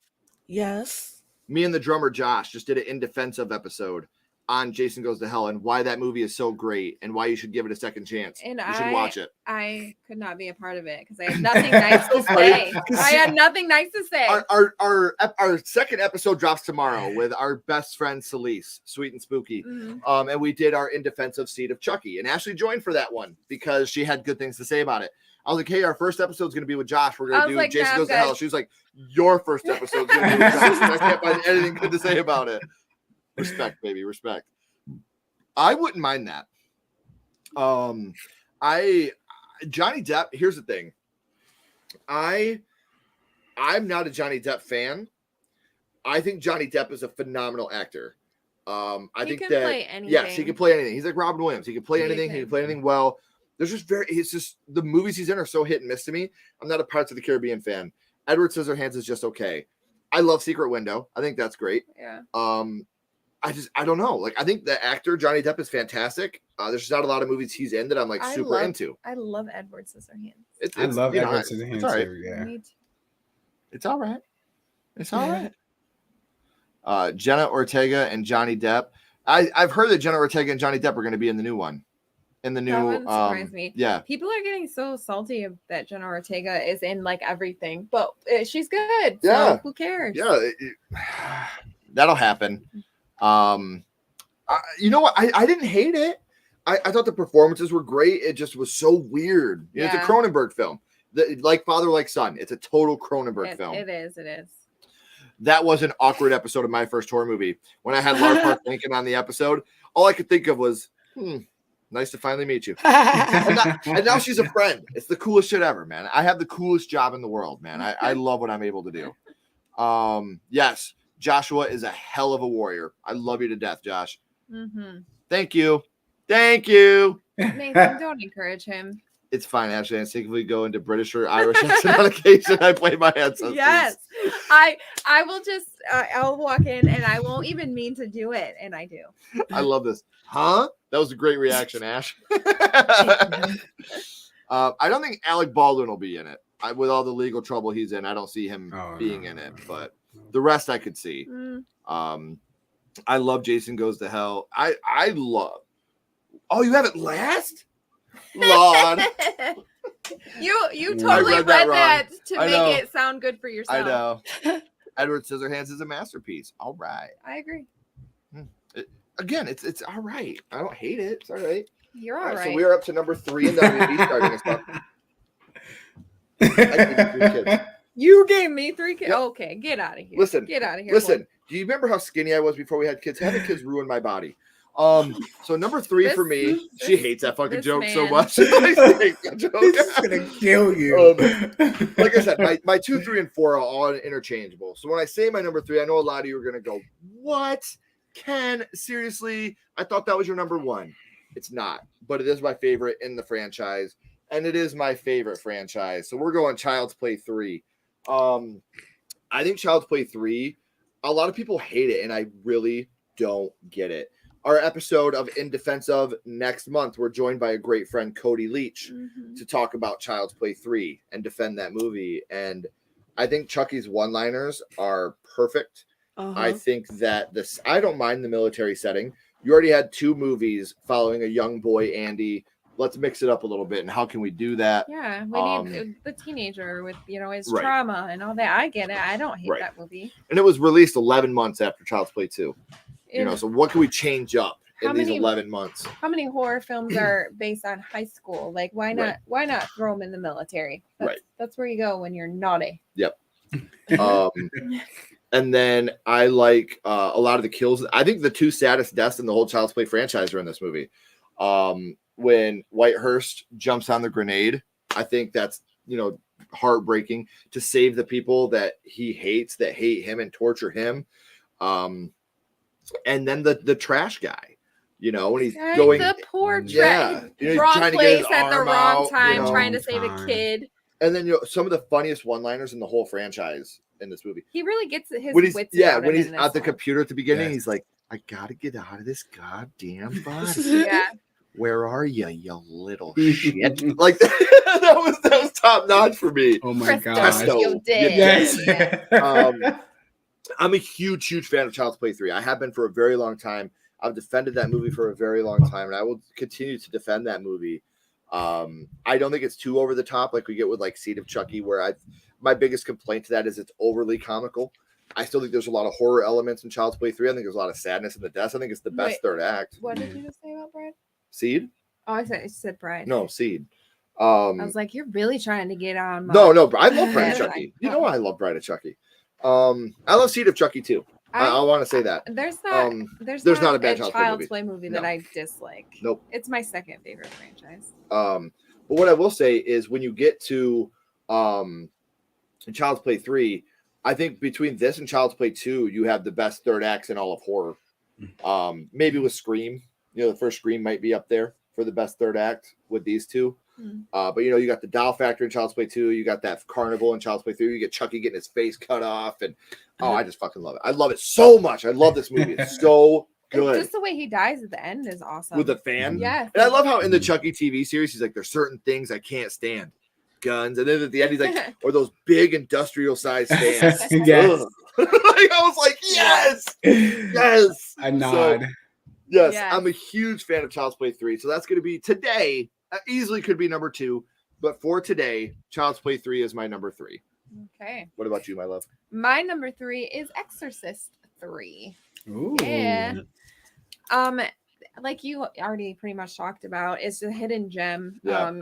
Yes. Me and the drummer Josh just did an in defense of episode on Jason Goes to Hell and why that movie is so great and why you should give it a second chance. And you should watch it. I could not be a part of it because I had nothing nice to say. I had nothing nice to say. Our second episode drops tomorrow with our best friend Celise, Sweet and Spooky. And we did our in defense of Seed of Chucky. And Ashley joined for that one because she had good things to say about it. I was like, hey, our first episode is going to be with Josh. We're going to do like, Jason nah, Goes to Hell. She was like, your first episode is going to be with Josh. I can't find anything good to say about it. Respect, baby, respect. I wouldn't mind that. Johnny Depp, here's the thing. I'm not a Johnny Depp fan. I think Johnny Depp is a phenomenal actor. I think can that play anything. yes, he can play anything. He's like Robin Williams. He can play anything. He can play anything well. It's just the movies he's in are so hit and miss to me. I'm not a Pirates of the Caribbean fan. Edward Scissorhands is just okay. I love Secret Window. I think that's great. Yeah. I don't know. Like, I think the actor Johnny Depp is fantastic. There's just not a lot of movies he's in that I'm like super into. I love Edward Scissorhands. I love Edward Scissorhands. Scissorhands too. Yeah. It's all right. It's all right. Jenna Ortega and Johnny Depp. I've heard that Jenna Ortega and Johnny Depp are going to be in the new one. In the new, that wouldn't surprise me. Yeah. People are getting so salty that Jenna Ortega is in like everything, but she's good. Yeah. So who cares? Yeah. That'll happen. You know what? I didn't hate it. I thought the performances were great. It just was so weird. You know, it's a Cronenberg film. Like Father, Like Son. It's a total Cronenberg film. It is. It is. That was an awkward episode of my first horror movie. When I had Laura Park Lincoln on the episode, all I could think of was, nice to finally meet you. and now she's a friend. It's the coolest shit ever, man. I have the coolest job in the world, man. I love what I'm able to do. Yes, Joshua is a hell of a warrior. I love you to death, Josh. Thank you. Thank you. Nathan, don't encourage him. It's fine, Ashley. I instinctively go into British or Irish accent on occasion. I play my ancestors. Yes. I will just I'll walk in and I won't even mean to do it, and I do. I love this. Huh? That was a great reaction, Ash. I don't think Alec Baldwin will be in it. With all the legal trouble he's in, I don't see him being in it. But the rest I could see. I love Jason Goes to Hell. I love. Oh, you have it last? Lord. You totally read that to make it sound good for yourself. I know. Edward Scissorhands is a masterpiece. All right. I agree. Again, it's all right. I don't hate it. It's all right. You're all right. So we are up to number 3 in WB starting us up. I gave you 3 kids. You gave me 3 kids. Yep. Okay, get out of here. Listen. Get out of here. Listen. Do you remember how skinny I was before we had kids? Having kids ruined my body. So number 3 for me, she hates that fucking joke so much. She hates that joke. It's gonna kill you. Like I said, my 2, 3, and 4 are all interchangeable. So when I say my number 3, I know a lot of you are gonna go, "What, Ken? Seriously? I thought that was your number 1." It's not, but it is my favorite in the franchise, and it is my favorite franchise. So we're going Child's Play 3. I think Child's Play 3, a lot of people hate it, and I really don't get it. Our episode of In Defense of next month, we're joined by a great friend, Cody Leach, to talk about Child's Play 3 and defend that movie. And I think Chucky's one-liners are perfect. I think that I don't mind the military setting. You already had 2 movies following a young boy, Andy. Let's mix it up a little bit. And how can we do that? Yeah, we need the teenager with, his trauma and all that. I get it. I don't hate that movie. And it was released 11 months after Child's Play 2. So what can we change up in these 11 months? How many horror films are based on high school? Like, why not? Why not throw them in the military? That's where you go when you're naughty. Yep. And then I like a lot of the kills. I think the 2 saddest deaths in the whole Child's Play franchise are in this movie. When Whitehurst jumps on the grenade, I think that's, heartbreaking to save the people that he hates, that hate him and torture him. And then the trash guy, when he's going, the poor trash, wrong trying place to get his at the arm wrong out, time, trying to save a kid. And then some of the funniest one-liners in the whole franchise in this movie. He really gets his wits out when he's in at the one. computer at the beginning, he's like, "I gotta get out of this goddamn body." Yeah. Where are you little shit? Like that was top notch for me. Oh my god! Yes. I'm a huge fan of Child's Play 3. I have been for a very long time. I've defended that movie for a very long time, and I will continue to defend that movie. I don't think it's too over the top like we get with like Seed of Chucky, where my biggest complaint to that is it's overly comical. I still think there's a lot of horror elements in Child's Play 3. I think there's a lot of sadness in the deaths. I think it's the best third act. What did you just say about Bride? Seed? Oh, I said Bride. No, Seed. I was like, you're really trying to get on. No, I love Bride of Chucky. You know I love Bride of Chucky. I love Seed of Chucky too. I want to say that. There's not a bad Child's Play movie that I dislike. Nope. It's my second favorite franchise. But what I will say is when you get to Child's Play 3, I think between this and Child's Play 2, you have the best third acts in all of horror. Maybe with Scream. The first Scream might be up there for the best third act with these 2. But you got the doll factory in Child's Play 2. You got that carnival in Child's Play 3. You get Chucky getting his face cut off, and I just fucking love it. I love it so much. I love this movie. It's so good. Just the way he dies at the end is awesome. With the fan, yes. And I love how in the Chucky TV series, he's like, "There's certain things I can't stand, guns," and then at the end, he's like, "Or those big industrial sized fans." Yes. I was like, yes. A nod. So, yes, I'm a huge fan of Child's Play 3. So that's going to be today. Easily could be number 2, but for today, Child's Play 3 is my number 3. Okay. What about you, my love? My number 3 is Exorcist 3. Ooh. Yeah. Like you already pretty much talked about, it's a hidden gem. Yeah.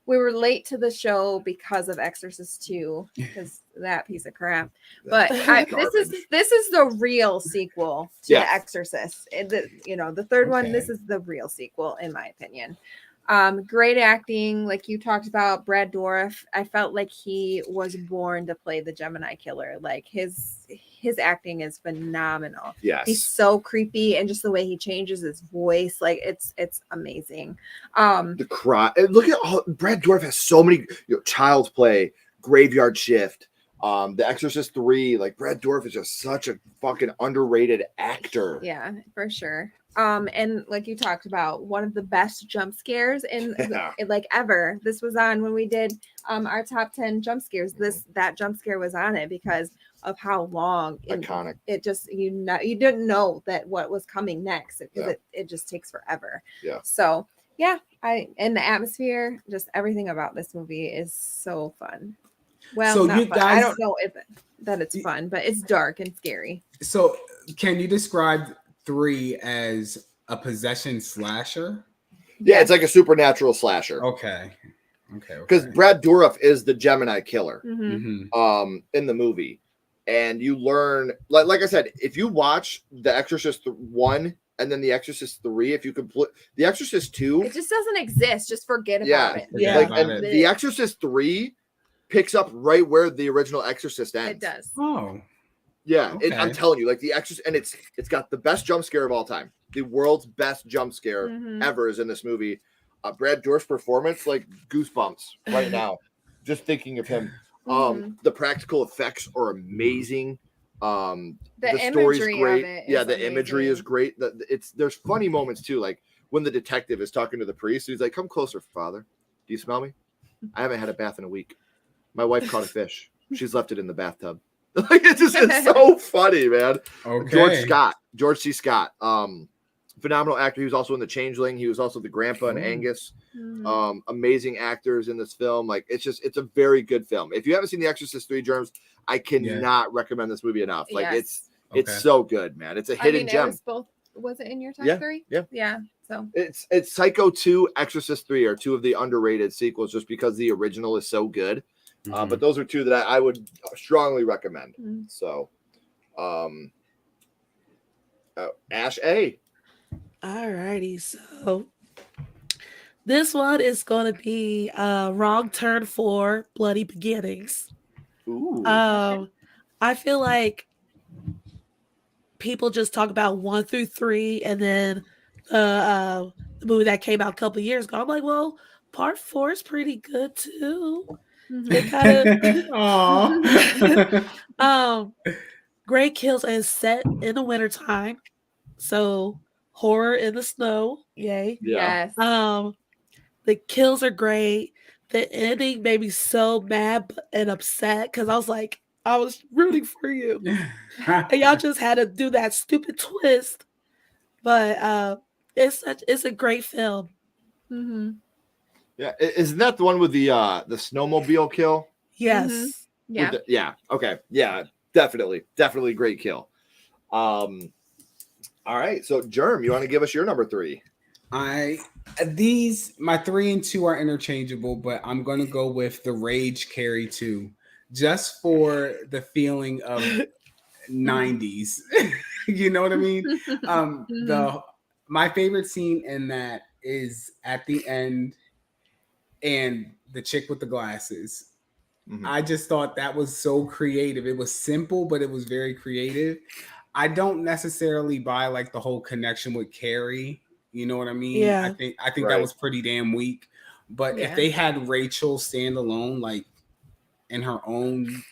We were late to the show because of Exorcist 2, because that piece of crap. But this is the real sequel to The Exorcist. The third one, this is the real sequel, in my opinion. Great acting, like you talked about, Brad Dourif. I felt like he was born to play the Gemini killer. Like his acting is phenomenal. Yes, he's so creepy, and just the way he changes his voice, like it's amazing. The cry. Look at Brad Dourif has so many. Child's Play, Graveyard Shift, The Exorcist 3. Like Brad Dourif is just such a fucking underrated actor. Yeah, for sure. And like you talked about, one of the best jump scares in like ever. This was on when we did our top 10 jump scares. That jump scare was on it because of how long iconic it just you didn't know that what was coming next because it just takes forever. Yeah. So and the atmosphere, just everything about this movie is so fun. Well, so not fun. I don't know if that it's fun, but it's dark and scary. So can you describe 3 as a possession slasher? Yeah, it's like a supernatural slasher. Okay. Because Brad Dourif is the Gemini killer Mm-hmm. in the movie. And you learn, like I said, if you watch The Exorcist 1 and then The Exorcist 3. If you could put The Exorcist 2, It just doesn't exist. Just forget yeah, about it. Yeah. like, about and it. The Exorcist 3 picks up right where the original Exorcist ends. It does. Oh, Yeah, Okay. I'm telling you, like The Exorcist, and it's got the best jump scare of all time. The world's best jump scare Mhm. ever is in this movie. Brad Dourif's performance, like goosebumps right now, just thinking of him. Mhm. The practical effects are amazing. The story's imagery great. of it Yeah, is the imagery is amazing. great. There's funny moments too, like when the detective is talking to the priest. He's like, "Come closer, Father. Do you smell me? I haven't had a bath in a week. My wife caught a fish. She's left it in the bathtub." Like it's so funny, man. okay. George C. Scott, phenomenal actor. He was also in The Changeling. He was also the grandpa in Ooh. Angus. Mhm. Amazing actors in this film. Like it's a very good film. If you haven't seen The Exorcist 3, Germs, I cannot recommend this movie enough. Like Yes. it's Okay. so good, man. It's a hidden It gem. was both. Was it in your top Yeah, 3? yeah. Yeah. So It's Psycho 2, Exorcist 3 are two of the underrated sequels just because the original is so good. Mhm. But those are two that I would strongly recommend. Mhm. So, Ash A. Alrighty, so this one is gonna be Wrong Turn 4, Bloody Beginnings. Ooh. I feel like people just talk about 1 through 3, and then the movie that came out a couple years ago. I'm like, well, part 4 is pretty good too. Mhm. It kind Aw. of great kills and set in the wintertime. So horror in the snow, yay. Yeah. Yes. The kills are great. The ending made me so mad and upset because I was like, I was rooting for you. And y'all just had to do that stupid twist. But it's a great film. Mm-hmm. Yeah. Isn't that the one with the snowmobile kill? Yes. Yeah. Yeah. Okay. Yeah. Definitely great kill. All right. So Germ, you want to give us your number 3? my 3 and 2 are interchangeable, but I'm gonna go with the Rage Carry 2, just for the feeling of 90s. You know what I mean? My favorite scene in that is at the end, and the chick with the glasses. Mhm. I just thought that was so creative. It was simple, but it was very creative. I don't necessarily buy like the whole connection with Carrie. You know what I mean? Yeah. I think Right. that was pretty damn weak. But if Yeah. they had Rachel stand alone, like in her own,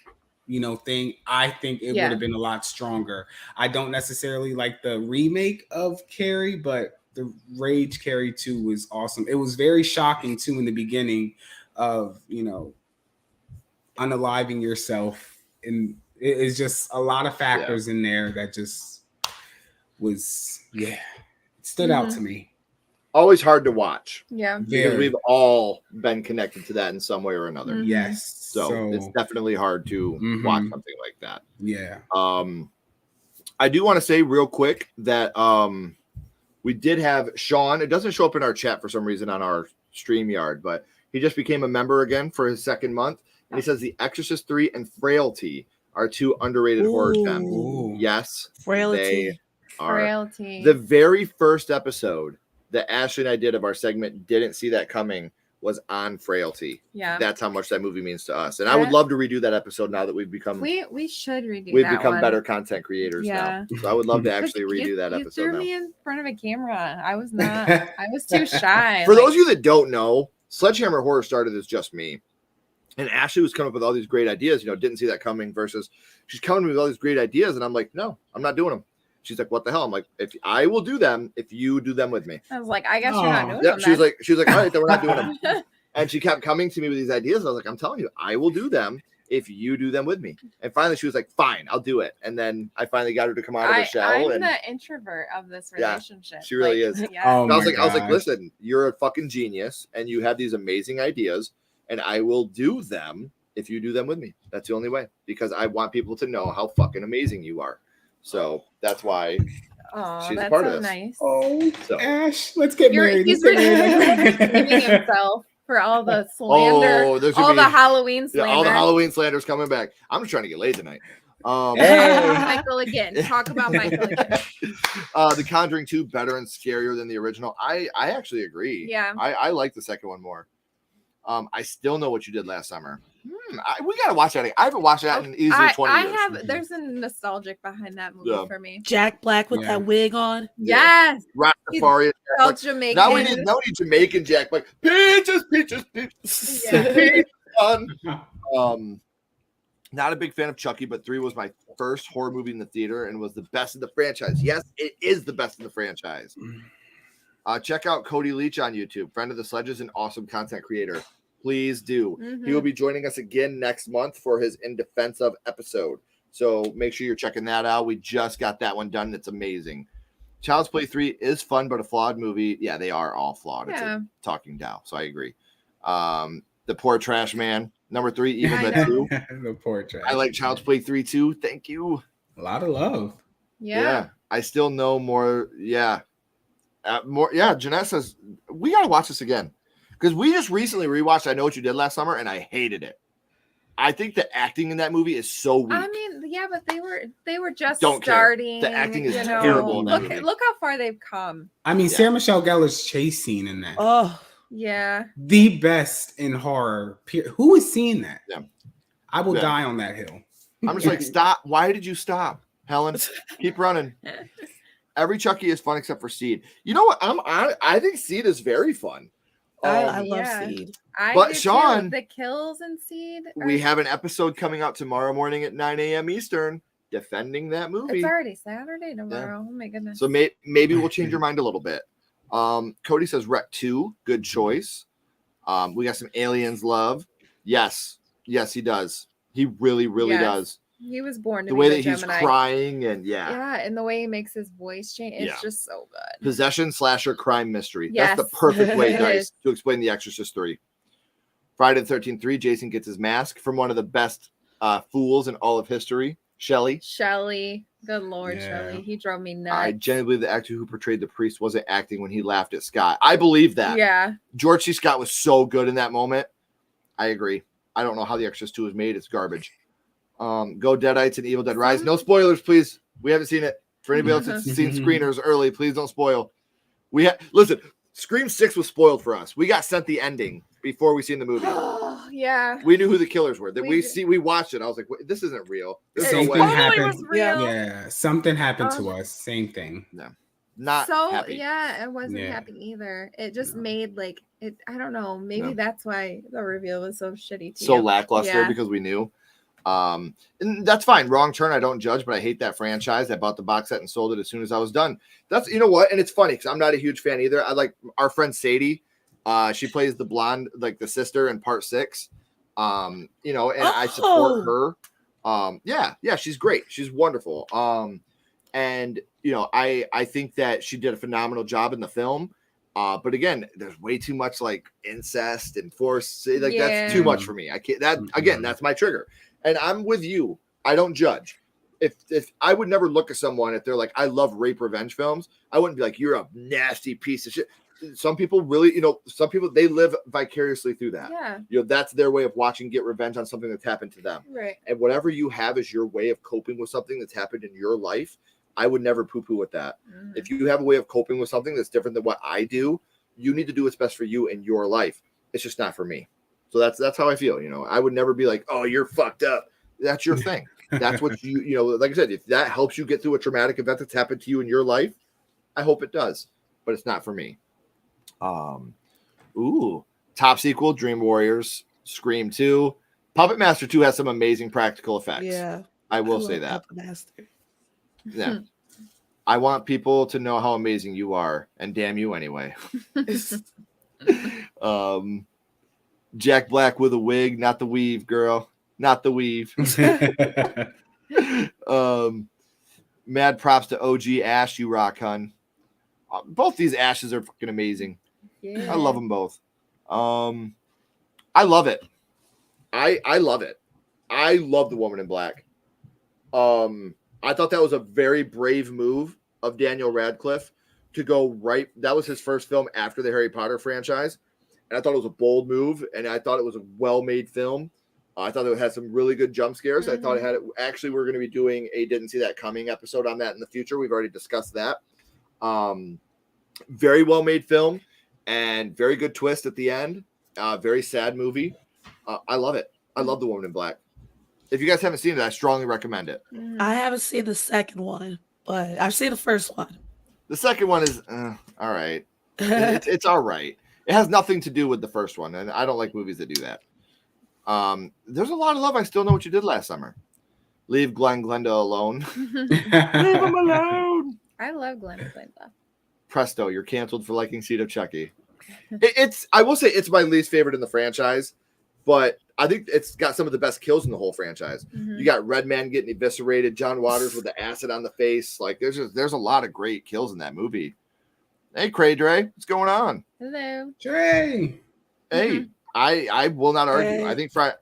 thing, I think it would Yeah. have been a lot stronger. I don't necessarily like the remake of Carrie, but the Rage Carrie 2 was awesome. It was very shocking too in the beginning of, unaliving yourself, and it is just a lot of factors in there that just was it stood out to me. Always hard to watch Yeah. because Very. we've all been connected to that in some way or another. Mhm. Yes. So it's definitely hard to watch something like that. Yeah. I do want to say real quick that we did have Sean. It doesn't show up in our chat for some reason on our StreamYard, but he just became a member again for his second month. And he says The Exorcist 3 and Frailty are two underrated horror gems. Ooh. Yes, Frailty. they are. Frailty. The very first episode that Ashley and I did of our segment, Didn't See That Coming, was on Frailty. Yeah. That's how much that movie means to us. And I would love to redo that episode now that we've become We should redo we've that become one. better content creators Yeah. now. So I would love to But actually redo that you episode threw now. me in front of a camera. I was not. I was too shy. For those of you that don't know, Sledgehammer Horror started as just me. And Ashley was coming up with all these great ideas, Didn't See That Coming versus she's coming to me with all these great ideas. And I'm like, no, I'm not doing them. She's like, what the hell? I'm like, if I will do them, if you do them with me. I was like, I guess you're not doing Yeah, them. she was then. like, all right, then we're not doing them. And she kept coming to me with these ideas. And I was like, I'm telling you, I will do them if you do them with me. And finally, she was like, fine, I'll do it. And then I finally got her to come out of her shell. I'm and the introvert of this relationship. she really is. Yeah. Oh, and I was my like, gosh. listen, you're a fucking genius, and you have these amazing ideas, and I will do them if you do them with me. That's the only way, because I want people to know how fucking amazing you are. So that's why Aw, she's a that's part so of this. nice. Oh, So. Ash, let's get married. He's Let's get married. redeeming himself for all the slander, Oh, there's gonna all the be- Halloween slander. all the Halloween slander's coming back. I'm just trying to get laid tonight. Hey. Michael again. Talk about Michael again. The Conjuring 2 better and scarier than the original. I actually agree. Yeah. I like the second one more. I still Know What You Did Last Summer. We gotta watch that. I haven't watched that in easily 20 years. There's a nostalgic behind that movie for me. Jack Black with that wig on. Yes. Rastafari. Felt Jamaican. Now we need Jamaican Jack Black. Peaches. Yeah. Not a big fan of Chucky, but 3 was my first horror movie in the theater and was the best in the franchise. Yes, it is the best in the franchise. Check out Cody Leach on YouTube, friend of the Sledges and awesome content creator. Please do. He will be joining us again next month for his In Defense Of episode. So make sure you're checking that out. We just got that one done. It's amazing. Child's Play 3 is fun, but a flawed movie. Yeah, they are all flawed. It's a talking Dow, so I agree. The Poor Trash Man. Number 3, Evil Dead 2. The Poor Trash. I like Child's Play 3 too. Thank you. A lot of love. Yeah. I still know more. Yeah. Jeanette says, we got to watch this again. Because we just recently rewatched I Know What You Did Last Summer, and I hated it. I think the acting in that movie is so weak. I mean, yeah, but they were just Don't starting. Care. The acting is terrible. Look how far they've come. I mean, Sarah Michelle Gellar's chase scene in that. Oh, yeah. The best in horror. Who is seeing that? Yeah. I will die on that hill. I'm just like, stop. Why did you stop, Helen? Keep running. Every Chucky is fun except for Seed. You know what? I think Seed is very fun. I love Seed. But Sean, the kills in Seed. We have an episode coming out tomorrow morning at 9 a.m. Eastern defending that movie. It's already Saturday tomorrow. Yeah. Oh my goodness. So maybe we'll change your mind a little bit. Cody says Rec 2, good choice. We got some Aliens love. Yes, he does. He really does. He was born to the be way the that Gemini. He's crying and and the way he makes his voice change, it's just so good. Possession slasher crime mystery. Yes. That's the perfect way, guys, to explain The Exorcist 3. Friday the 13th 3, Jason gets his mask from one of the best fools in all of history, Shelley. Good Lord, Shelley. He drove me nuts. I genuinely believe the actor who portrayed the priest wasn't acting when he laughed at Scott. I believe that. Yeah. George C. Scott was so good in that moment. I agree. I don't know how The Exorcist 2 was made. It's garbage. Go Deadites and Evil Dead Rise. No spoilers, please. We haven't seen it. For anybody else that's seen screeners early, please don't spoil. Listen, Scream 6 was spoiled for us. We got sent the ending before we seen the movie. Yeah. We knew who the killers were. We watched it. I was like, this isn't real. Something happened. Was real. Yeah, something happened to us. Same thing. No. Not so happy. Yeah, it wasn't happy either. It just made it. I don't know. Maybe that's why the reveal was so shitty. So lackluster because we knew. And that's fine. Wrong turn. I don't judge, but I hate that franchise. I bought the box set and sold it as soon as I was done. That's, you know what? And it's funny because I'm not a huge fan either. I like our friend Sadie. She plays the blonde, like the sister in part 6. And I support her. Yeah, she's great. She's wonderful. And I think that she did a phenomenal job in the film. But again, there's way too much like incest and force. That's too much for me. I can't. That's my trigger. And I'm with you. I don't judge. If I would never look at someone if they're like, I love rape revenge films, I wouldn't be like, you're a nasty piece of shit. Some people really, some people, they live vicariously through that. Yeah. That's their way of watching get revenge on something that's happened to them. Right. And whatever you have as your way of coping with something that's happened in your life, I would never poo-poo with that. Mm-hmm. If you have a way of coping with something that's different than what I do, you need to do what's best for you in your life. It's just not for me. So that's how I feel. I would never be like, oh, you're fucked up. That's your thing. That's what like I said, if that helps you get through a traumatic event that's happened to you in your life, I hope it does, but it's not for me. Top sequel, Dream Warriors, Scream 2, Puppet Master 2 has some amazing practical effects. Yeah. I will say that. Puppet Master. Yeah. I want people to know how amazing you are, and damn you anyway. Jack Black with a wig, not the weave, girl. Not the weave. Mad props to OG Ash, you rock, hun. Both these Ashes are fucking amazing. Yeah. I love them both. I love it. I love it. I love The Woman in Black. I thought that was a very brave move of Daniel Radcliffe to go right. That was his first film after the Harry Potter franchise. And I thought it was a bold move. And I thought it was a well-made film. I thought it had some really good jump scares. I thought it had actually we're going to be doing a Didn't See That Coming episode on that in the future. We've already discussed that. Very well made film and very good twist at the end. Very sad movie. I love it. I love The Woman in Black. If you guys haven't seen it, I strongly recommend it. I haven't seen the second one, but I've seen the first one. The second one is all right. It's all right. It has nothing to do with the first one, and I don't like movies that do that. There's a lot of love. I Still Know What You Did Last Summer. Leave Glenda alone. Leave him alone. I love Glenda. Presto, you're canceled for liking Seed of Chucky. I will say it's my least favorite in the franchise, but I think it's got some of the best kills in the whole franchise. You got Redman getting eviscerated, John Waters with the acid on the face. Like there's a lot of great kills in that movie. Hey, Cray Dre, what's going on? Hello, Trey. Hey, I will not argue. Hey. I think Friday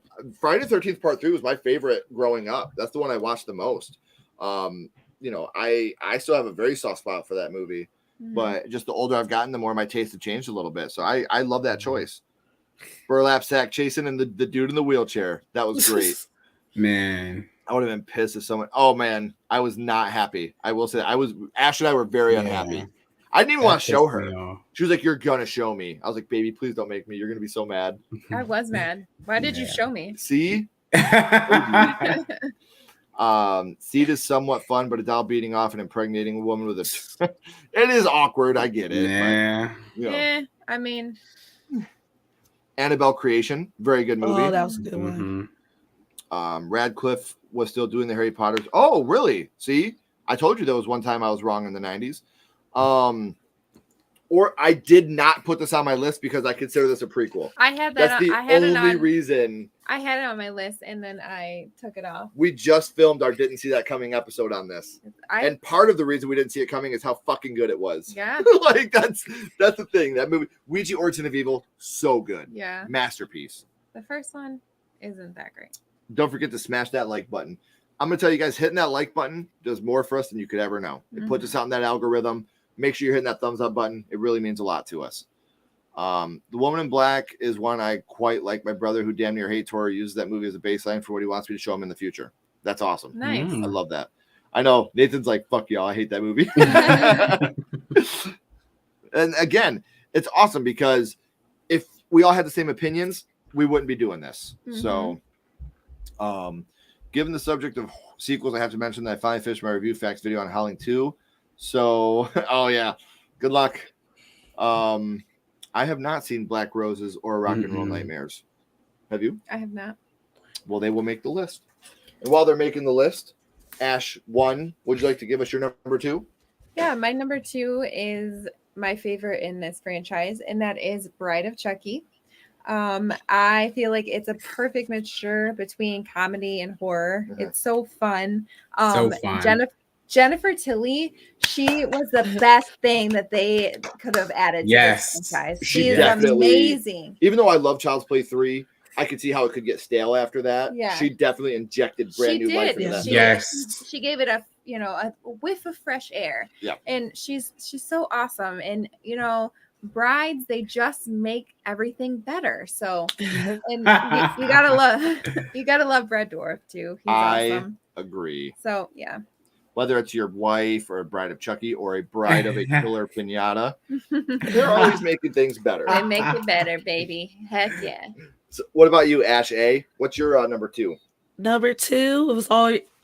the 13th Part 3 was my favorite growing up. That's the one I watched the most. I still have a very soft spot for that movie, but just the older I've gotten, the more my taste have changed a little bit. So I love that choice. Burlap sack chasing and the dude in the wheelchair. That was great. Man. I would have been pissed if someone. Oh man, I was not happy. I will say Ash and I were very unhappy. I didn't even want to show her. She was like, "You're gonna show me." I was like, "Baby, please don't make me. You're gonna be so mad." I was mad. Why did you show me? See, Seed is somewhat fun, but a doll beating off and impregnating a woman with a it is awkward. I get it. Yeah. But, I mean, Annabelle Creation, very good movie. Oh, that was a good one. Radcliffe was still doing the Harry Potters. Oh, really? See, I told you there was one time I was wrong in the 90s. Or I did not put this on my list because I consider this a prequel. I had that. That's the only reason. I had it on my list and then I took it off. We just filmed our Didn't See That Coming episode on this. And part of the reason we didn't see it coming is how fucking good it was. Yeah. Like that's the thing. That movie, Ouija Origin of Evil, so good. Yeah. Masterpiece. The first one isn't that great. Don't forget to smash that like button. I'm going to tell you guys, hitting that like button does more for us than you could ever know. It puts us out in that algorithm. Make sure you're hitting that thumbs up button. It really means a lot to us. The Woman in Black is one I quite like. My brother, who damn near hates horror, uses that movie as a baseline for what he wants me to show him in the future. That's awesome. Nice. I love that. I know Nathan's like, fuck y'all. I hate that movie. And again, it's awesome because if we all had the same opinions, we wouldn't be doing this. So, given the subject of sequels, I have to mention that I finally finished my review facts video on Howling 2. So, oh yeah, good luck. I have not seen Black Roses or Rock and Roll Nightmares. Have you? I have not. Well, they will make the list. And while they're making the list, Ash 1, would you like to give us your number 2? Yeah, my number 2 is my favorite in this franchise, and that is Bride of Chucky. I feel like it's a perfect mixture between comedy and horror. It's so fun. So fun. Jennifer Tilly, she was the best thing that they could have added to this franchise. She is amazing. Even though I love Child's Play 3, I could see how it could get stale after that. Yeah. She definitely injected brand new life into that. Yes. She gave it a whiff of fresh air. Yeah. And she's so awesome. And brides, they just make everything better. So and you gotta love Brad Dourif too. He's awesome. I agree. So yeah. Whether it's your wife or a bride of Chucky or a bride of a killer pinata, they're always making things better. They make it better, baby. Heck yeah. So what about you, Ash A? What's your number 2? Number 2, it was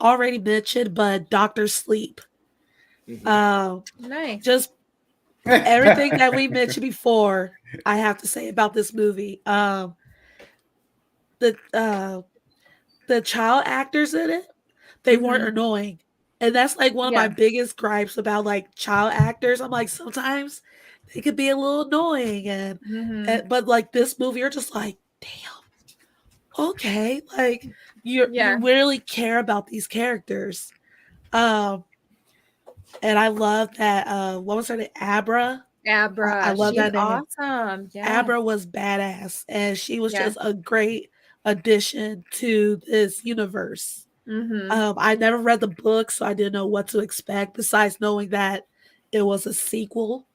already mentioned, but Dr. Sleep. Nice. Just everything that we mentioned before, I have to say about this movie. The child actors in it, they weren't annoying. And that's like one of my biggest gripes about like child actors. I'm like, sometimes they could be a little annoying. And but like this movie, you're just like, damn, okay. Like you really care about these characters. And I love that what was her name? Abra. I love that name. Awesome. Yeah. Abra was badass. And she was just a great addition to this universe. I never read the book, so I didn't know what to expect besides knowing that it was a sequel.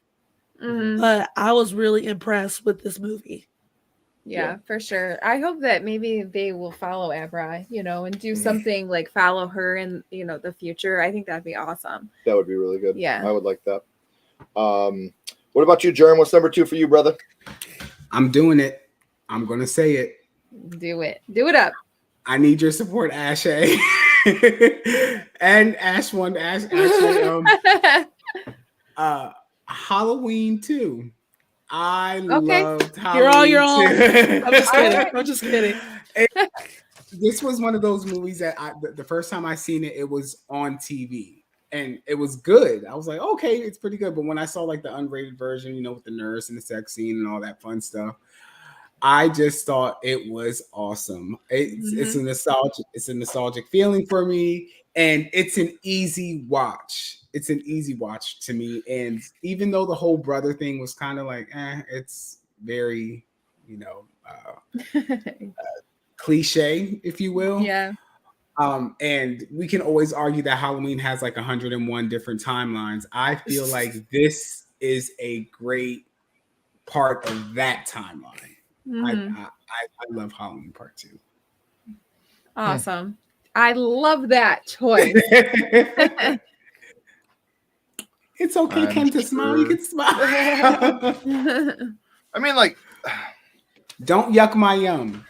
But I was really impressed with this movie. Yeah, for sure. I hope that maybe they will follow Abra, and do something like follow her in, the future. I think that'd be awesome. That would be really good. Yeah. I would like that. What about you, Jerem? What's number 2 for you, brother? I'm doing it. I'm gonna say it. Do it. Do it up. I need your support, Ashay. And Ash one, Ashley. Halloween 2. I loved Halloween. You're all your own. 2. I'm just kidding. I'm just kidding. This was one of those movies that the first time I seen it, it was on TV. And it was good. I was like, okay, it's pretty good. But when I saw like the unrated version, with the nurse and the sex scene and all that fun stuff, I just thought it was awesome. It's a nostalgic feeling for me, and it's an easy watch. It's an easy watch to me. And even though the whole brother thing was kind of like, it's very, cliche, if you will. Yeah. And we can always argue that Halloween has like 101 different timelines. I feel like this is a great part of that timeline. I love Halloween Part 2. Awesome. I love that choice. It's okay, Ken, to smile. You can smile. I mean, like, don't yuck my yum.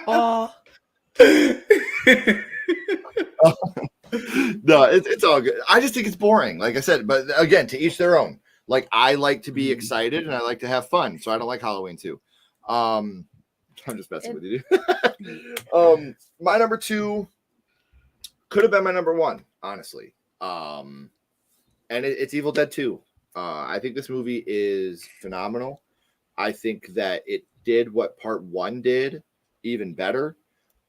Oh. No, it's all good. I just think it's boring, like I said. But again, to each their own. Like, I like to be excited and I like to have fun, so I don't like Halloween 2. I'm just messing with you, dude. My number 2 could have been my number 1, honestly. And it's Evil Dead 2. I think this movie is phenomenal. I think that it did what Part 1 did, even better.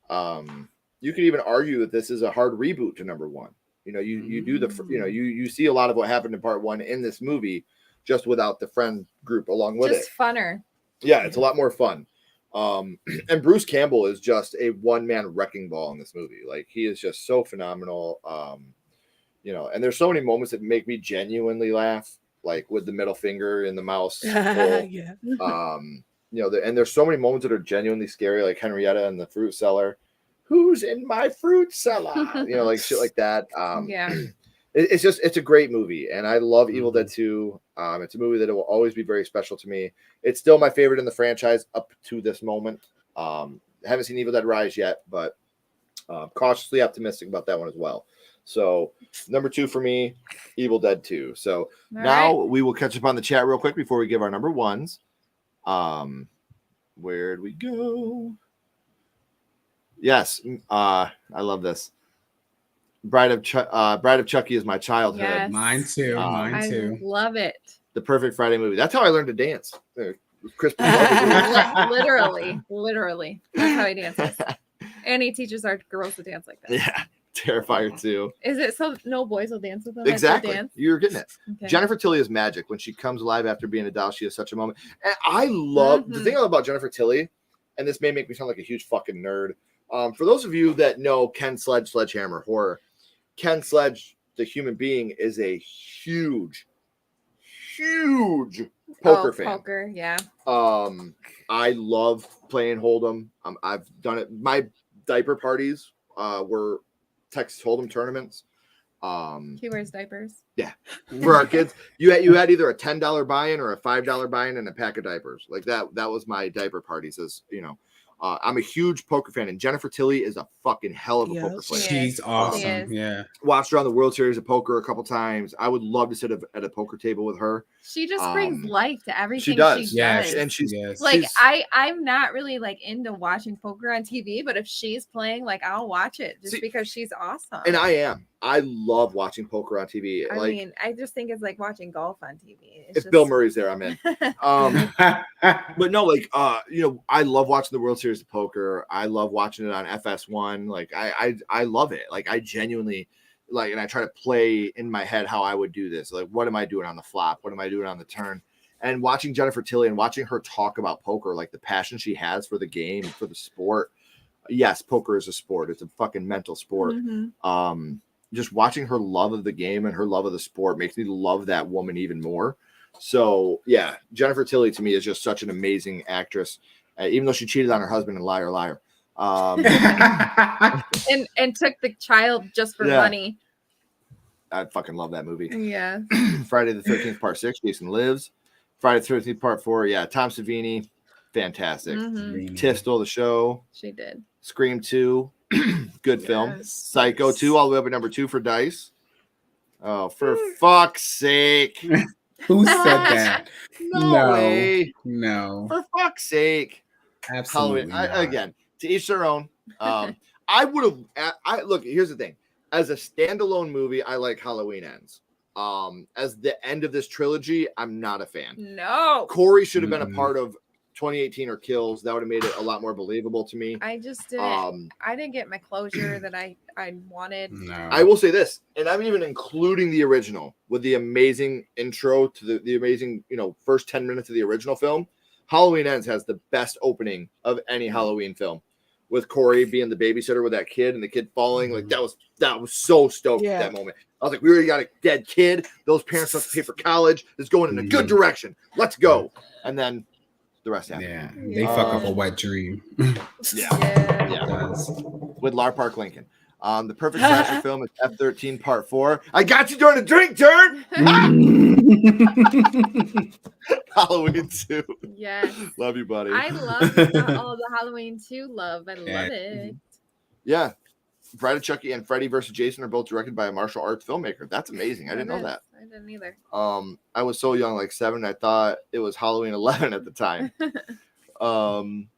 You could even argue that this is a hard reboot to number 1. You do you see a lot of what happened in Part 1 in this movie, just without the friend group along with it. Just funner. Yeah, it's a lot more fun. And Bruce Campbell is just a one-man wrecking ball in this movie. Like, he is just so phenomenal. And there's so many moments that make me genuinely laugh, like with the middle finger in the mouse. Yeah. And there's so many moments that are genuinely scary, like Henrietta in the fruit cellar. Who's in my fruit cellar? Like shit like that. Yeah. It's a great movie, and I love Evil Dead 2. It's a movie that will always be very special to me. It's still my favorite in the franchise up to this moment. Haven't seen Evil Dead Rise yet, but cautiously optimistic about that one as well. So number 2 for me, Evil Dead 2. So now we will catch up on the chat real quick before we give our number 1s. Where'd we go? Yes, I love this. Bride of Chucky is my childhood. Yes. Mine too. Mine too. I love it. The perfect Friday movie. That's how I learned to dance. Crispy. Literally. That's how he dances. And he teaches our girls to dance like that. Yeah. Terrifier 2. Is it so no boys will dance with him? Exactly. Dance? You're getting it. Okay. Jennifer Tilly is magic. When she comes alive after being a doll, she has such a moment. And I love the thing about Jennifer Tilly, and this may make me sound like a huge fucking nerd. For those of you that know Ken Sledgehammer horror, Ken Sledge, the human being, is a huge poker fan. Poker, yeah. I love playing Hold'em. I've done it. My diaper parties were Texas Hold'em tournaments. He wears diapers. Yeah, for our kids, you had either a $10 buy-in or a $5 buy-in and a pack of diapers. Like that was my diaper parties. As you know, I'm a huge poker fan, and Jennifer Tilly is a fucking hell of a poker player. She's awesome. Yeah, watched her on the World Series of Poker a couple times. I would love to sit at a poker table with her. She just brings life to everything she does. Yes, and she's like I'm not really like into watching poker on TV, but if she's playing, like I'll watch it just because she's awesome. And I love watching poker on TV. I mean, I just think it's like watching golf on TV. If Bill Murray's there, I'm in. But no, like I love watching the World Series of Poker. I love watching it on FS1. Like I love it. Like I genuinely like, and I try to play in my head how I would do this. Like, what am I doing on the flop? What am I doing on the turn? And watching Jennifer Tilly and watching her talk about poker, like the passion she has for the game, for the sport. Yes, poker is a sport. It's a fucking mental sport. Just watching her love of the game and her love of the sport makes me love that woman even more. So yeah, Jennifer Tilly to me is just such an amazing actress, even though she cheated on her husband and liar. And took the child just for Yeah. money. I fucking love that movie. Yeah. Friday the 13th Part 6, Jason Lives. Friday the 13th Part 4, yeah, Tom Savini, fantastic. Tiff stole the show. She did. Scream 2, good film. Psycho 2, all the way up at number 2 for Dice. Oh, for fuck's sake. Who said that? No way. No. For fuck's sake. Absolutely. Again, to each their own. I would have. Look. Here's the thing. As a standalone movie, I like Halloween Ends. As the end of this trilogy, I'm not a fan. No. Corey should have been a part of 2018 or Kills. That would have made it a lot more believable to me. I just didn't. I didn't get my closure that I wanted. No. I will say this, and I'm even including the original with the amazing intro to the amazing, first 10 minutes of the original film. Halloween Ends has the best opening of any Halloween film, with Corey being the babysitter with that kid and the kid falling. Like that was so stoked at that moment. I was like, we already got a dead kid. Those parents have to pay for college. It's going in a good direction. Let's go. And then the rest happened. Yeah, they fuck up a wet dream. Yeah. With Lar Park Lincoln. The perfect slasher film is F-13 Part 4. I got you during a drink turn. Halloween 2. Yes. Love you, buddy. I love all the Halloween 2 love. I love it. Yeah. Bride of Chucky and Freddy vs. Jason are both directed by a martial arts filmation. That's amazing. I didn't know that. I didn't either. I was so young, like 7. I thought it was Halloween 11 at the time. On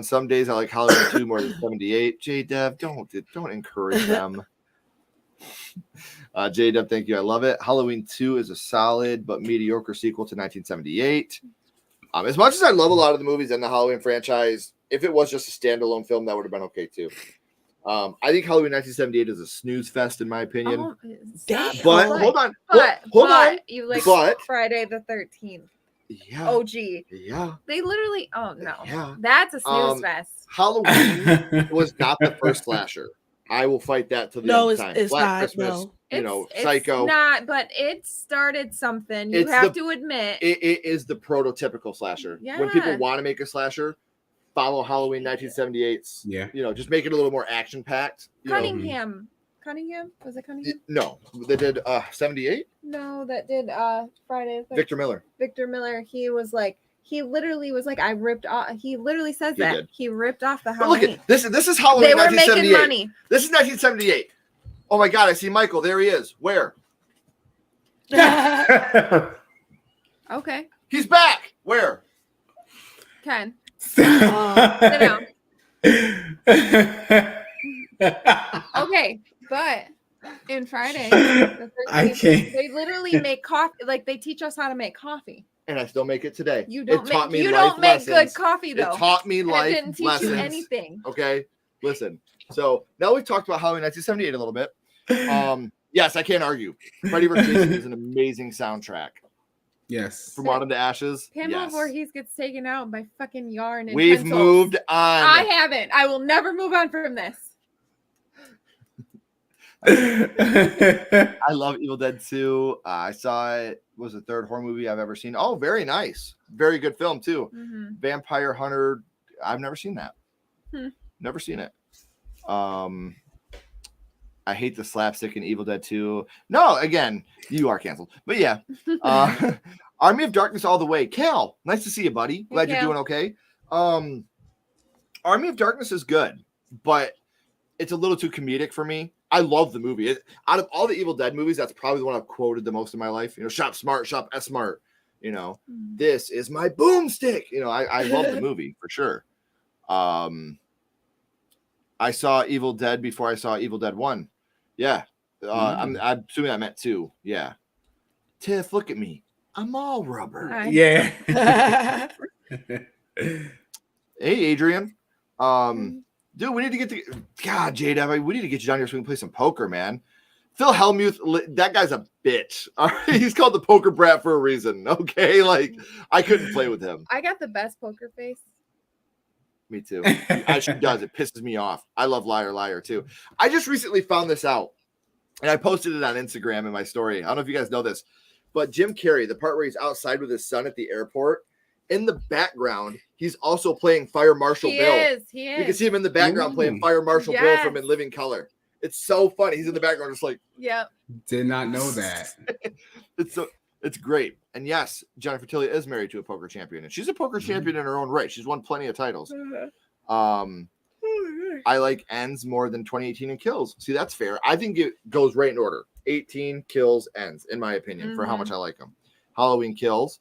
some days, I like Halloween 2 more than 78. J-Dev, don't encourage them. J-Dev, thank you. I love it. Halloween 2 is a solid but mediocre sequel to 1978. As much as I love a lot of the movies in the Halloween franchise, if it was just a standalone film, that would have been okay too. I think Halloween 1978 is a snooze fest, in my opinion. But hold on. You like Friday the 13th. Yeah. OG. Yeah. They literally. Oh no. Yeah. That's a snooze fest. Halloween was not the first slasher. I will fight that till the end of time. It's Black not. Christmas, No. Psycho. It's not, but it started something. You have to admit. It is the prototypical slasher. Yeah. When people want to make a slasher, follow Halloween 1978's. Yeah. Just make it a little more action packed. Cunningham. Was it Cunningham? No, they did 78. No, that did Friday. Victor Miller. Victor Miller. He literally was like, I ripped off. He literally says that did. he ripped off the But Halloween. look at this. This is Halloween. They were 1978. making money. This is 1978. Oh my God! I see Michael. There he is. Where? Okay. He's back. Where? Ken. Sit down. Okay, but in Friday, the 13th, I can't. they literally make coffee. Like they teach us how to make coffee. And I still make it today. You don't it taught make. me You life don't make lessons. good coffee though. It taught me life It didn't teach lessons. you anything. Okay, listen. So now we've talked about Halloween 1978 a little bit. Yes, I can't argue. Freddy vs. Jason is an amazing soundtrack. Yes. From Autumn to Ashes. Pamela Yes. Voorhees gets taken out by fucking yarn and We've pencils. moved on. I haven't. I will never move on from this. I love Evil Dead 2. I saw it. It was the third horror movie I've ever seen. Oh, very nice. Very good film, too. Mm-hmm. Vampire Hunter. I've never seen that. Hmm. Never seen it. I hate the slapstick in Evil Dead 2. No, again, you are canceled. But yeah. Army of Darkness all the way. Cal, nice to see you, buddy. Glad you're doing okay. Army of Darkness is good, but it's a little too comedic for me. I love the movie. Out of all the Evil Dead movies, that's probably the one I've quoted the most in my life. Shop smart, shop S smart. This is my boomstick. I love the movie for sure. I saw Evil Dead before I saw Evil Dead 1. Yeah. I'm assuming I meant 2. Yeah. Tiff, look at me. I'm all rubber. Hi. Yeah. Hey, Adrian. Dude, we need to get to God, Jade. We need to get you down here so we can play some poker, man. Phil Hellmuth, that guy's a bitch. All right? He's called the poker brat for a reason. Okay, I couldn't play with him. I got the best poker face. Me too. She does. It pisses me off. I love Liar Liar too. I just recently found this out, and I posted it on Instagram in my story. I don't know if you guys know this. But Jim Carrey, the part where he's outside with his son at the airport, in the background, he's also playing Fire Marshal Bill. He You can is. see him in the background playing Fire Marshal Bill from In Living Color. It's so funny. He's in the background just like. Yep. Did not know that. It's great. And yes, Jennifer Tilly is married to a poker champion, and she's a poker champion in her own right. She's won plenty of titles. I like Ends more than 2018 and Kills. See, that's fair. I think it goes right in order. 18, Kills, Ends, in my opinion, for how much I like them. Halloween Kills.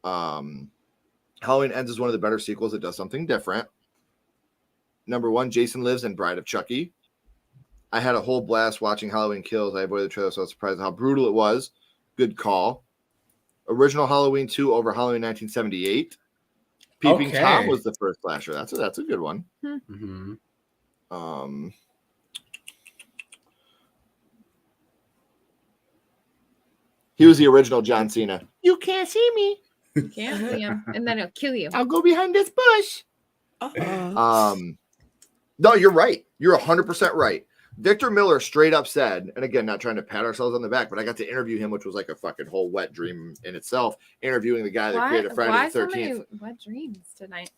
Halloween Ends is one of the better sequels. It does something different. Number 1, Jason Lives and Bride of Chucky. I had a whole blast watching Halloween Kills. I avoided the trailer, so I was surprised at how brutal it was. Good call. Original Halloween 2 over Halloween 1978. Peeping Tom was the first slasher. That's a good one. Mm-hmm. He was the original John Cena. You can't see me. You can't see him, and then he'll kill you. I'll go behind this bush. No, you're right. You're 100% right. Victor Miller straight up said, and again, not trying to pat ourselves on the back, but I got to interview him, which was like a fucking whole wet dream in itself. Interviewing the guy that created Friday the 13th. Wet dreams tonight?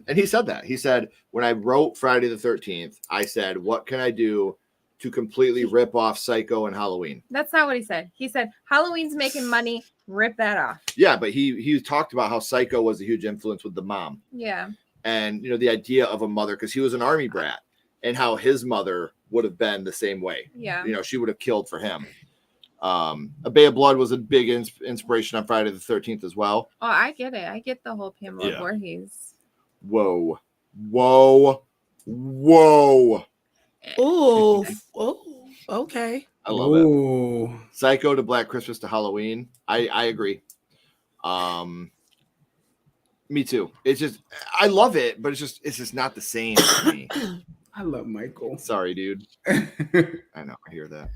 And he said that. He said, when I wrote Friday the 13th, I said, what can I do to completely rip off Psycho and Halloween? That's not what he said. He said, Halloween's making money. Rip that off. Yeah, but he talked about how Psycho was a huge influence with the mom. Yeah. And, the idea of a mother, because he was an army brat, and how his mother would have been the same way. Yeah. She would have killed for him. A Bay of Blood was a big inspiration on Friday the 13th as well. Oh, I get it. I get the whole Pamela Voorhees. Whoa. Oh, okay. I love it. Psycho to Black Christmas to Halloween. I agree. Me too. It's just, I love it, but it's just not the same to me. I love Michael. Sorry, dude. I know. I hear that.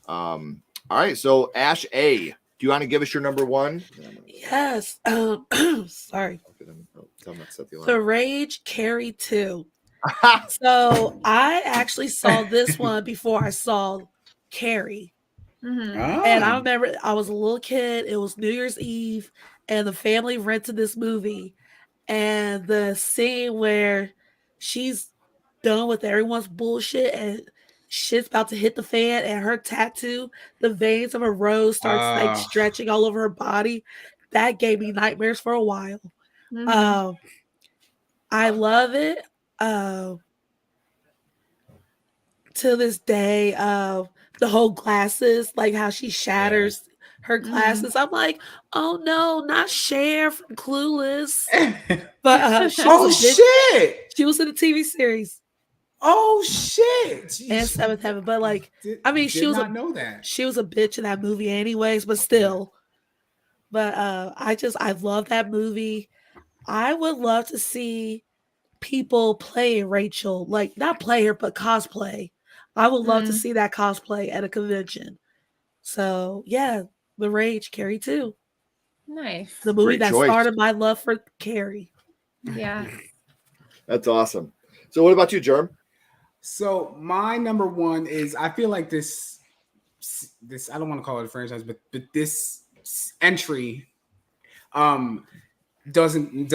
All right. So Ash A, do you want to give us your number 1? Yes. Sorry. The Rage Carrie 2. So I actually saw this one before I saw Carrie. Mm-hmm. And I remember I was a little kid. It was New Year's Eve, and the family rented this movie. And the scene where she's done with everyone's bullshit and shit's about to hit the fan, and her tattoo, the veins of her rose starts like stretching all over her body. That gave me nightmares for a while. Mm-hmm. I love it. To this day, the whole glasses, like how she shatters her glasses. I'm like, oh no, not Cher from Clueless. But she was in a TV series. Oh shit! Jeez. And Seventh Heaven. But like, she was she was a bitch in that movie anyways, but still. But I love that movie. I would love to see people play Rachel, like not play her, but cosplay. I would love to see that cosplay at a convention. So yeah, The Rage, Carrie 2. Nice. The movie that started my love for Carrie. Yeah. That's awesome. So what about you, Jerm? So my number 1 is, I feel like this I don't want to call it a franchise, but this entry does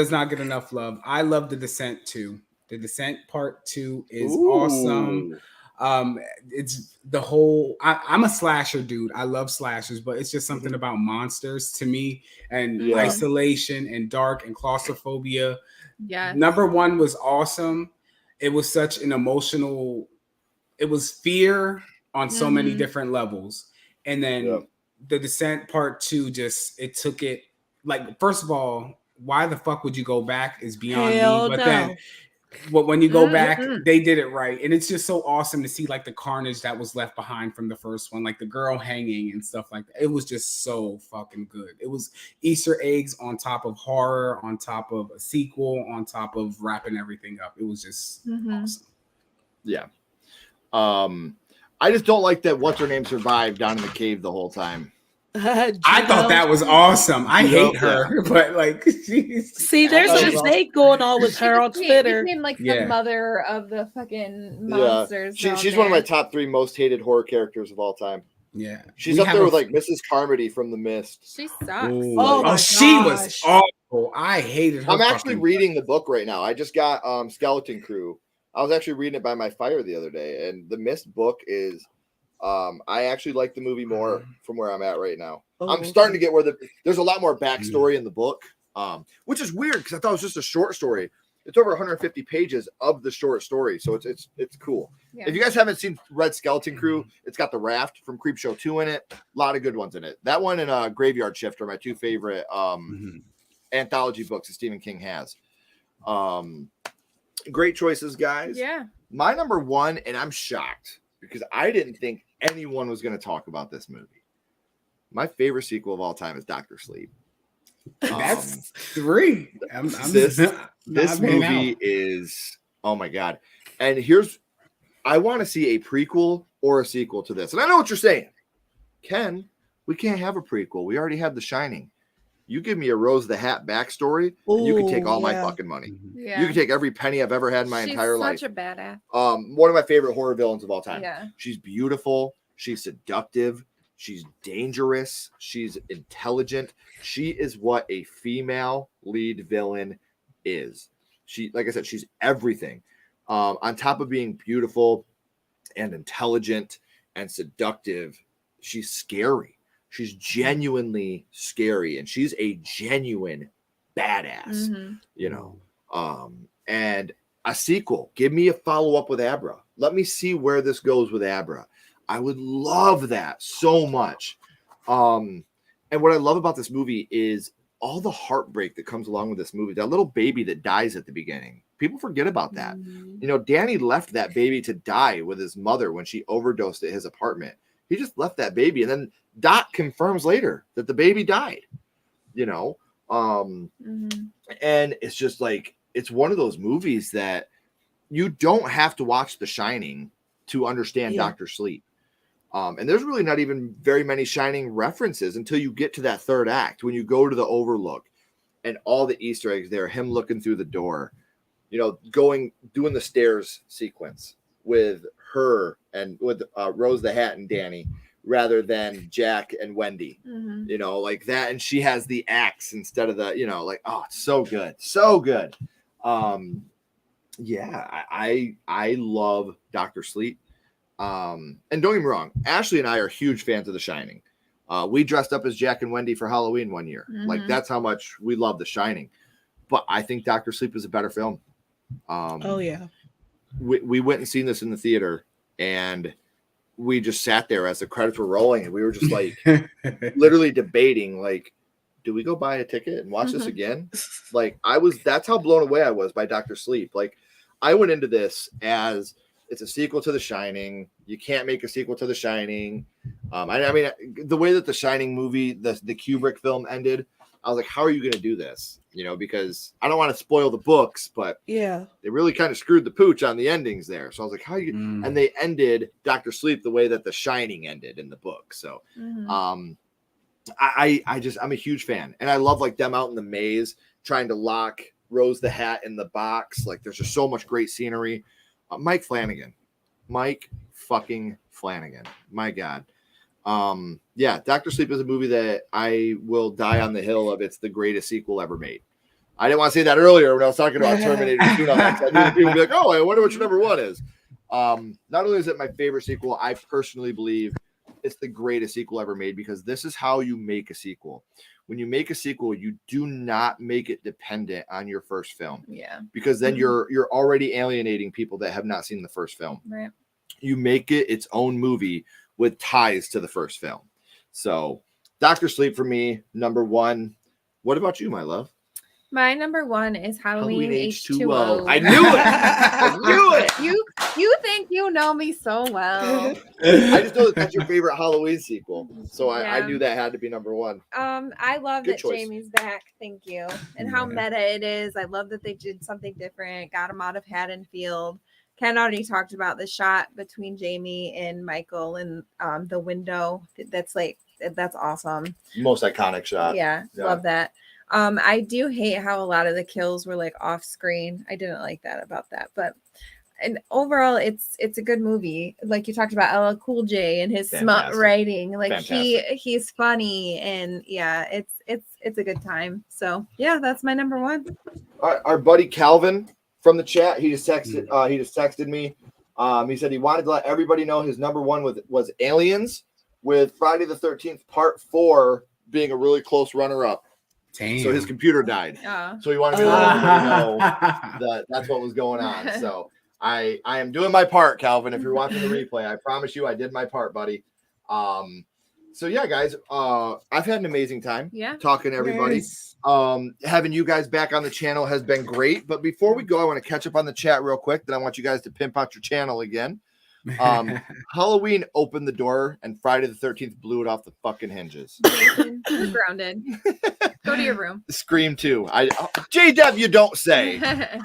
not get enough love. I love The Descent 2. The Descent Part 2 is awesome. It's the whole, I'm a slasher dude. I love slashers, but it's just something about monsters to me, and isolation and dark and claustrophobia. Yeah. Number 1 was awesome. It was such an emotional, it was fear on so many different levels. And then The Descent Part 2, it took it, like, first of all, why the fuck would you go back is beyond me. But then when you go back, they did it right. And it's just so awesome to see like the carnage that was left behind from the first one, like the girl hanging and stuff like that. It was just so fucking good. It was Easter eggs on top of horror, on top of a sequel, on top of wrapping everything up. It was just awesome. Yeah. I just don't like that what's her name survived down in the cave the whole time. I thought that was awesome. I hate her, but like, she's See, there's a mistake going on with her on Twitter. Became like Yeah. the mother of the fucking monsters. She's one of my top 3 most hated horror characters of all time. Yeah, She's up there with like Mrs. Carmody from The Mist. She sucks. Ooh. Oh my she was gosh. awful. I hated her. I'm actually fucking reading the book right now. I just got Skeleton Crew. I was actually reading it by my fire the other day, and the Mist book is I actually like the movie more from where I'm at right now. I'm starting to get where there's a lot more backstory in the book, which is weird because I thought it was just a short story. It's over 150 pages of the short story, so it's cool. Yeah. If you guys haven't seen Red Skeleton Crew, it's got The Raft from Creepshow 2 in it. A lot of good ones in it. That one and Graveyard Shift are my 2 favorite anthology books that Stephen King has. Great choices, guys. Yeah. My number 1, and I'm shocked because I didn't think anyone was going to talk about this movie. My favorite sequel of all time is Dr. Sleep. That's 3. This movie is, oh my God. And I want to see a prequel or a sequel to this. And I know what you're saying. Ken, we can't have a prequel. We already had The Shining. You give me a Rose the Hat backstory, and you can take all my fucking money. Yeah. You can take every penny I've ever had in my entire life. She's such a badass. One of my favorite horror villains of all time. Yeah. She's beautiful. She's seductive. She's dangerous. She's intelligent. She is what a female lead villain is. She, like I said, she's everything. On top of being beautiful and intelligent and seductive, she's scary. She's genuinely scary, and she's a genuine badass, you know. And a sequel. Give me a follow-up with Abra. Let me see where this goes with Abra. I would love that so much. And what I love about this movie is all the heartbreak that comes along with this movie. That little baby that dies at the beginning. People forget about that. You know, Danny left that baby to die with his mother when she overdosed at his apartment. He just left that baby. And then Doc confirms later that the baby died, you know? And it's just like, it's one of those movies that you don't have to watch The Shining to understand Dr. Sleep. And there's really not even very many Shining references until you get to that third act, when you go to the Overlook and all the Easter eggs there, him looking through the door, you know, doing the stairs sequence with her and with Rose the Hat and Danny rather than Jack and Wendy, you know, like that. And she has the axe instead of the, you know, like, oh, it's so good. So good. Yeah, I love Dr. Sleep. And don't get me wrong, Ashley and I are huge fans of The Shining. We dressed up as Jack and Wendy for Halloween one year. Like, that's how much we love The Shining. But I think Dr. Sleep is a better film. We went and seen this in the theater, and we just sat there as the credits were rolling, and we were just like literally debating, like, do we go buy a ticket and watch this again? Like, that's how blown away I was by Dr. Sleep. Like, I went into this as it's a sequel to The Shining. You can't make a sequel to The Shining. I mean, the way that The Shining movie, the Kubrick film ended, I was like, how are you going to do this? You know, because I don't want to spoil the books, but they really kind of screwed the pooch on the endings there. So I was like, how you? And they ended Dr. Sleep the way that The Shining ended in the book. So, I'm a huge fan, and I love like them out in the maze trying to lock Rose the Hat in the box. Like, there's just so much great scenery. Mike fucking Flanagan. My God. Yeah, Dr. Sleep is a movie that I will die on the hill of. It's the greatest sequel ever made. I didn't want to say that earlier when I was talking about Terminator 2. I knew that people would be like, oh, I wonder what your number 1 is. Not only is it my favorite sequel, I personally believe it's the greatest sequel ever made, because this is how you make a sequel. When you make a sequel, you do not make it dependent on your first film. Yeah. Because then you're already alienating people that have not seen the first film. Right. You make it its own movie with ties to the first film. So Dr. Sleep for me, number 1. What about you, my love? My number 1 is Halloween H2O. I knew it. I knew it. You think you know me so well. I just know that's your favorite Halloween sequel. So I knew that had to be number 1. I love Good that choice. Jamie's back. Thank you. And how meta it is. I love that they did something different. Got him out of Haddonfield. Ken already talked about the shot between Jamie and Michael and the window. That's like, that's awesome. Most iconic shot. Yeah, love that. I do hate how a lot of the kills were like off screen. I didn't like that about that, but and overall it's a good movie. Like you talked about LL Cool J and his smut writing. Like he's funny, and yeah, it's a good time. So yeah, that's my number one. Our buddy Calvin from the chat, he just texted me. He said he wanted to let everybody know his number one was Aliens, with Friday the 13th Part 4 being a really close runner-up. Damn. So his computer died. So he wanted me to let everybody know that that's what was going on. So I am doing my part, Calvin. If you're watching the replay, I promise you I did my part, buddy. So yeah, guys, I've had an amazing time talking to everybody. Yes. Having you guys back on the channel has been great. But before we go, I want to catch up on the chat real quick. Then I want you guys to pimp out your channel again. Halloween opened the door and Friday the 13th blew it off the fucking hinges. You're grounded. Go to your room. Scream 2. J-Deb, you don't say. I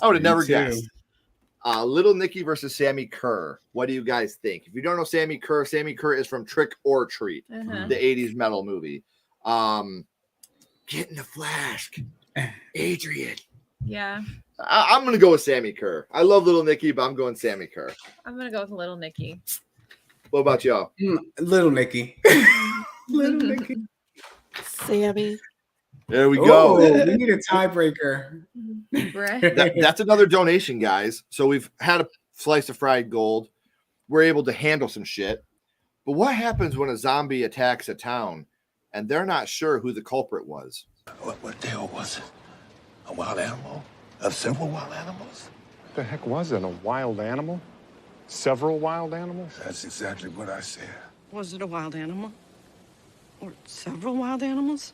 would have never guessed. Little Nicky versus Sammy Kerr. What do you guys think? If you don't know Sammy Kerr is from Trick or Treat, the 80s metal movie. Get in the flask. Adrian. Yeah. I'm going to go with Sammy Kerr. I love Little Nicky, but I'm going Sammy Kerr. I'm going to go with Little Nicky. What about y'all? Little Nicky. Little Nicky. Sammy. There we go. We need a tiebreaker. That's another donation, guys. So we've had a slice of fried gold. We're able to handle some shit. But what happens when a zombie attacks a town and they're not sure who the culprit was? What the hell was it? A wild animal? Of several wild animals? The heck was it? A wild animal? Several wild animals? That's exactly what I said. Was it a wild animal? Or several wild animals?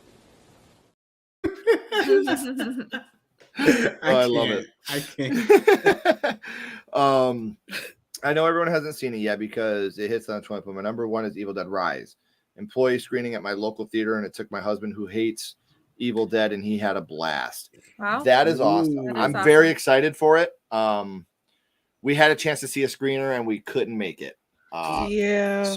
I love it. I can't. I know everyone hasn't seen it yet because it hits on the 20th, but my number one is Evil Dead Rise. Employee screening at my local theater, and it took my husband who hates Evil Dead, and he had a blast. Wow. That is awesome. I'm very excited for it. We had a chance to see a screener, and we couldn't make it. Yeah.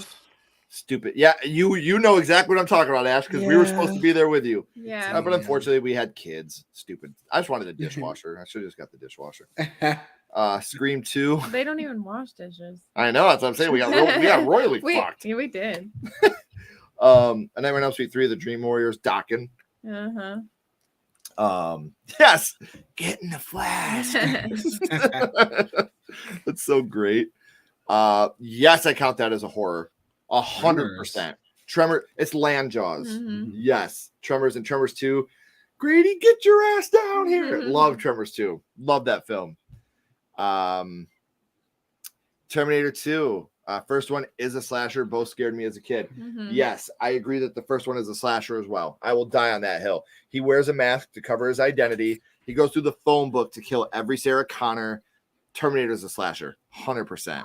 Stupid. Yeah, you know exactly what I'm talking about, Ash, because we were supposed to be there with you. Yeah. But unfortunately, we had kids. Stupid. I just wanted a dishwasher. I should have just got the dishwasher. Scream 2. They don't even wash dishes. I know. That's what I'm saying. We got royally fucked. Yeah, we did. And then Nightmare on Elm Street 3, The Dream Warriors, Dokken. Yes. Get in the flash. That's so great. Yes, I count that as a horror. 100%. Tremor. It's Land Jaws. Yes. Tremors and Tremors 2. Grady, get your ass down here. Love Tremors 2. Love that film. Terminator 2. First one is a slasher. Both scared me as a kid. Yes, I agree that the first one is a slasher as well. I will die on that hill. He wears a mask to cover his identity. He goes through the phone book to kill every Sarah Connor. Terminator is a slasher. 100%.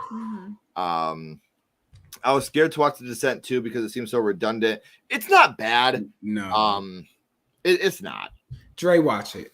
I was scared to watch The Descent 2 because it seems so redundant. It's not bad. No. It's not. Dre, watch it.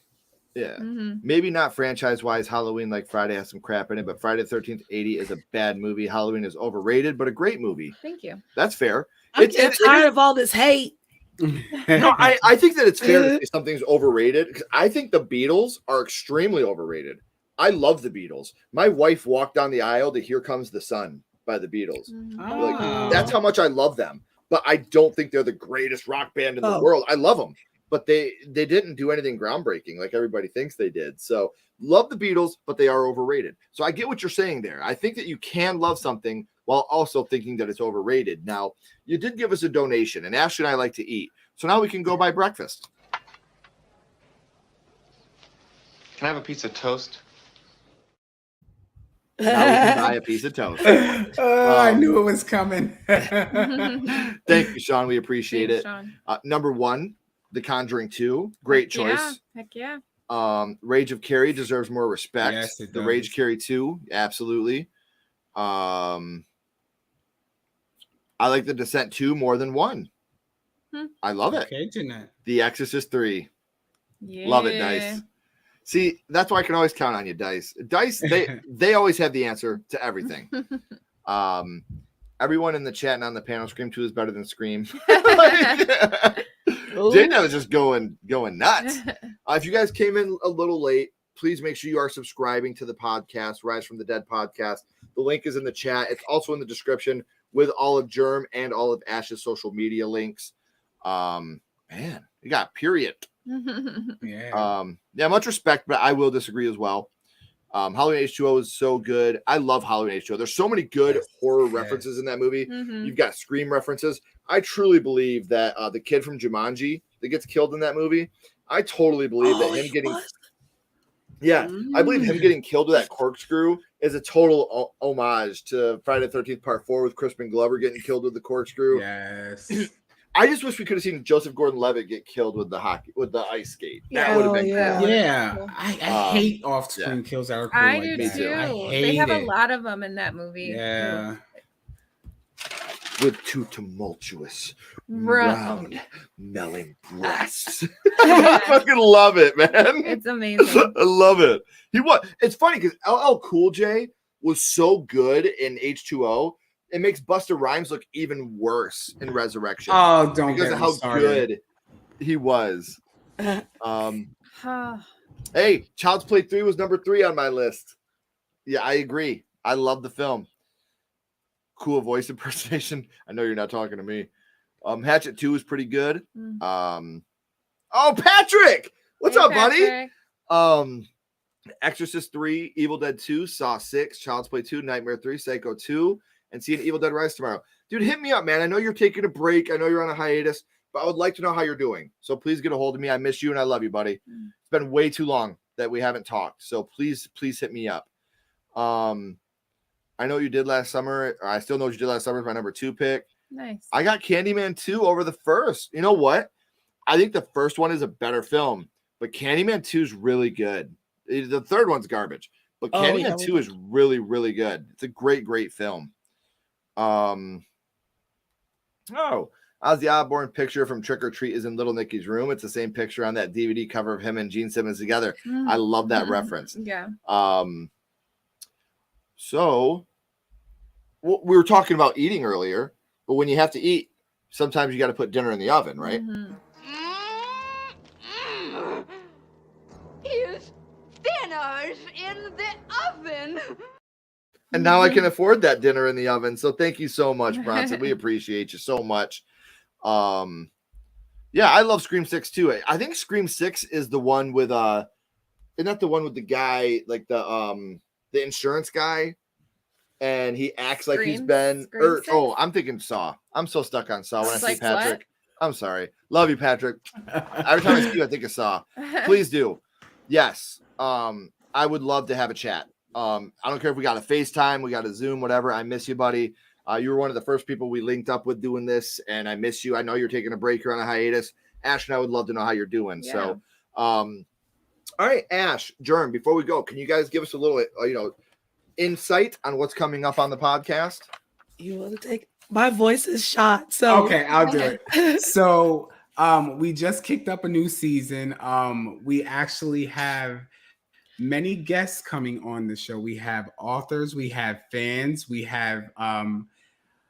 Yeah. Maybe not franchise-wise. Halloween, like Friday, has some crap in it, but Friday the 13th 80 is a bad movie. Halloween is overrated, but a great movie. Thank you. That's fair. I'm tired of all this hate. No, I think that it's fair to say something's overrated, because I think the Beatles are extremely overrated. I love the Beatles. My wife walked down the aisle to Here Comes the Sun by the Beatles. Like, that's how much I love them. But I don't think they're the greatest rock band in the world. I love them. But they didn't do anything groundbreaking like everybody thinks they did. So love the Beatles, but they are overrated. So I get what you're saying there. I think that you can love something while also thinking that it's overrated. Now, you did give us a donation, and Ashley and I like to eat. So now we can go buy breakfast. Can I have a piece of toast? Now we can buy a piece of toast. I knew it was coming. Thank you, Sean. We appreciate it. Sean. Number one, The Conjuring 2. Great choice. Heck yeah. Rage of Carrie deserves more respect. Yes, it The does. Rage Carrie 2, absolutely. I like The Descent 2 more than 1. I love it. Okay, Jeanette. The Exorcist 3. Yeah. Love it, Dice. See, that's why I can always count on you, Dice. Dice, they always have the answer to everything. Everyone in the chat and on the panel, Scream 2 is better than Scream. Jada was just going nuts. If you guys came in a little late, please make sure you are subscribing to the podcast, Rise from the Dead podcast. The link is in the chat. It's also in the description with all of Germ and all of Ash's social media links. Man, you got period. Yeah. Much respect, but I will disagree as well. Halloween H2O is so good. I love Halloween H2O. There's so many good horror references in that movie. You've got Scream references. I truly believe that the kid from Jumanji that gets killed in that movie, I totally believe that him getting... Yeah, I believe him getting killed with that corkscrew is a total homage to Friday the 13th Part 4 with Crispin Glover getting killed with the corkscrew. Yes. I just wish we could have seen Joseph Gordon-Levitt get killed with the ice skate. That would have been cool. Yeah. I hate off-screen kills that are cool I like do that. too. I hate They have it. a lot of them in that movie. Yeah. With two tumultuous, Round. round, melting breasts. I fucking love it, man. It's amazing. I love it. It's funny because LL Cool J was so good in H2O. It makes Busta Rhymes look even worse in Resurrection. Oh, don't because get of me how started. good he was. Hey, Child's Play 3 was number 3 on my list. Yeah, I agree. I love the film. Cool voice impersonation. I know you're not talking to me. Hatchet 2 is pretty good. Oh, Patrick! What's up, Patrick. buddy? Exorcist 3, Evil Dead 2, Saw 6, Child's Play 2, Nightmare 3, Psycho 2, and seeing Evil Dead Rise tomorrow. Dude, hit me up, man. I know you're taking a break. I know you're on a hiatus, but I would like to know how you're doing. So please get a hold of me. I miss you and I love you, buddy. It's been way too long that we haven't talked. So please hit me up. I know what you did last summer. Or I still know what you did last summer. Is my number 2 pick. Nice. I got Candyman 2 over the first. You know what? I think the first one is a better film, but Candyman 2 is really good. The third one's garbage, but Candyman 2 is really, really good. It's a great, great film. Ozzy Osbourne picture from Trick or Treat is in Little Nicky's room. It's the same picture on that DVD cover of him and Gene Simmons together. I love that reference. Yeah. So we were talking about eating earlier, but when you have to eat, sometimes you got to put dinner in the oven, right? Here's dinner's in the oven. And now I can afford that dinner in the oven. So thank you so much, Bronson. We appreciate you so much. Yeah, I love Scream 6 too. I think Scream 6 is the one with isn't that the one with the guy, like the insurance guy? And he acts like he's been I'm thinking Saw. I'm so stuck on Saw when I see Patrick. I'm sorry. Love you, Patrick. Every time I see you, I think of Saw. Please do. Yes. I would love to have a chat. I don't care if we got a FaceTime, we got a Zoom, whatever. I miss you, buddy. You were one of the first people we linked up with doing this, and I miss you. I know you're taking a break. You're on a hiatus. Ash and I would love to know how you're doing. Yeah. So, all right, Ash, Jerm, before we go, can you guys give us a little, insight on what's coming up on the podcast? You want to take my voice is shot. So okay, I'll do it. So we just kicked up a new season. We actually have many guests coming on the show. We have authors, we have fans, we have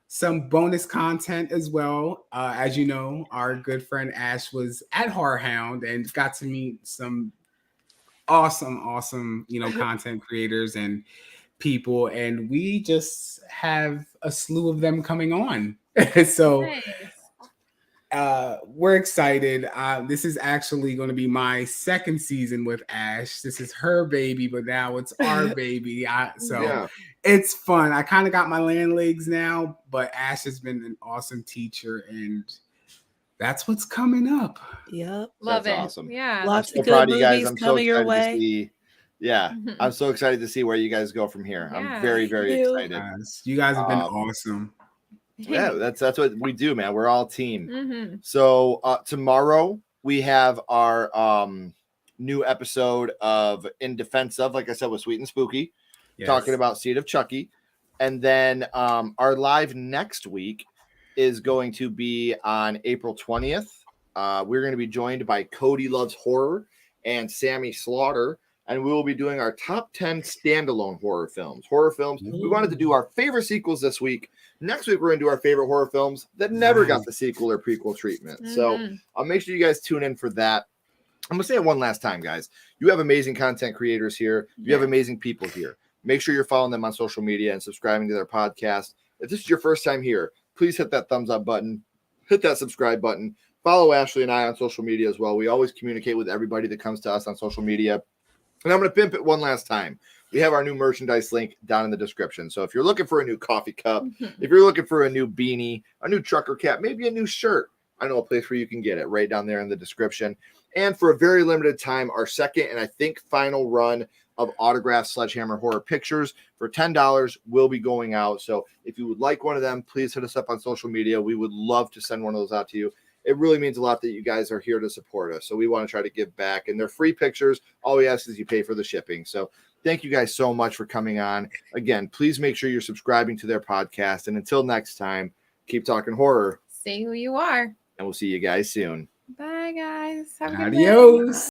some bonus content as well. As you know, our good friend Ash was at Horror Hound and got to meet some awesome, content creators and people, and we just have a slew of them coming on. So we're excited. This is actually going to be my second season with Ash. This is her baby, but now it's our baby. It's fun. I kind of got my land legs now, but Ash has been an awesome teacher, and that's what's coming up. Yep. Love it. Awesome. Yeah. Lots of good movies coming your way. I'm so excited to see where you guys go from here. Yeah. I'm very, very excited. You guys have been awesome. Yeah, that's what we do, man. We're all team. So tomorrow we have our new episode of In Defense of, like I said, with Sweet and Spooky, talking about Seed of Chucky. And then our live next week is going to be on April 20th. We're going to be joined by Cody Loves Horror and Sammy Slaughter. And we will be doing our top 10 standalone horror films. We wanted to do our favorite sequels this week Next week, we're going to do our favorite horror films that never got the sequel or prequel treatment. So I'll make sure you guys tune in for that. I'm going to say it one last time, guys. You have amazing content creators here. You have amazing people here. Make sure you're following them on social media and subscribing to their podcast. If this is your first time here, please hit that thumbs up button. Hit that subscribe button. Follow Ashley and I on social media as well. We always communicate with everybody that comes to us on social media. And I'm going to pimp it one last time. We have our new merchandise link down in the description. So if you're looking for a new coffee cup, if you're looking for a new beanie, a new trucker cap, maybe a new shirt, I know a place where you can get it right down there in the description. And for a very limited time, our second and I think final run of autographed Sledgehammer horror pictures for $10 will be going out. So if you would like one of them, please hit us up on social media. We would love to send one of those out to you. It really means a lot that you guys are here to support us. So we want to try to give back. And they're free pictures. All we ask is you pay for the shipping. So thank you guys so much for coming on. Again, please make sure you're subscribing to their podcast. And until next time, keep talking horror. Say who you are. And we'll see you guys soon. Bye, guys. Have a good day. Adios.